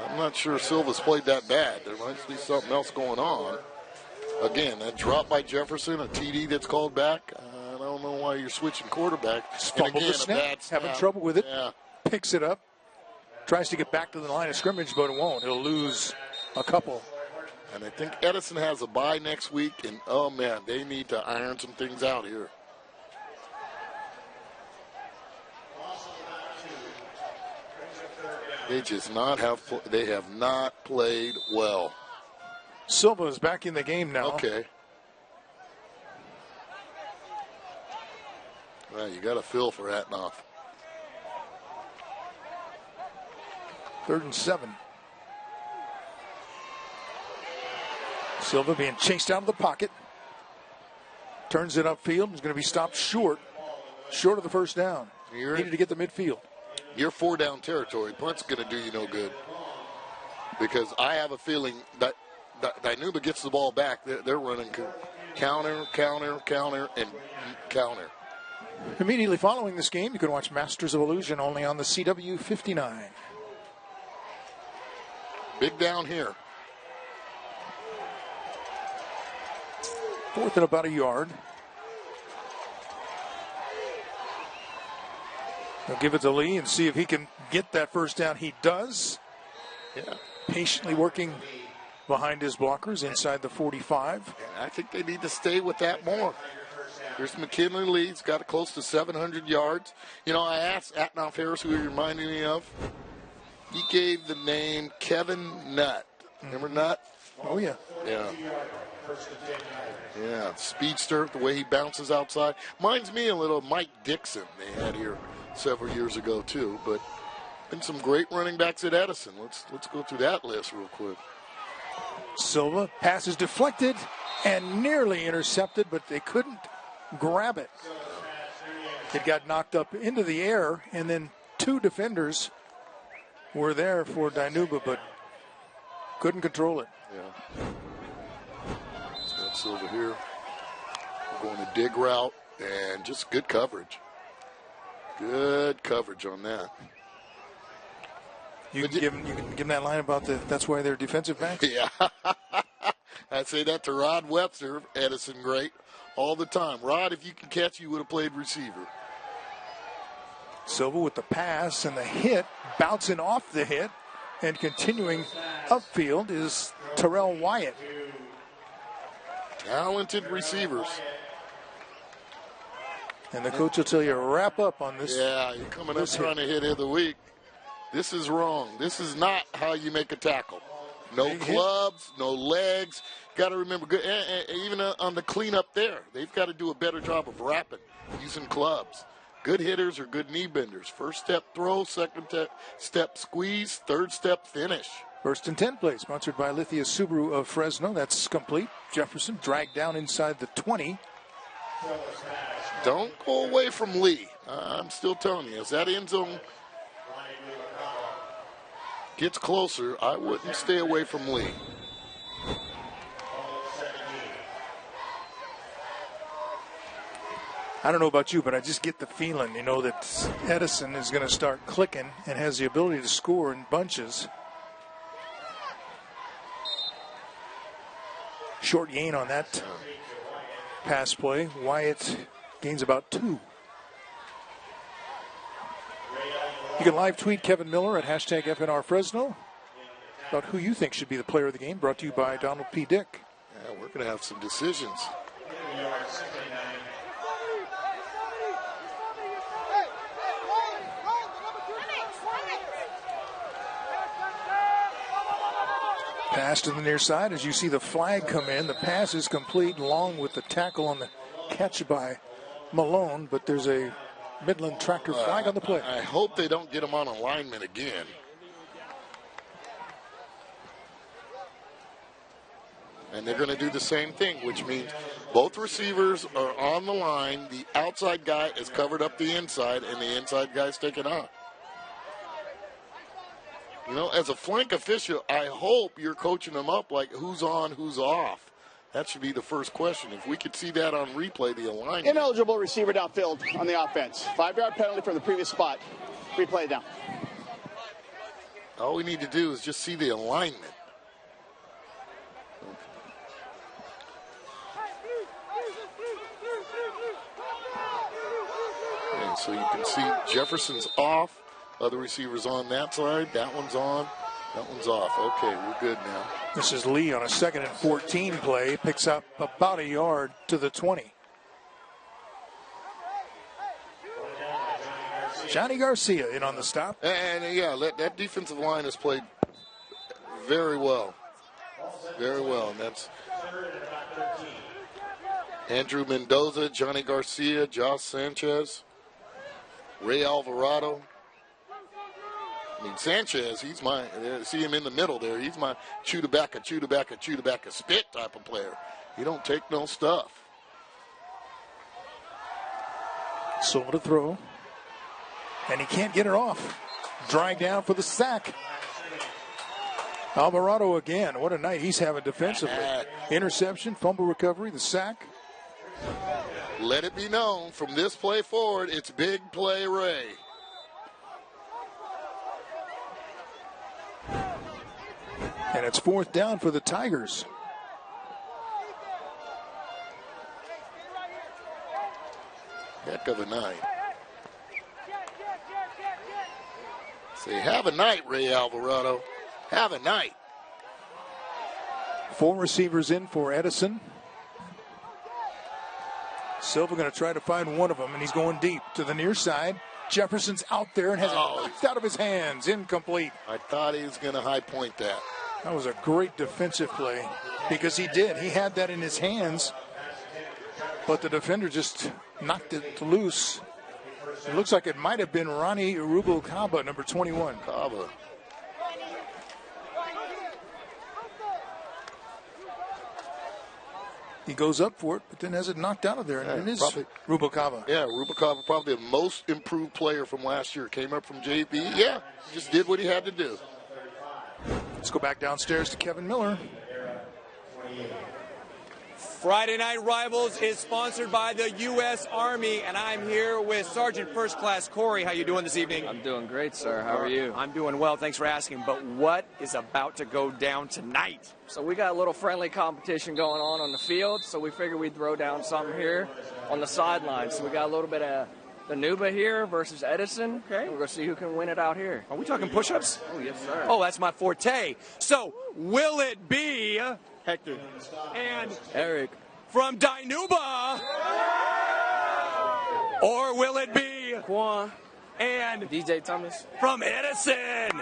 I'm not sure Silva's played that bad. There might be something else going on. Again, that drop by Jefferson, a TD that's called back. I don't know why you're switching quarterbacks. Fumbled the snap, having trouble with it. Yeah. Picks it up. Tries to get back to the line of scrimmage, but it won't. He'll lose a couple. And I think Edison has a bye next week, and, oh, man, they need to iron some things out here. They have not played well. Silva is back in the game now. Okay. Well, you got a feel for Atnoff. 3rd and 7. Silva being chased out of the pocket. Turns it upfield. He's going to be stopped short of the first down. Needed to get the midfield. You're 4-down territory. Punt's going to do you no good. Because I have a feeling that Dinuba gets the ball back. They're running counter, and counter. Immediately following this game, you can watch Masters of Illusion only on the CW 59. Big down here. 4th and about a yard. He'll give it to Lee and see if he can get that first down. He does. Yeah. Patiently working behind his blockers inside the 45. I think they need to stay with that more. Here's McKinley Lee. He's got close to 700 yards. You know, I asked Atnoff Harris who he reminded me of. He gave the name Kevin Nutt. Remember Nutt? Oh, yeah. Yeah. Yeah, speedster, the way he bounces outside. Reminds me a little of Mike Dixon they had here several years ago, too. But been some great running backs at Edison. Let's go through that list real quick. Silva, pass is deflected and nearly intercepted, but they couldn't grab it. It got knocked up into the air, and then 2 defenders were there for Dinuba, but couldn't control it. Yeah. Let's go Silva here. We're going to dig route, and just good coverage. Good coverage on that. You can give him that line about that's why they're defensive backs? Yeah. I say that to Rod Webster, Edison great, all the time. Rod, if you can catch, you would have played receiver. Silva with the pass and the hit, bouncing off the hit, and continuing upfield is Terrell Wyatt. Talented receivers. And the coach will tell you, wrap up on this. Yeah, you're coming up trying to hit of the week. This is wrong. This is not how you make a tackle. No clubs, no legs. Got to remember, even on the cleanup there, they've got to do a better job of wrapping, using clubs. Good hitters are good knee benders. First step throw, second step squeeze, third step finish. 1st and 10 play, sponsored by Lithia Subaru of Fresno. That's complete. Jefferson dragged down inside the 20. Don't go away from Lee. I'm still telling you, as that end zone gets closer, I wouldn't stay away from Lee. I don't know about you, but I just get the feeling, that Edison is going to start clicking and has the ability to score in bunches. Short gain on that pass play. Wyatt gains about 2. You can live tweet Kevin Miller at hashtag FNR Fresno about who you think should be the player of the game, brought to you by Donald P. Dick. Yeah, we're going to have some decisions. Pass to the near side as you see the flag come in. The pass is complete along with the tackle on the catch by Malone, but there's a Midland Tractor flag on the play. I hope they don't get him on alignment again. And they're going to do the same thing, which means both receivers are on the line. The outside guy is covered up the inside, and the inside guy's taken on. You know, as a flank official, I hope you're coaching them up like who's on, who's off. That should be the first question. If we could see that on replay, the alignment. Ineligible receiver downfield on the offense. 5-yard penalty from the previous spot. Replay it down. All we need to do is just see the alignment. And so you can see Jefferson's off. Other receivers on that side. That one's on. That one's off. Okay, we're good now. This is Lee on a 2nd and 14 play. Picks up about a yard to the 20. Johnny Garcia in on the stop. And yeah, that defensive line has played very well. Very well. And that's Andrew Mendoza, Johnny Garcia, Josh Sanchez, Ray Alvarado. I mean, Sanchez, he's my, see him in the middle there, he's my chew-to-bacca spit type of player. He don't take no stuff. Silva to throw. And he can't get it off. Dragged down for the sack. Alvarado again. What a night he's having defensively. Interception, fumble recovery, the sack. Let it be known from this play forward, it's big play Ray. And it's 4th down for the Tigers. Heck of a night. Say, have a night, Ray Alvarado. Have a night. 4 receivers in for Edison. Silva going to try to find one of them, and he's going deep to the near side. Jefferson's out there and has it knocked out of his hands. Incomplete. I thought he was going to high point that. That was a great defensive play because he did. He had that in his hands, but the defender just knocked it loose. It looks like it might have been Ronnie Rubalcaba, number 21. Caba. He goes up for it, but then has it knocked out of there, and it is Rubalcaba. Yeah, Rubalcaba, probably the most improved player from last year. Came up from JP. Yeah, just did what he had to do. Let's go back downstairs to Kevin Miller. Friday Night Rivals is sponsored by the U.S. Army, and I'm here with Sergeant First Class Corey. How you doing this evening? I'm doing great, sir. How are you? I'm doing well. Thanks for asking. But what is about to go down tonight? So we got a little friendly competition going on the field, so we figured we'd throw down something here on the sidelines. So we got a little bit of Dinuba here versus Edison. Okay. We're going to see who can win it out here. Are we talking push-ups? Oh, yes, sir. Oh, that's my forte. So will it be Hector and Eric from Dinuba? Or will it be Quan and DJ Thomas from Edison?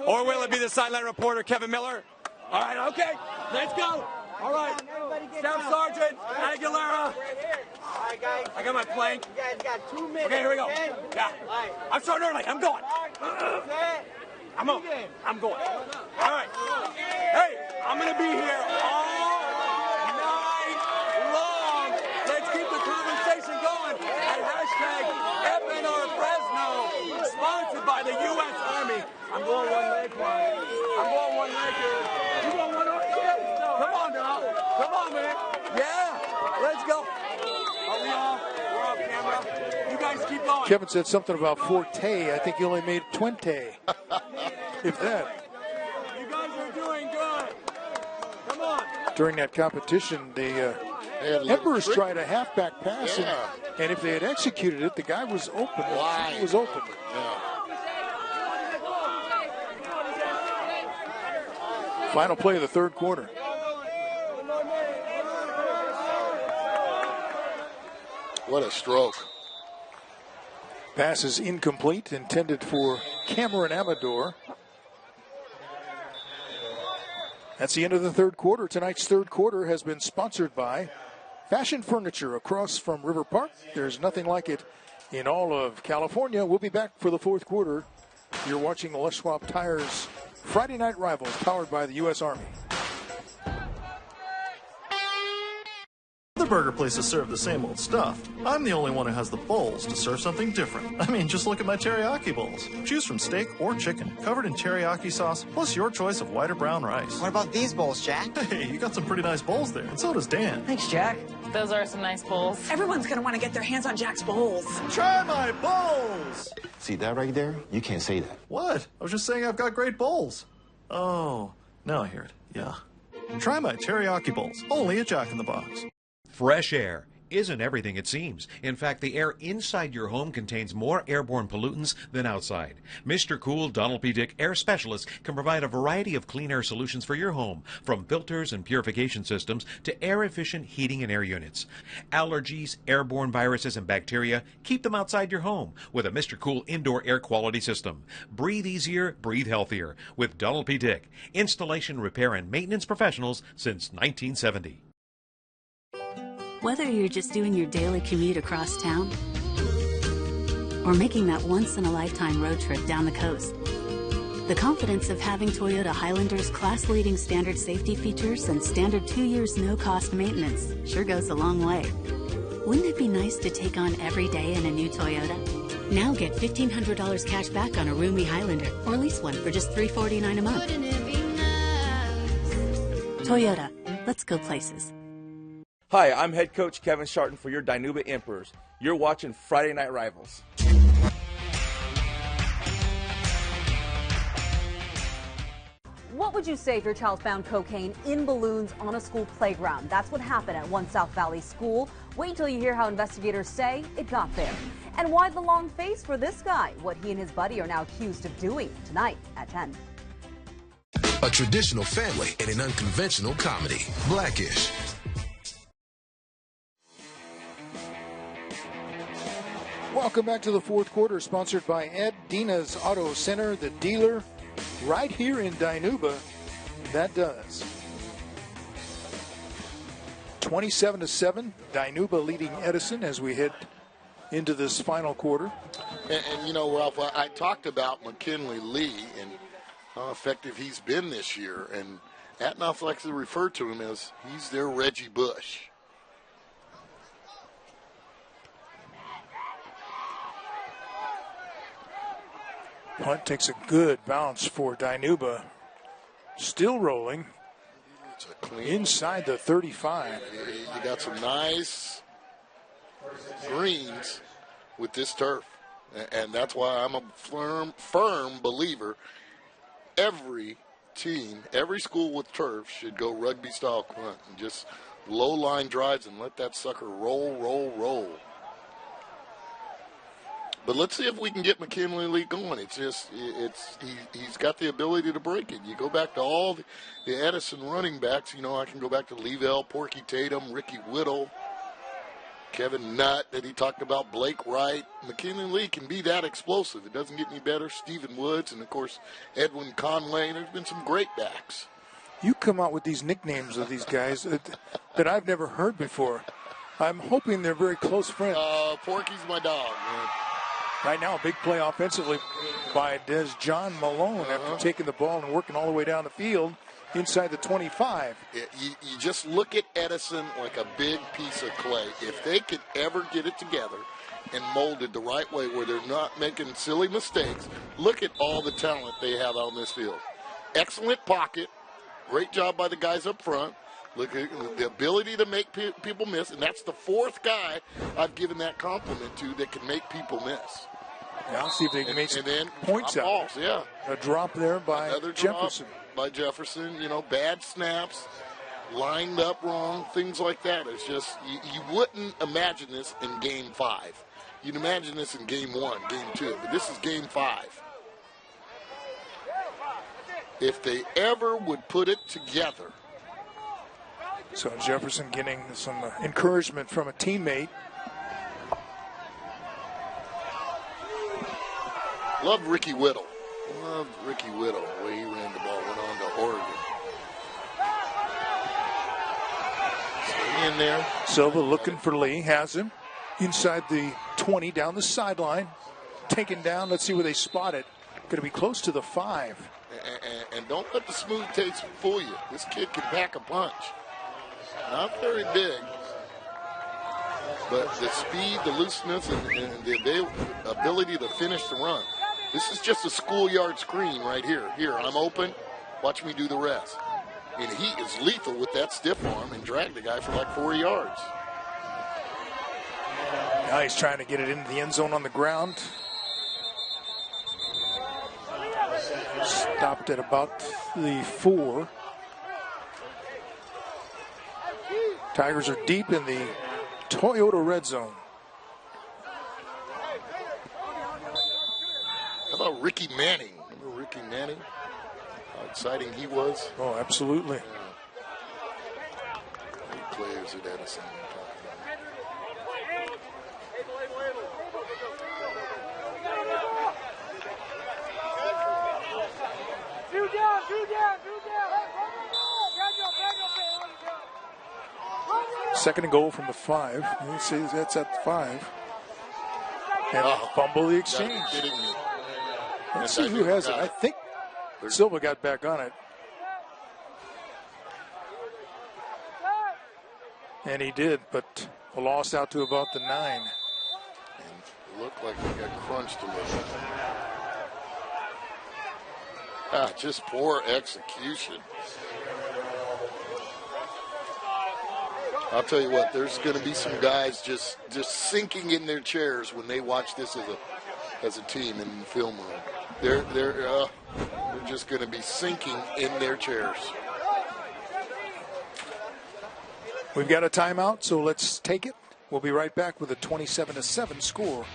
Or will it be the sideline reporter, Kevin Miller? All right, okay, let's go. All right, Staff Sergeant Aguilera. I got my plank. You guys got 2 minutes. Okay, here we go. Okay? Yeah. I'm starting early. I'm going. I'm up. I'm going. All right. Hey, I'm going to be here all night long. Let's keep the conversation going at hashtag FNR Fresno, sponsored by the U.S. Army. I'm going one leg, Juan. I'm going one leg here. You going one leg? Come on now. Come on, man. Yeah. Let's go. Are we off? We're off camera. You guys keep going. Kevin said something about forte. I think he only made 20. If that. You guys are doing good. Come on. During that competition, the Embers tried a halfback pass. Yeah. And if they had executed it, the guy was open. Wide He was open. Yeah. Final play of the third quarter. What a stroke. Pass is incomplete, intended for Cameron Amador. That's the end of the third quarter. Tonight's third quarter has been sponsored by Fashion Furniture across from River Park. There's nothing like it in all of California. We'll be back for the fourth quarter. You're watching the Les Schwab Tires Friday Night Rivals, powered by the U.S. Army. Other burger places serve the same old stuff. I'm the only one who has the balls to serve something different. I mean, just look at my teriyaki bowls. Choose from steak or chicken, covered in teriyaki sauce, plus your choice of white or brown rice. What about these bowls, Jack? Hey, you got some pretty nice bowls there, and so does Dan. Thanks, Jack. Those are some nice bowls. Everyone's going to want to get their hands on Jack's bowls. Try my bowls! See that right there? You can't say that. What? I was just saying I've got great bowls. Oh, now I hear it. Yeah. Try my teriyaki bowls, only at Jack in the Box. Fresh air isn't everything it seems. In fact, the air inside your home contains more airborne pollutants than outside. Mr. Cool Donald P. Dick Air Specialists can provide a variety of clean air solutions for your home, from filters and purification systems to air-efficient heating and air units. Allergies, airborne viruses, and bacteria, keep them outside your home with a Mr. Cool indoor air quality system. Breathe easier, breathe healthier with Donald P. Dick, installation, repair, and maintenance professionals since 1970. Whether you're just doing your daily commute across town or making that once-in-a-lifetime road trip down the coast, the confidence of having Toyota Highlander's class-leading standard safety features and standard 2 years no-cost maintenance sure goes a long way. Wouldn't it be nice to take on every day in a new Toyota? Now get $1,500 cash back on a roomy Highlander or lease one for just $349 a month. Toyota, let's go places. Hi, I'm head coach Kevin Sharton for your Dinuba Emperors. You're watching Friday Night Rivals. What would you say if your child found cocaine in balloons on a school playground? That's what happened at one South Valley school. Wait till you hear how investigators say it got there. And why the long face for this guy? What he and his buddy are now accused of doing tonight at 10. A traditional family and an unconventional comedy. Blackish. Welcome back to the fourth quarter, sponsored by Ed Dina's Auto Center, the dealer right here in Dinuba that does. 27-7, Dinuba leading Edison as we head into this final quarter. And you know, Ralph, I talked about McKinley Lee and how effective he's been this year, and Atnoff likes to refer to him as he's their Reggie Bush. Punt takes a good bounce for Dinuba. Still rolling. Inside the 35. You got some nice greens with this turf. And that's why I'm a firm believer. Every team, every school with turf should go rugby-style punt and just low-line drives and let that sucker roll, roll, roll. But let's see if we can get McKinley Lee going. He's got the ability to break it. You go back to all the Edison running backs. You know, I can go back to Leavell, Porky Tatum, Ricky Whittle, Kevin Nutt that he talked about, Blake Wright. McKinley Lee can be that explosive. It doesn't get any better. Stephen Woods and, of course, Edwin Conway. There's been some great backs. You come out with these nicknames of these guys that I've never heard before. I'm hoping they're very close friends. Porky's my dog, man. Right now, a big play offensively by John Malone after taking the ball and working all the way down the field inside the 25. You just look at Edison like a big piece of clay. If they could ever get it together and mold it the right way where they're not making silly mistakes, look at all the talent they have on this field. Excellent pocket. Great job by the guys up front. Look at the ability to make people miss, and that's the fourth guy I've given that compliment to that can make people miss. Yeah, I'll see if they can make some points out. Balls, yeah. A drop there by Another Jefferson. Drop by Jefferson, you know, bad snaps. lined up wrong, things like that. It's just, you wouldn't imagine this in Game 5. You'd imagine this in Game 1, Game 2, but this is Game 5. If they ever would put it together. So Jefferson getting some encouragement from a teammate. Love Ricky Whittle. Love Ricky Whittle, the way he ran the ball, went on to Oregon. Stay in there. Silva looking for Lee, has him inside the 20, down the sideline. Taken down, let's see where they spot it. Going to be close to the 5. And don't let the smooth taste fool you. This kid can pack a punch. Not very big, but the speed, the looseness, and the ability to finish the run. This is just a schoolyard screen right here. Here, I'm open. Watch me do the rest. And he is lethal with that stiff arm and dragged the guy for like 4 yards. Now he's trying to get it into the end zone on the ground. Stopped at about the 4. Tigers are deep in the Toyota red zone. How about Ricky Manning? Remember Ricky Manning? How exciting he was. Oh, absolutely. Great players at Edison. Second and goal from the 5. You see that's at the 5. And fumble the exchange. Let's see who has it. I think Silva got back on it. And he did, but a loss out to about the 9. And it looked like he got crunched a little. Just poor execution. I'll tell you what, there's going to be some guys just sinking in their chairs when they watch this as a team in the film room. They're just going to be sinking in their chairs. We've got a timeout, so let's take it. We'll be right back with a 27-7 score.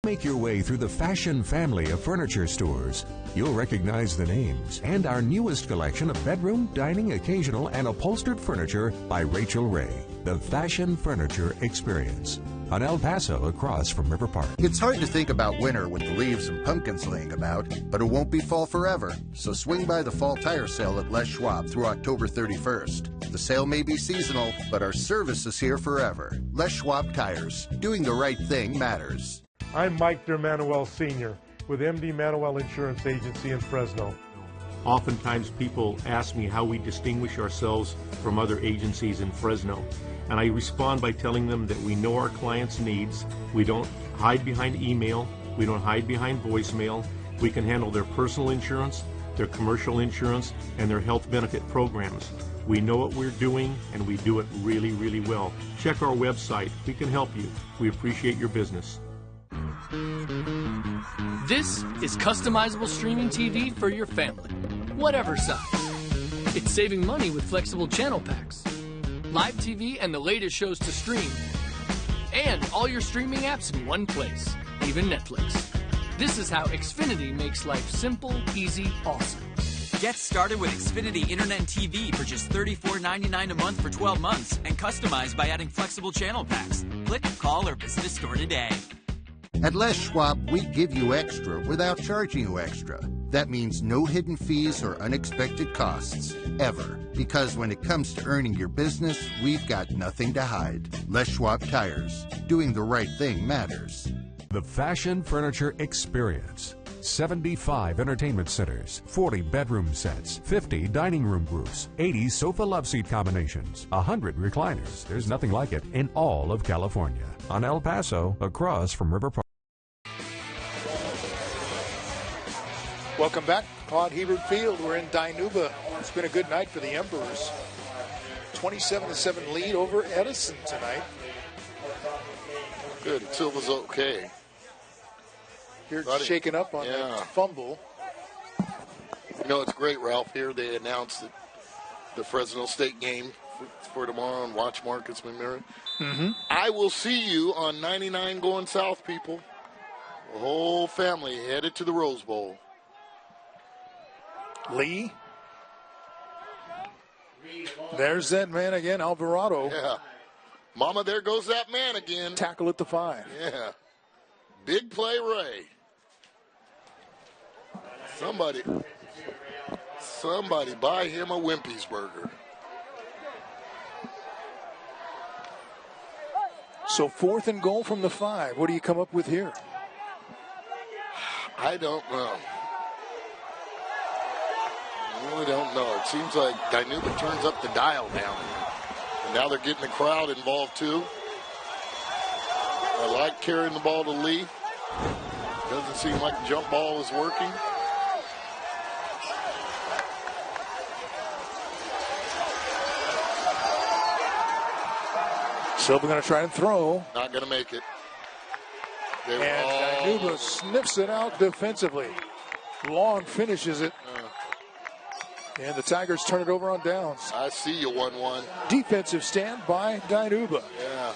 Make your way through the fashion family of furniture stores. You'll recognize the names and our newest collection of bedroom, dining, occasional, and upholstered furniture by Rachel Ray. The Fashion Furniture Experience. On El Paso, across from River Park. It's hard to think about winter with the leaves and pumpkins laying about, but it won't be fall forever. So swing by the fall tire sale at Les Schwab through October 31st. The sale may be seasonal, but our service is here forever. Les Schwab Tires. Doing the right thing matters. I'm Mike DeManuel Sr. with MD Manuel Insurance Agency in Fresno. Oftentimes people ask me how we distinguish ourselves from other agencies in Fresno. And I respond by telling them that we know our clients' needs. We don't hide behind email. We don't hide behind voicemail. We can handle their personal insurance, their commercial insurance, and their health benefit programs. We know what we're doing, and we do it really, really well. Check our website. We can help you. We appreciate your business. This is customizable streaming TV for your family, whatever size. It's saving money with flexible channel packs, live TV and the latest shows to stream, and all your streaming apps in one place, even Netflix. This is how Xfinity makes life simple, easy, awesome. Get started with Xfinity Internet and TV for just $34.99 a month for 12 months and customize by adding flexible channel packs. Click, call, or visit the store today. At Les Schwab, we give you extra without charging you extra. That means no hidden fees or unexpected costs, ever. Because when it comes to earning your business, we've got nothing to hide. Les Schwab Tires. Doing the right thing matters. The Fashion Furniture Experience. 75 entertainment centers, 40 bedroom sets, 50 dining room groups, 80 sofa love seat combinations, 100 recliners. There's nothing like it in all of California. On El Paso, across from River Park. Welcome back, Claude Hebert Field. We're in Dinuba. It's been a good night for the Emperors. 27-7 lead over Edison tonight. Good. Silva's okay. You're shaken up on that fumble. You know, it's great, Ralph. Here they announced that the Fresno State game for tomorrow on Watch Markets Memorial. Mm-hmm. I will see you on 99 going south, people. The whole family headed to the Rose Bowl. Lee. There's that man again, Alvarado. Yeah. Mama, there goes that man again. Tackle at the 5. Yeah. Big play, Ray. Somebody buy him a Wimpy's burger. So 4th and goal from the 5. What do you come up with here? I don't know. I really don't know. It seems like Dinuba turns up the dial now. And now they're getting the crowd involved too. I like carrying the ball to Lee. Doesn't seem like the jump ball is working. Silva going to try and throw. Not going to make it. And Dinuba sniffs it out defensively. Long finishes it. And the Tigers turn it over on downs. I see you, 1-1. Defensive stand by Dinuba. Yeah.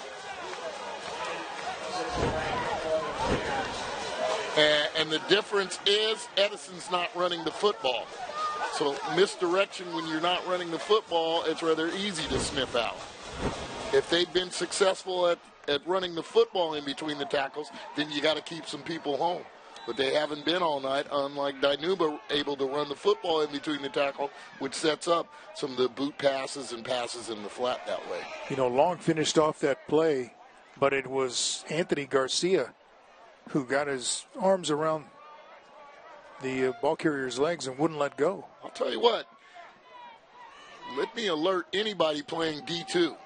And the difference is Edison's not running the football. So misdirection when you're not running the football, it's rather easy to sniff out. If they've been successful at running the football in between the tackles, then you got to keep some people home. But they haven't been all night, unlike Dinuba, able to run the football in between the tackle, which sets up some of the boot passes and passes in the flat that way. You know, Long finished off that play, but it was Anthony Garcia who got his arms around the ball carrier's legs and wouldn't let go. I'll tell you what, let me alert anybody playing D2.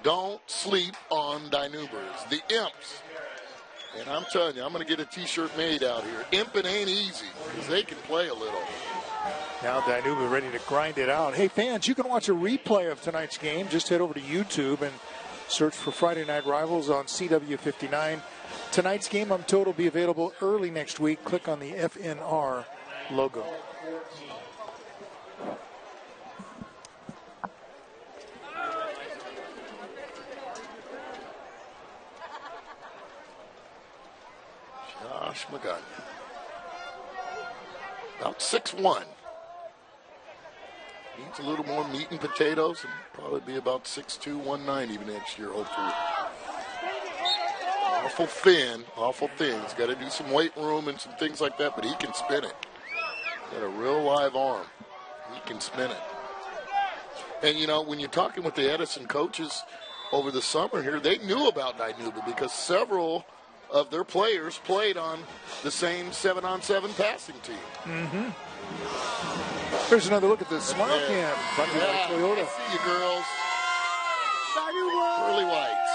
Don't sleep on Dinubers, the imps. And I'm telling you, I'm going to get a T-shirt made out here. Imping ain't easy because they can play a little. Now Dinuba ready to grind it out. Hey, fans, you can watch a replay of tonight's game. Just head over to YouTube and search for Friday Night Rivals on CW59. Tonight's game, I'm told, will be available early next week. Click on the FNR logo. Josh McGunn. About 6'1". Needs a little more meat and potatoes and probably be about 6'2", 190 next year, hopefully. Awful thin. He's got to do some weight room and some things like that, but he can spin it. Got a real live arm. He can spin it. And, you know, when you're talking with the Edison coaches over the summer here, they knew about Dinuba because several of their players played on the same 7-on-7 passing team. Mm-hmm. Here's another look at the Smile Cam. Brought to you by Toyota. I see you, girls. Pearly whites.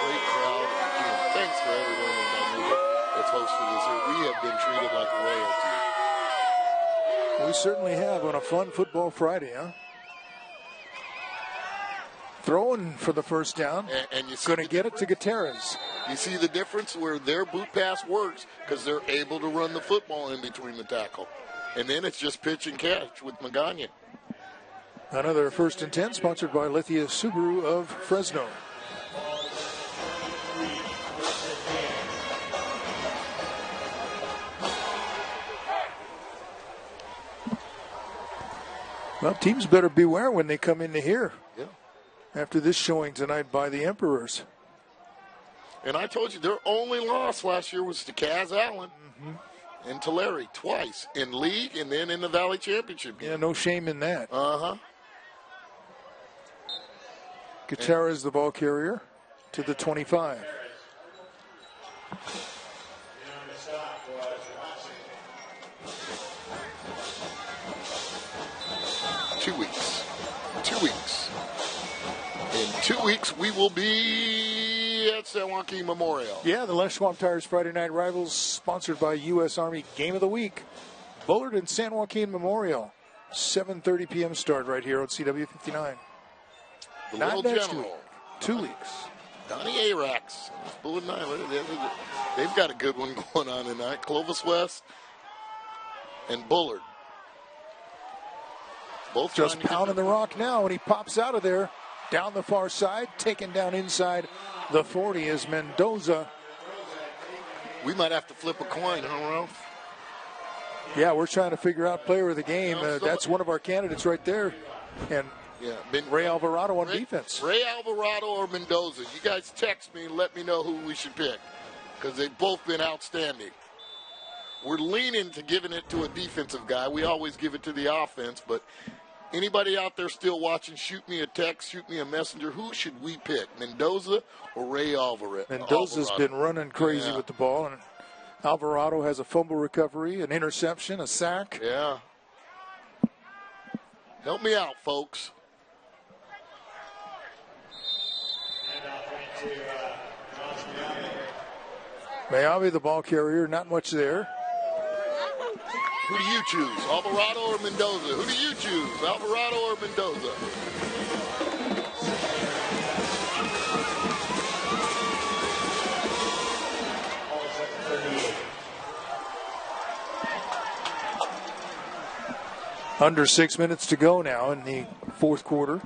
Great crowd. Again, thanks for everyone in Dinuba that's hosted us here. We have been treated like royalty. We certainly have on a fun football Friday, huh? Throwing for the first down. And you going to get it to Gutierrez. You see the difference where their boot pass works because they're able to run the football in between the tackle. And then it's just pitch and catch with Magana. Another 1st and 10 sponsored by Lithia Subaru of Fresno. Well, teams better beware when they come into here. Yeah. After this showing tonight by the Emperors. And I told you, their only loss last year was to Kaz Allen and Tulare twice in league and then in the Valley Championship game. Yeah, no shame in that. Uh-huh. Gutierrez, the ball carrier, to the 25. Two weeks. In 2 weeks, we will be at San Joaquin Memorial. Yeah, the Les Schwab Tires Friday Night Rivals, sponsored by U.S. Army Game of the Week. Bullard and San Joaquin Memorial, 7:30 p.m. start right here on CW59. The Not Little next General. week. 2 weeks. Donnie Arax. Bullard 9. They've got a good one going on tonight. Clovis West and Bullard. Both just pounding the rock now, and he pops out of there. Down the far side, taken down inside the 40 is Mendoza. We might have to flip a coin, huh, Ralph? Yeah, we're trying to figure out player of the game. That's one of our candidates right there. And Ray Alvarado on defense. Ray Alvarado or Mendoza. You guys text me and let me know who we should pick, because they've both been outstanding. We're leaning to giving it to a defensive guy. We always give it to the offense, but anybody out there still watching, shoot me a text, shoot me a messenger. Who should we pick, Mendoza or Ray Alvarado? Mendoza's been running crazy with the ball, and Alvarado has a fumble recovery, an interception, a sack. Yeah. Help me out, folks. Mayavi, the ball carrier, not much there. Who do you choose, Alvarado or Mendoza? Who do you choose, Alvarado or Mendoza? Under 6 minutes to go now in the fourth quarter.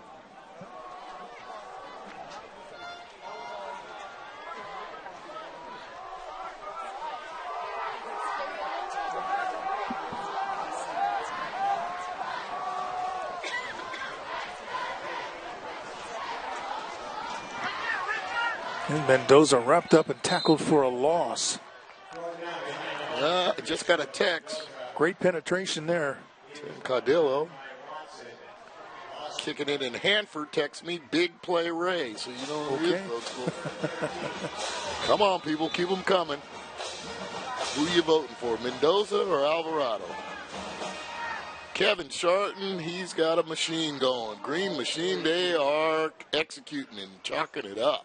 And Mendoza wrapped up and tackled for a loss. Just got a text. Great penetration there. Tim Cardillo kicking it in. Hanford texts me, big play Ray. So you know who it is, folks. Come on, people. Keep them coming. Who you voting for, Mendoza or Alvarado? Kevin Sharton, he's got a machine going. Green Machine, they are executing and chalking it up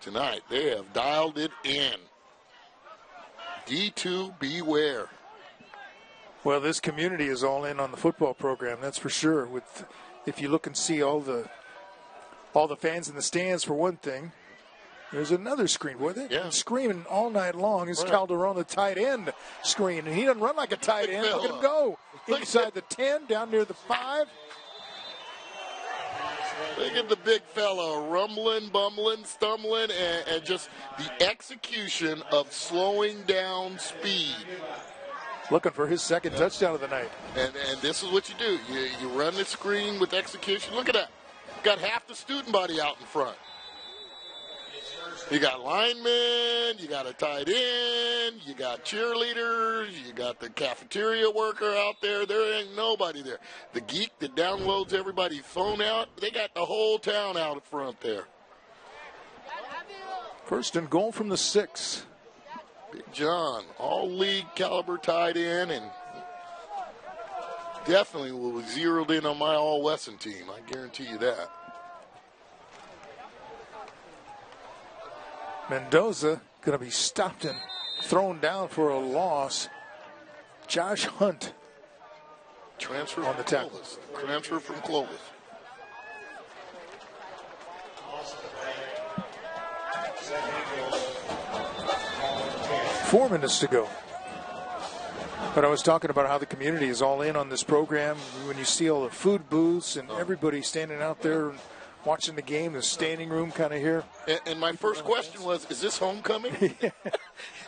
tonight. They have dialed it in. D2, beware. Well, this community is all in on the football program, that's for sure. If you look and see all the fans in the stands, for one thing. There's another screen. Boy, they've been screaming all night long. It's Calderon, the tight end, screen. And he doesn't run like a tight end. Look at him go. Inside the 10, down near the 5. Look at the big fella rumbling, bumbling, stumbling, and just the execution of slowing down speed. Looking for his second touchdown of the night. And this is what you do. You run the screen with execution. Look at that. Got half the student body out in front. You got linemen, you got a tight end, you got cheerleaders, you got the cafeteria worker out there. There ain't nobody there. The geek that downloads everybody's phone out, they got the whole town out in front there. First and goal from the 6. Big John, all league caliber tight end, and definitely will be zeroed in on my All-Western team. I guarantee you that. Mendoza going to be stopped and thrown down for a loss. Josh Hunt. Transfer on the tackle. Transfer from Clovis. Four minutes to go. But I was talking about how the community is all in on this program. When you see all the food booths and everybody standing out there watching the game, the standing room kind of here. And my first question was, is this homecoming? Yeah.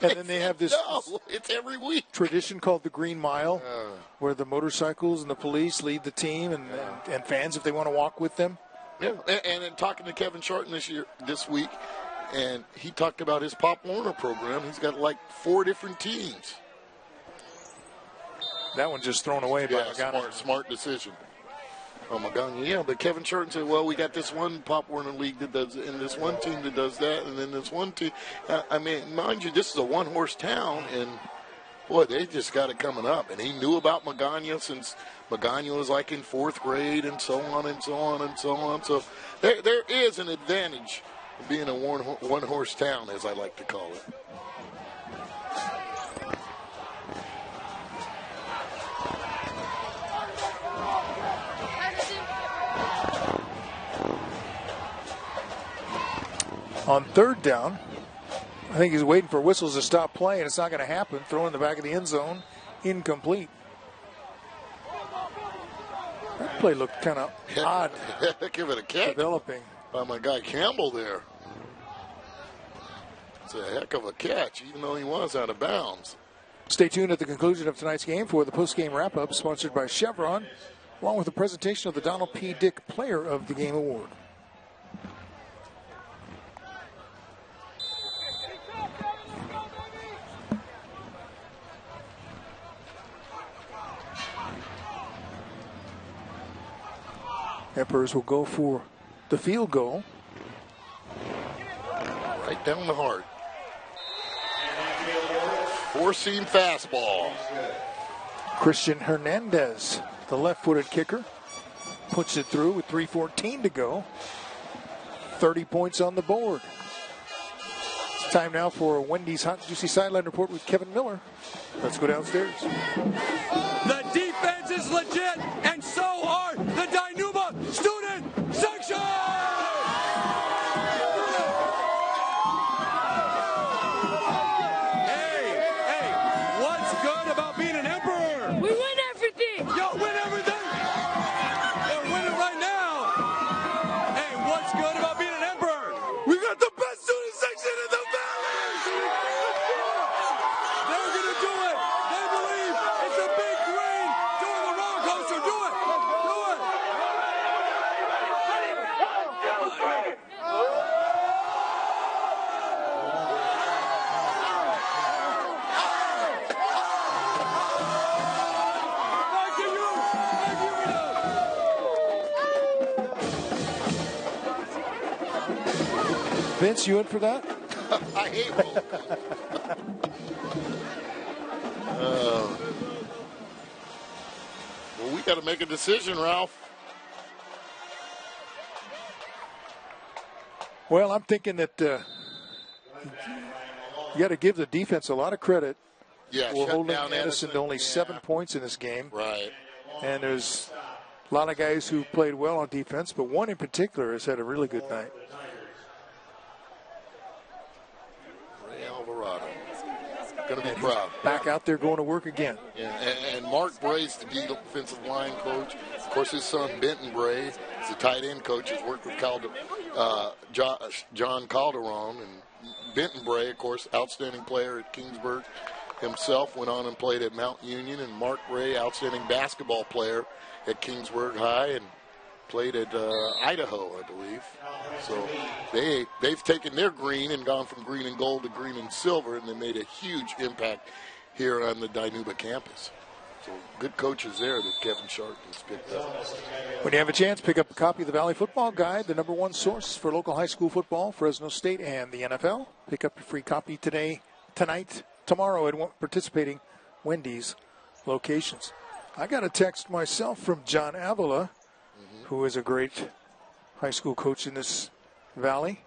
And then they have this no, it's every week. Tradition called the Green Mile, where the motorcycles and the police lead the team and fans if they want to walk with them. Yeah, and then talking to Kevin Sharton this week, and he talked about his Pop Warner program. He's got like 4 different teams. That one just thrown away by Magana. Smart decision. Oh, Magana, yeah, but Kevin Sharton said, well, we got this one Pop Warner league that does it, and this one team that does that, and then this one team. I mean, mind you, this is a one-horse town, and, boy, they just got it coming up. And he knew about Magana since Magana was like in 4th grade and so on and so on and so on. So there is an advantage of being a one-horse town, as I like to call it. On third down, I think he's waiting for whistles to stop play, and it's not going to happen. Throw in the back of the end zone, incomplete. That play looked kind of odd. Give it a catch. Developing. By my guy Campbell there. It's a heck of a catch, even though he was out of bounds. Stay tuned at the conclusion of tonight's game for the post-game wrap-up, sponsored by Chevron, along with the presentation of the Donald P. Dick Player of the Game Award. Emperors will go for the field goal. Right down the heart. Four-seam fastball. Christian Hernandez, the left-footed kicker, puts it through with 3:14 to go. 30 points on the board. It's time now for Wendy's Hot Juicy Sideline Report with Kevin Miller. Let's go downstairs. The defense is legit, and so are the Dinuba student section! Hey, what's good about being an emperor? We win everything! Yo, win everything! We're winning right now! Hey, what's good about being an emperor? We got the best student section in the valley! They're gonna do it! They believe it's a big green doing the roller coaster! Do it! Do it! Vince, you in for that? I hate roller well, we got to make a decision, Ralph. Well, I'm thinking that you got to give the defense a lot of credit. Yeah, for shut holding down Edison to only 7 points in this game. Right. And there's a lot of guys who played well on defense, but one in particular has had a really good night. Ray Alvarado. Going to be proud. Back out there going to work again. Yeah, and Mark Bray's the defensive line coach. Of course, his son Benton Bray is the tight end coach. He's worked with John Calderon. And Benton Bray, of course, outstanding player at Kingsburg himself, went on and played at Mount Union. And Mark Bray, outstanding basketball player at Kingsburg High and played at Idaho, I believe. So they've taken their green and gone from green and gold to green and silver, and they made a huge impact here on the Dinuba campus. So good coaches there that Kevin Sharpton's picked up. When you have a chance, pick up a copy of the Valley Football Guide, the #1 source for local high school football, Fresno State, and the NFL. Pick up your free copy tonight, tomorrow at participating Wendy's locations. I got a text myself from John Avila, who is a great high school coach in this valley.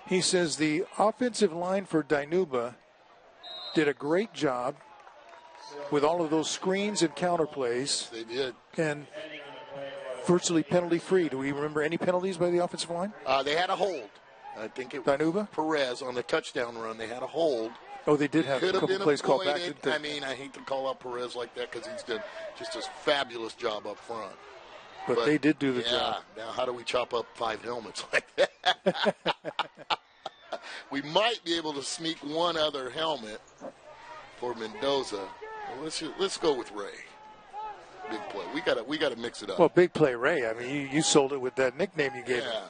He says the offensive line for Dinuba did a great job with all of those screens and counter plays. They did. And virtually penalty-free. Do we remember any penalties by the offensive line? They had a hold. I think it was Dinuba? Perez on the touchdown run. They had a hold. Oh, they did have a couple plays called back. I mean, I hate to call out Perez like that because he's done just a fabulous job up front. But they did do the job. Now, how do we chop up 5 helmets like that? We might be able to sneak one other helmet for Mendoza. Well, let's go with Ray. Big play. We got to mix it up. Well, big play, Ray. I mean, you sold it with that nickname you gave him.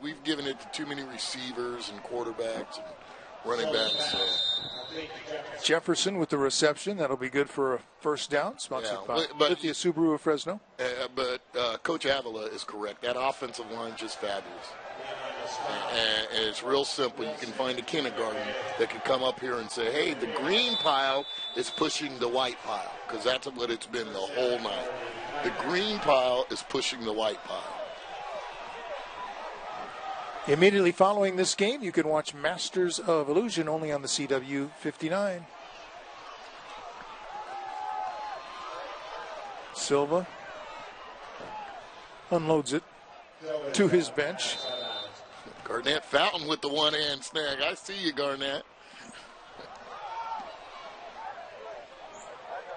We've given it to too many receivers and quarterbacks and running backs. So. Jefferson with the reception. That'll be good for a first down. Sponsored by Lithia Subaru of Fresno. But Coach Avila is correct. That offensive line is just fabulous. And it's real simple. You can find a kindergarten that can come up here and say, hey, the green pile is pushing the white pile, because that's what it's been the whole night. The green pile is pushing the white pile. Immediately following this game, you can watch Masters of Illusion only on the CW 59. Silva unloads it to his bench. Garnett Fountain with the one-hand snag. I see you, Garnett.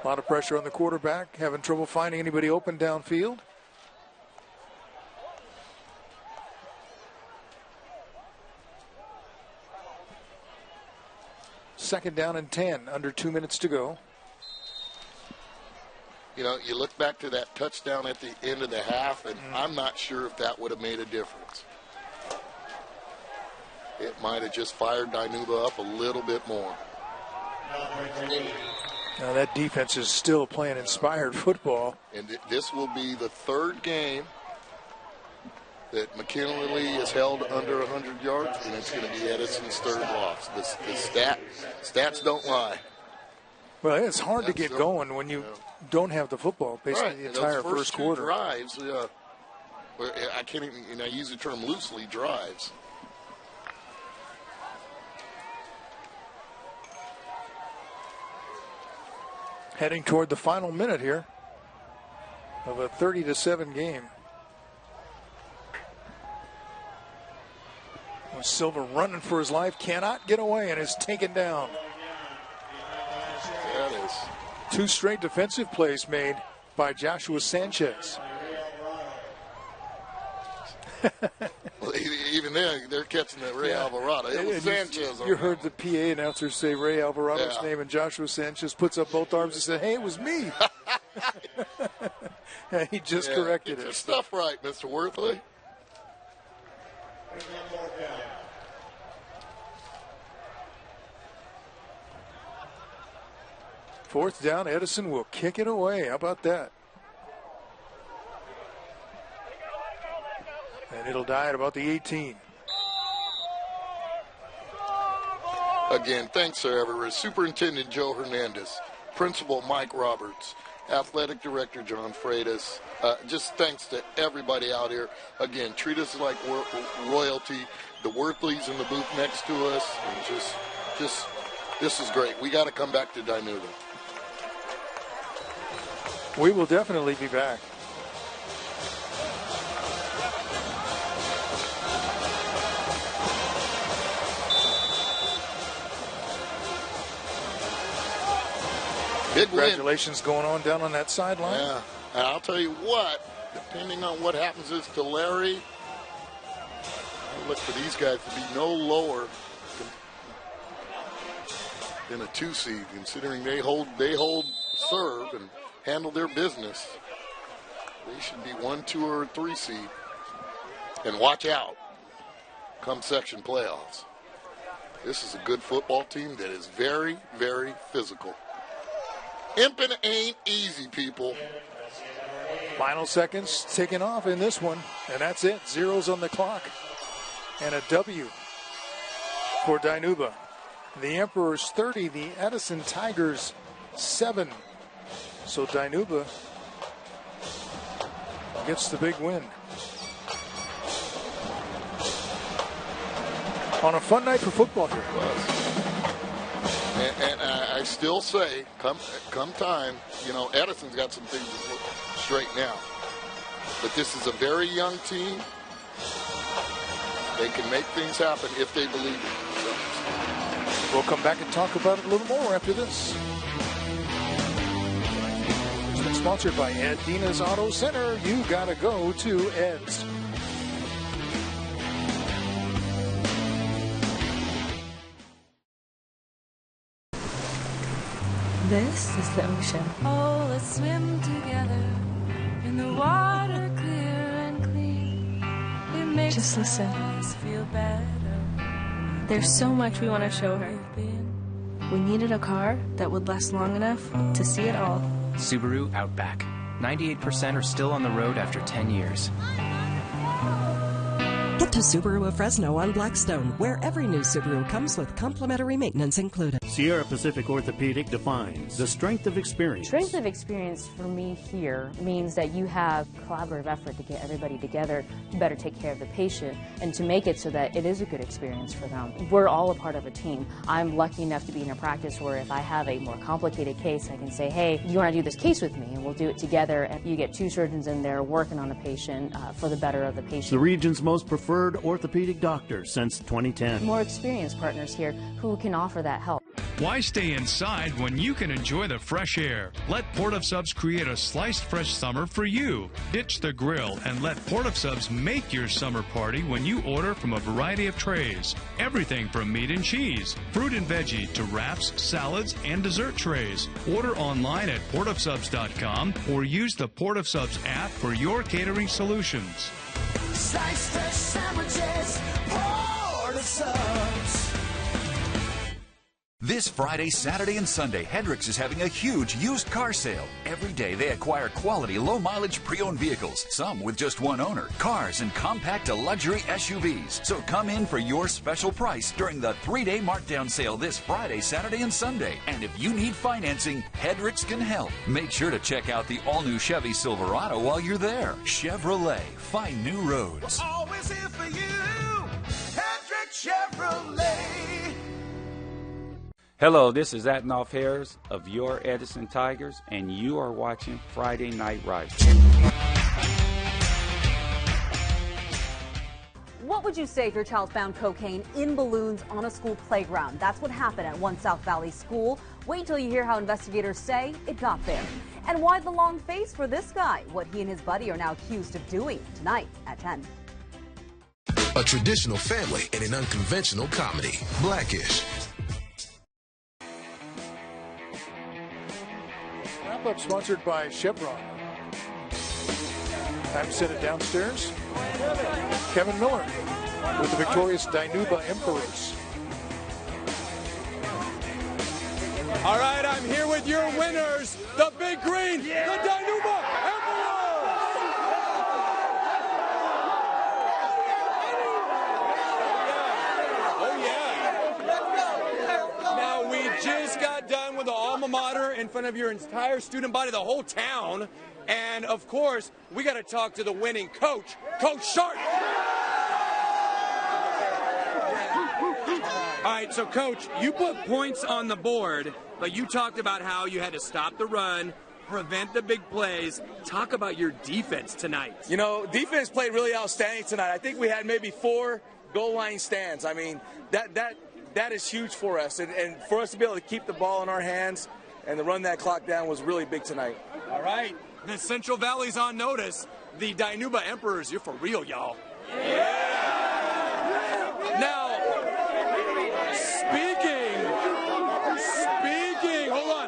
A lot of pressure on the quarterback, having trouble finding anybody open downfield. Second down and 10, under 2 minutes to go. You know, you look back to that touchdown at the end of the half, and I'm not sure if that would have made a difference. It might have just fired Dinuba up a little bit more. Now that defense is still playing inspired football. And this will be the third game that McKinley has held under 100 yards, and it's going to be Edison's third loss. The stats don't lie. Well, it's hard to get going when you don't have the football basically the entire first quarter. Drives, I can't even, I use the term loosely, drives. Heading toward the final minute here of a 30-7 game. Silva running for his life, cannot get away, and is taken down. That is. 2 straight defensive plays made by Joshua Sanchez. Well, even they're catching that Ray Alvarado. It was Sanchez. You heard the PA announcer say Ray Alvarado's name, and Joshua Sanchez puts up both arms and said, "Hey, it was me." And he just corrected Get it. your stuff right, Mr. Worthley. Fourth down, Edison will kick it away. How about that? And it'll die at about the 18. Again, thanks to everyone. Superintendent Joe Hernandez, Principal Mike Roberts, Athletic Director John Freitas. Just thanks to everybody out here. Again, treat us like royalty. The Worthleys in the booth next to us. And just this is great. We got to come back to Dinuba. We will definitely be back. Big win. Congratulations going on down on that sideline. Yeah, and I'll tell you what, depending on what happens to Larry, I look for these guys to be no lower than a 2 seed, considering they hold serve and handle their business. They should be 1, 2, or 3 seed. And watch out come section playoffs. This is a good football team that is very, very physical. Imping ain't easy, people. Final seconds ticking off in this one, and that's it. Zeros on the clock. And a W for Dinuba. The Emperors 30, the Edison Tigers 7. So Dinuba gets the big win. On a fun night for football here. And I still say, come time, Edison's got some things to straighten out. But this is a very young team. They can make things happen if they believe it. We'll come back and talk about it a little more after this. It's been sponsored by Ed Dina's Auto Center. You gotta go to Ed's. This is the ocean. Oh, let's swim together in the water, clear and clean. It makes Just listen. us feel better. There's so much we want to show her. We needed a car that would last long enough to see it all. Subaru Outback. 98% are still on the road after 10 years. Get to Subaru of Fresno on Blackstone, where every new Subaru comes with complimentary maintenance included. Sierra Pacific Orthopedic defines the strength of experience. Strength of experience for me here means that you have collaborative effort to get everybody together to better take care of the patient and to make it so that it is a good experience for them. We're all a part of a team. I'm lucky enough to be in a practice where if I have a more complicated case, I can say, hey, you want to do this case with me, and we'll do it together. And you get two surgeons in there working on a patient for the better of the patient. The region's most preferred orthopedic doctor since 2010. More experienced partners here who can offer that help. Why stay inside when you can enjoy the fresh air? Let Port of Subs create a sliced fresh summer for you. Ditch the grill and let Port of Subs make your summer party when you order from a variety of trays. Everything from meat and cheese, fruit and veggie, to wraps, salads, and dessert trays. Order online at portofsubs.com or use the Port of Subs app for your catering solutions. Sliced fresh sandwiches, Port of Subs. This Friday, Saturday, and Sunday, Hendricks is having a huge used car sale. Every day they acquire quality, low-mileage pre-owned vehicles, some with just one owner, cars, and compact to luxury SUVs. So come in for your special price during the 3-day markdown sale this Friday, Saturday, and Sunday. And if you need financing, Hendricks can help. Make sure to check out the all-new Chevy Silverado while you're there. Chevrolet, find new roads. We're always here for you, Hendricks Chevrolet. Hello, this is Adolf Harris of your Edison Tigers, and you are watching Friday Night Rise. What would you say if your child found cocaine in balloons on a school playground? That's what happened at one South Valley school. Wait till you hear how investigators say it got there. And why the long face for this guy? What he and his buddy are now accused of doing tonight at 10. A traditional family and an unconventional comedy. Blackish. Wrap-up sponsored by Chevron. Time to send it downstairs. Kevin Miller with the victorious Dinuba Emperors. All right, I'm here with your winners, the Big Green, the Dinuba Emperors. Now, we just got done with the alma mater in front of your entire student body, the whole town. And, of course, we got to talk to the winning coach, Coach Sharp. All right, so, Coach, you put points on the board, but you talked about how you had to stop the run, prevent the big plays. Talk about your defense tonight. You know, defense played really outstanding tonight. I think we had maybe 4 goal line stands. I mean, that is huge for us. And for us to be able to keep the ball in our hands and to run that clock down was really big tonight. All right. The Central Valley's on notice. The Dinuba Emperors, you're for real, y'all. Now,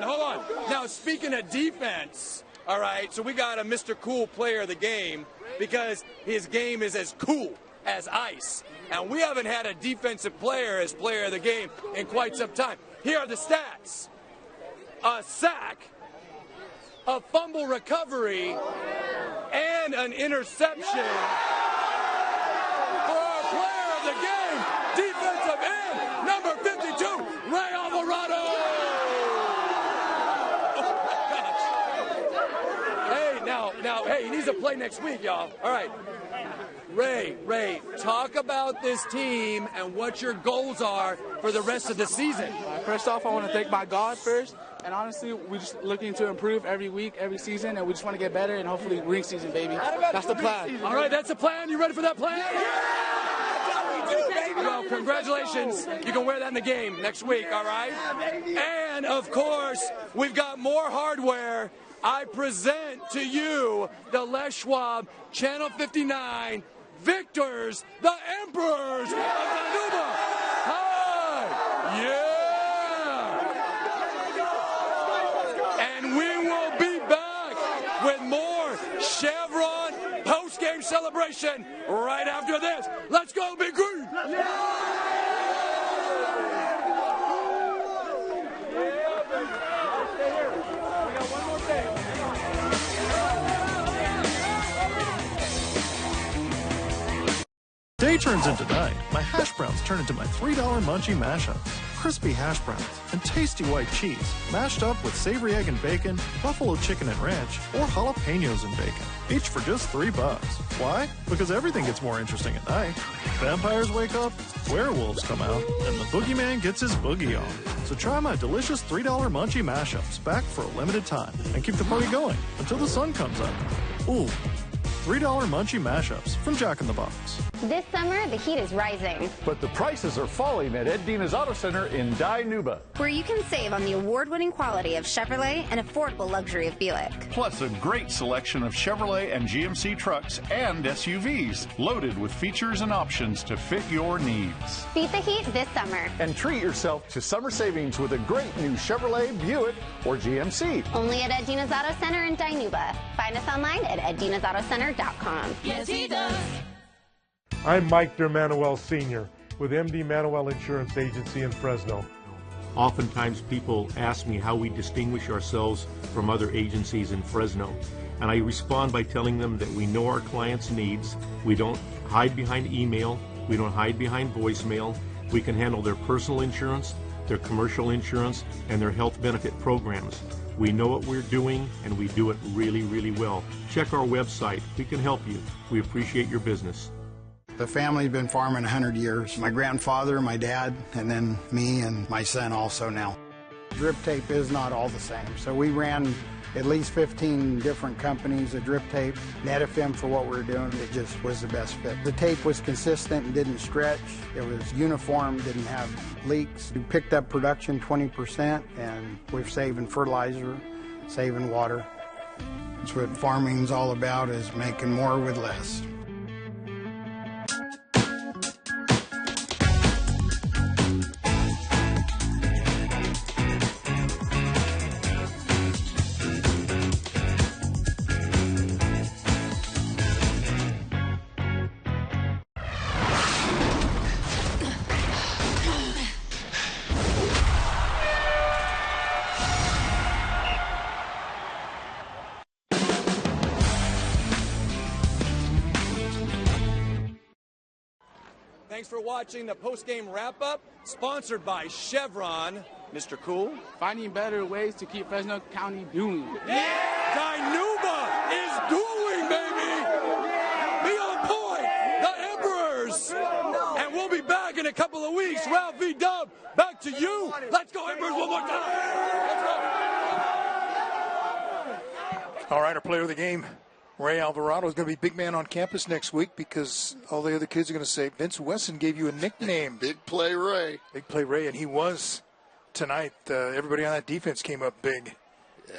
hold on. Now, speaking of defense, all right, so we got a Mr. Cool player of the game because his game is as cool as ice. And we haven't had a defensive player as player of the game in quite some time. Here are the stats. A sack, a fumble recovery, and an interception for our player of the game, defensive end, number 52, Ray Alvarado. Hey, he needs to play next week, y'all. All right. Ray, talk about this team and what your goals are for the rest of the season. First off, I want to thank my God first. And honestly, we're just looking to improve every week, every season, and we just want to get better and hopefully ring season, baby. That's the plan. All right, that's the plan. You ready for that plan? Well, congratulations. You can wear that in the game next week, all right? And, of course, we've got more hardware. I present to you the Les Schwab Channel 59 victors, the Emperors of Dinuba. Hi! Yeah! And we will be back with more Chevron post-game celebration right after this. Let's go, Big Green! Day turns into night. My hash browns turn into my $3 munchie mashups. crispy hash browns, and tasty white cheese, mashed up with savory egg and bacon, buffalo chicken and ranch, or jalapenos and bacon, each for just $3. Why? Because everything gets more interesting at night. Vampires wake up, werewolves come out, and the boogeyman gets his boogie on. So try my delicious $3 munchie mashups, back for a limited time, and keep the party going until the sun comes up. Ooh, $3 munchie mashups from Jack in the Box. This summer, the heat is rising. But the prices are falling at Ed Dina's Auto Center in Dinuba. Where you can save on the award-winning quality of Chevrolet and affordable luxury of Buick. Plus a great selection of Chevrolet and GMC trucks and SUVs, loaded with features and options to fit your needs. Beat the heat this summer. And treat yourself to summer savings with a great new Chevrolet, Buick, or GMC. Only at Ed Dina's Auto Center in Dinuba. Find us online at eddinasAutoCenter.com. Yes, he does. I'm Mike Dermanuel Sr. with MD Manuel Insurance Agency in Fresno. Oftentimes people ask me how we distinguish ourselves from other agencies in Fresno, and I respond by telling them that we know our clients' needs. We don't hide behind email, we don't hide behind voicemail. We can handle their personal insurance, their commercial insurance, and their health benefit programs. We know what we're doing, and we do it really, really well. Check our website. We can help you. We appreciate your business. The family's been farming 100 years. My grandfather, my dad, and then me and my son also now. Drip tape is not all the same. So we ran at least 15 different companies of drip tape. NetFM for what we were doing, it just was the best fit. The tape was consistent and didn't stretch. It was uniform, didn't have leaks. We picked up production 20%, and we're saving fertilizer, saving water. That's what farming's all about, is making more with less. Thanks for watching the post-game wrap-up, sponsored by Chevron. Mr. Cool? Finding better ways to keep Fresno County doing. Yeah! Dinuba is doing, baby! Be on point! The Emperors! And we'll be back in a couple of weeks. Ralph V. Dub, back to you. Let's go, Emperors, one more time! Let's go! All right, our player of the game, Ray Alvarado, is going to be big man on campus next week because all the other kids are going to say, Vince Wesson gave you a nickname. Big Play Ray. Big Play Ray, and he was tonight. Everybody on that defense came up big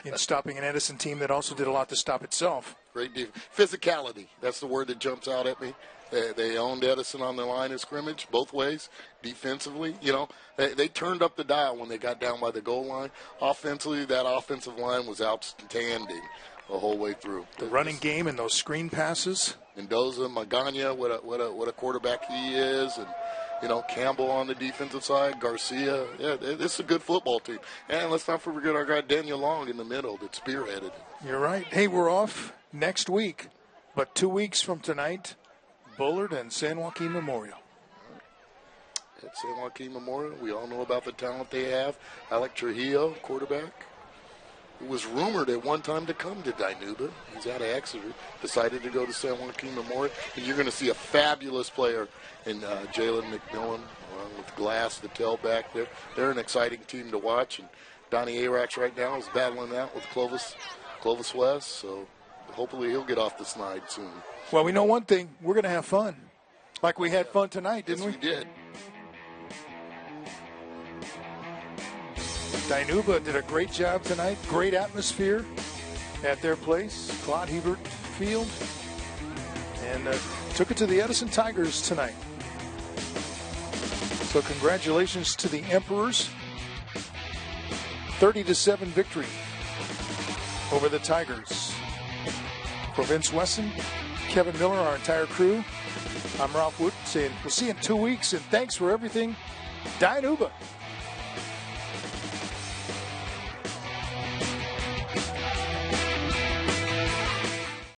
in stopping an Edison team that also did a lot to stop itself. Great defense. Physicality, that's the word that jumps out at me. They owned Edison on the line of scrimmage both ways. Defensively, you know, they turned up the dial when they got down by the goal line. Offensively, that offensive line was outstanding the whole way through. The running game and those screen passes. Mendoza, Magana, what a quarterback he is, and you know, Campbell on the defensive side, Garcia. Yeah, this is a good football team. And let's not forget our guy Daniel Long in the middle that spearheaded. You're right. Hey, we're off next week, but 2 weeks from tonight, Bullard and San Joaquin Memorial. At San Joaquin Memorial, we all know about the talent they have. Alec Trujillo, quarterback. It was rumored at one time to come to Dinuba. He's out of Exeter. Decided to go to San Joaquin Memorial. And you're going to see a fabulous player in Jalen McMillan, along with Glass, the tailback. They're an exciting team to watch. And Donnie Arax right now is battling out with Clovis West. So hopefully he'll get off the snide soon. Well, we know one thing. We're going to have fun. Like we had fun tonight, didn't we? Yes, we did. Dinuba did a great job tonight. Great atmosphere at their place, Claude Hebert Field, and took it to the Edison Tigers tonight. So congratulations to the Emperors. 30-7 victory over the Tigers. For Vince Wesson, Kevin Miller, our entire crew, I'm Ralph Wood saying we'll see you in 2 weeks, and thanks for everything, Dinuba.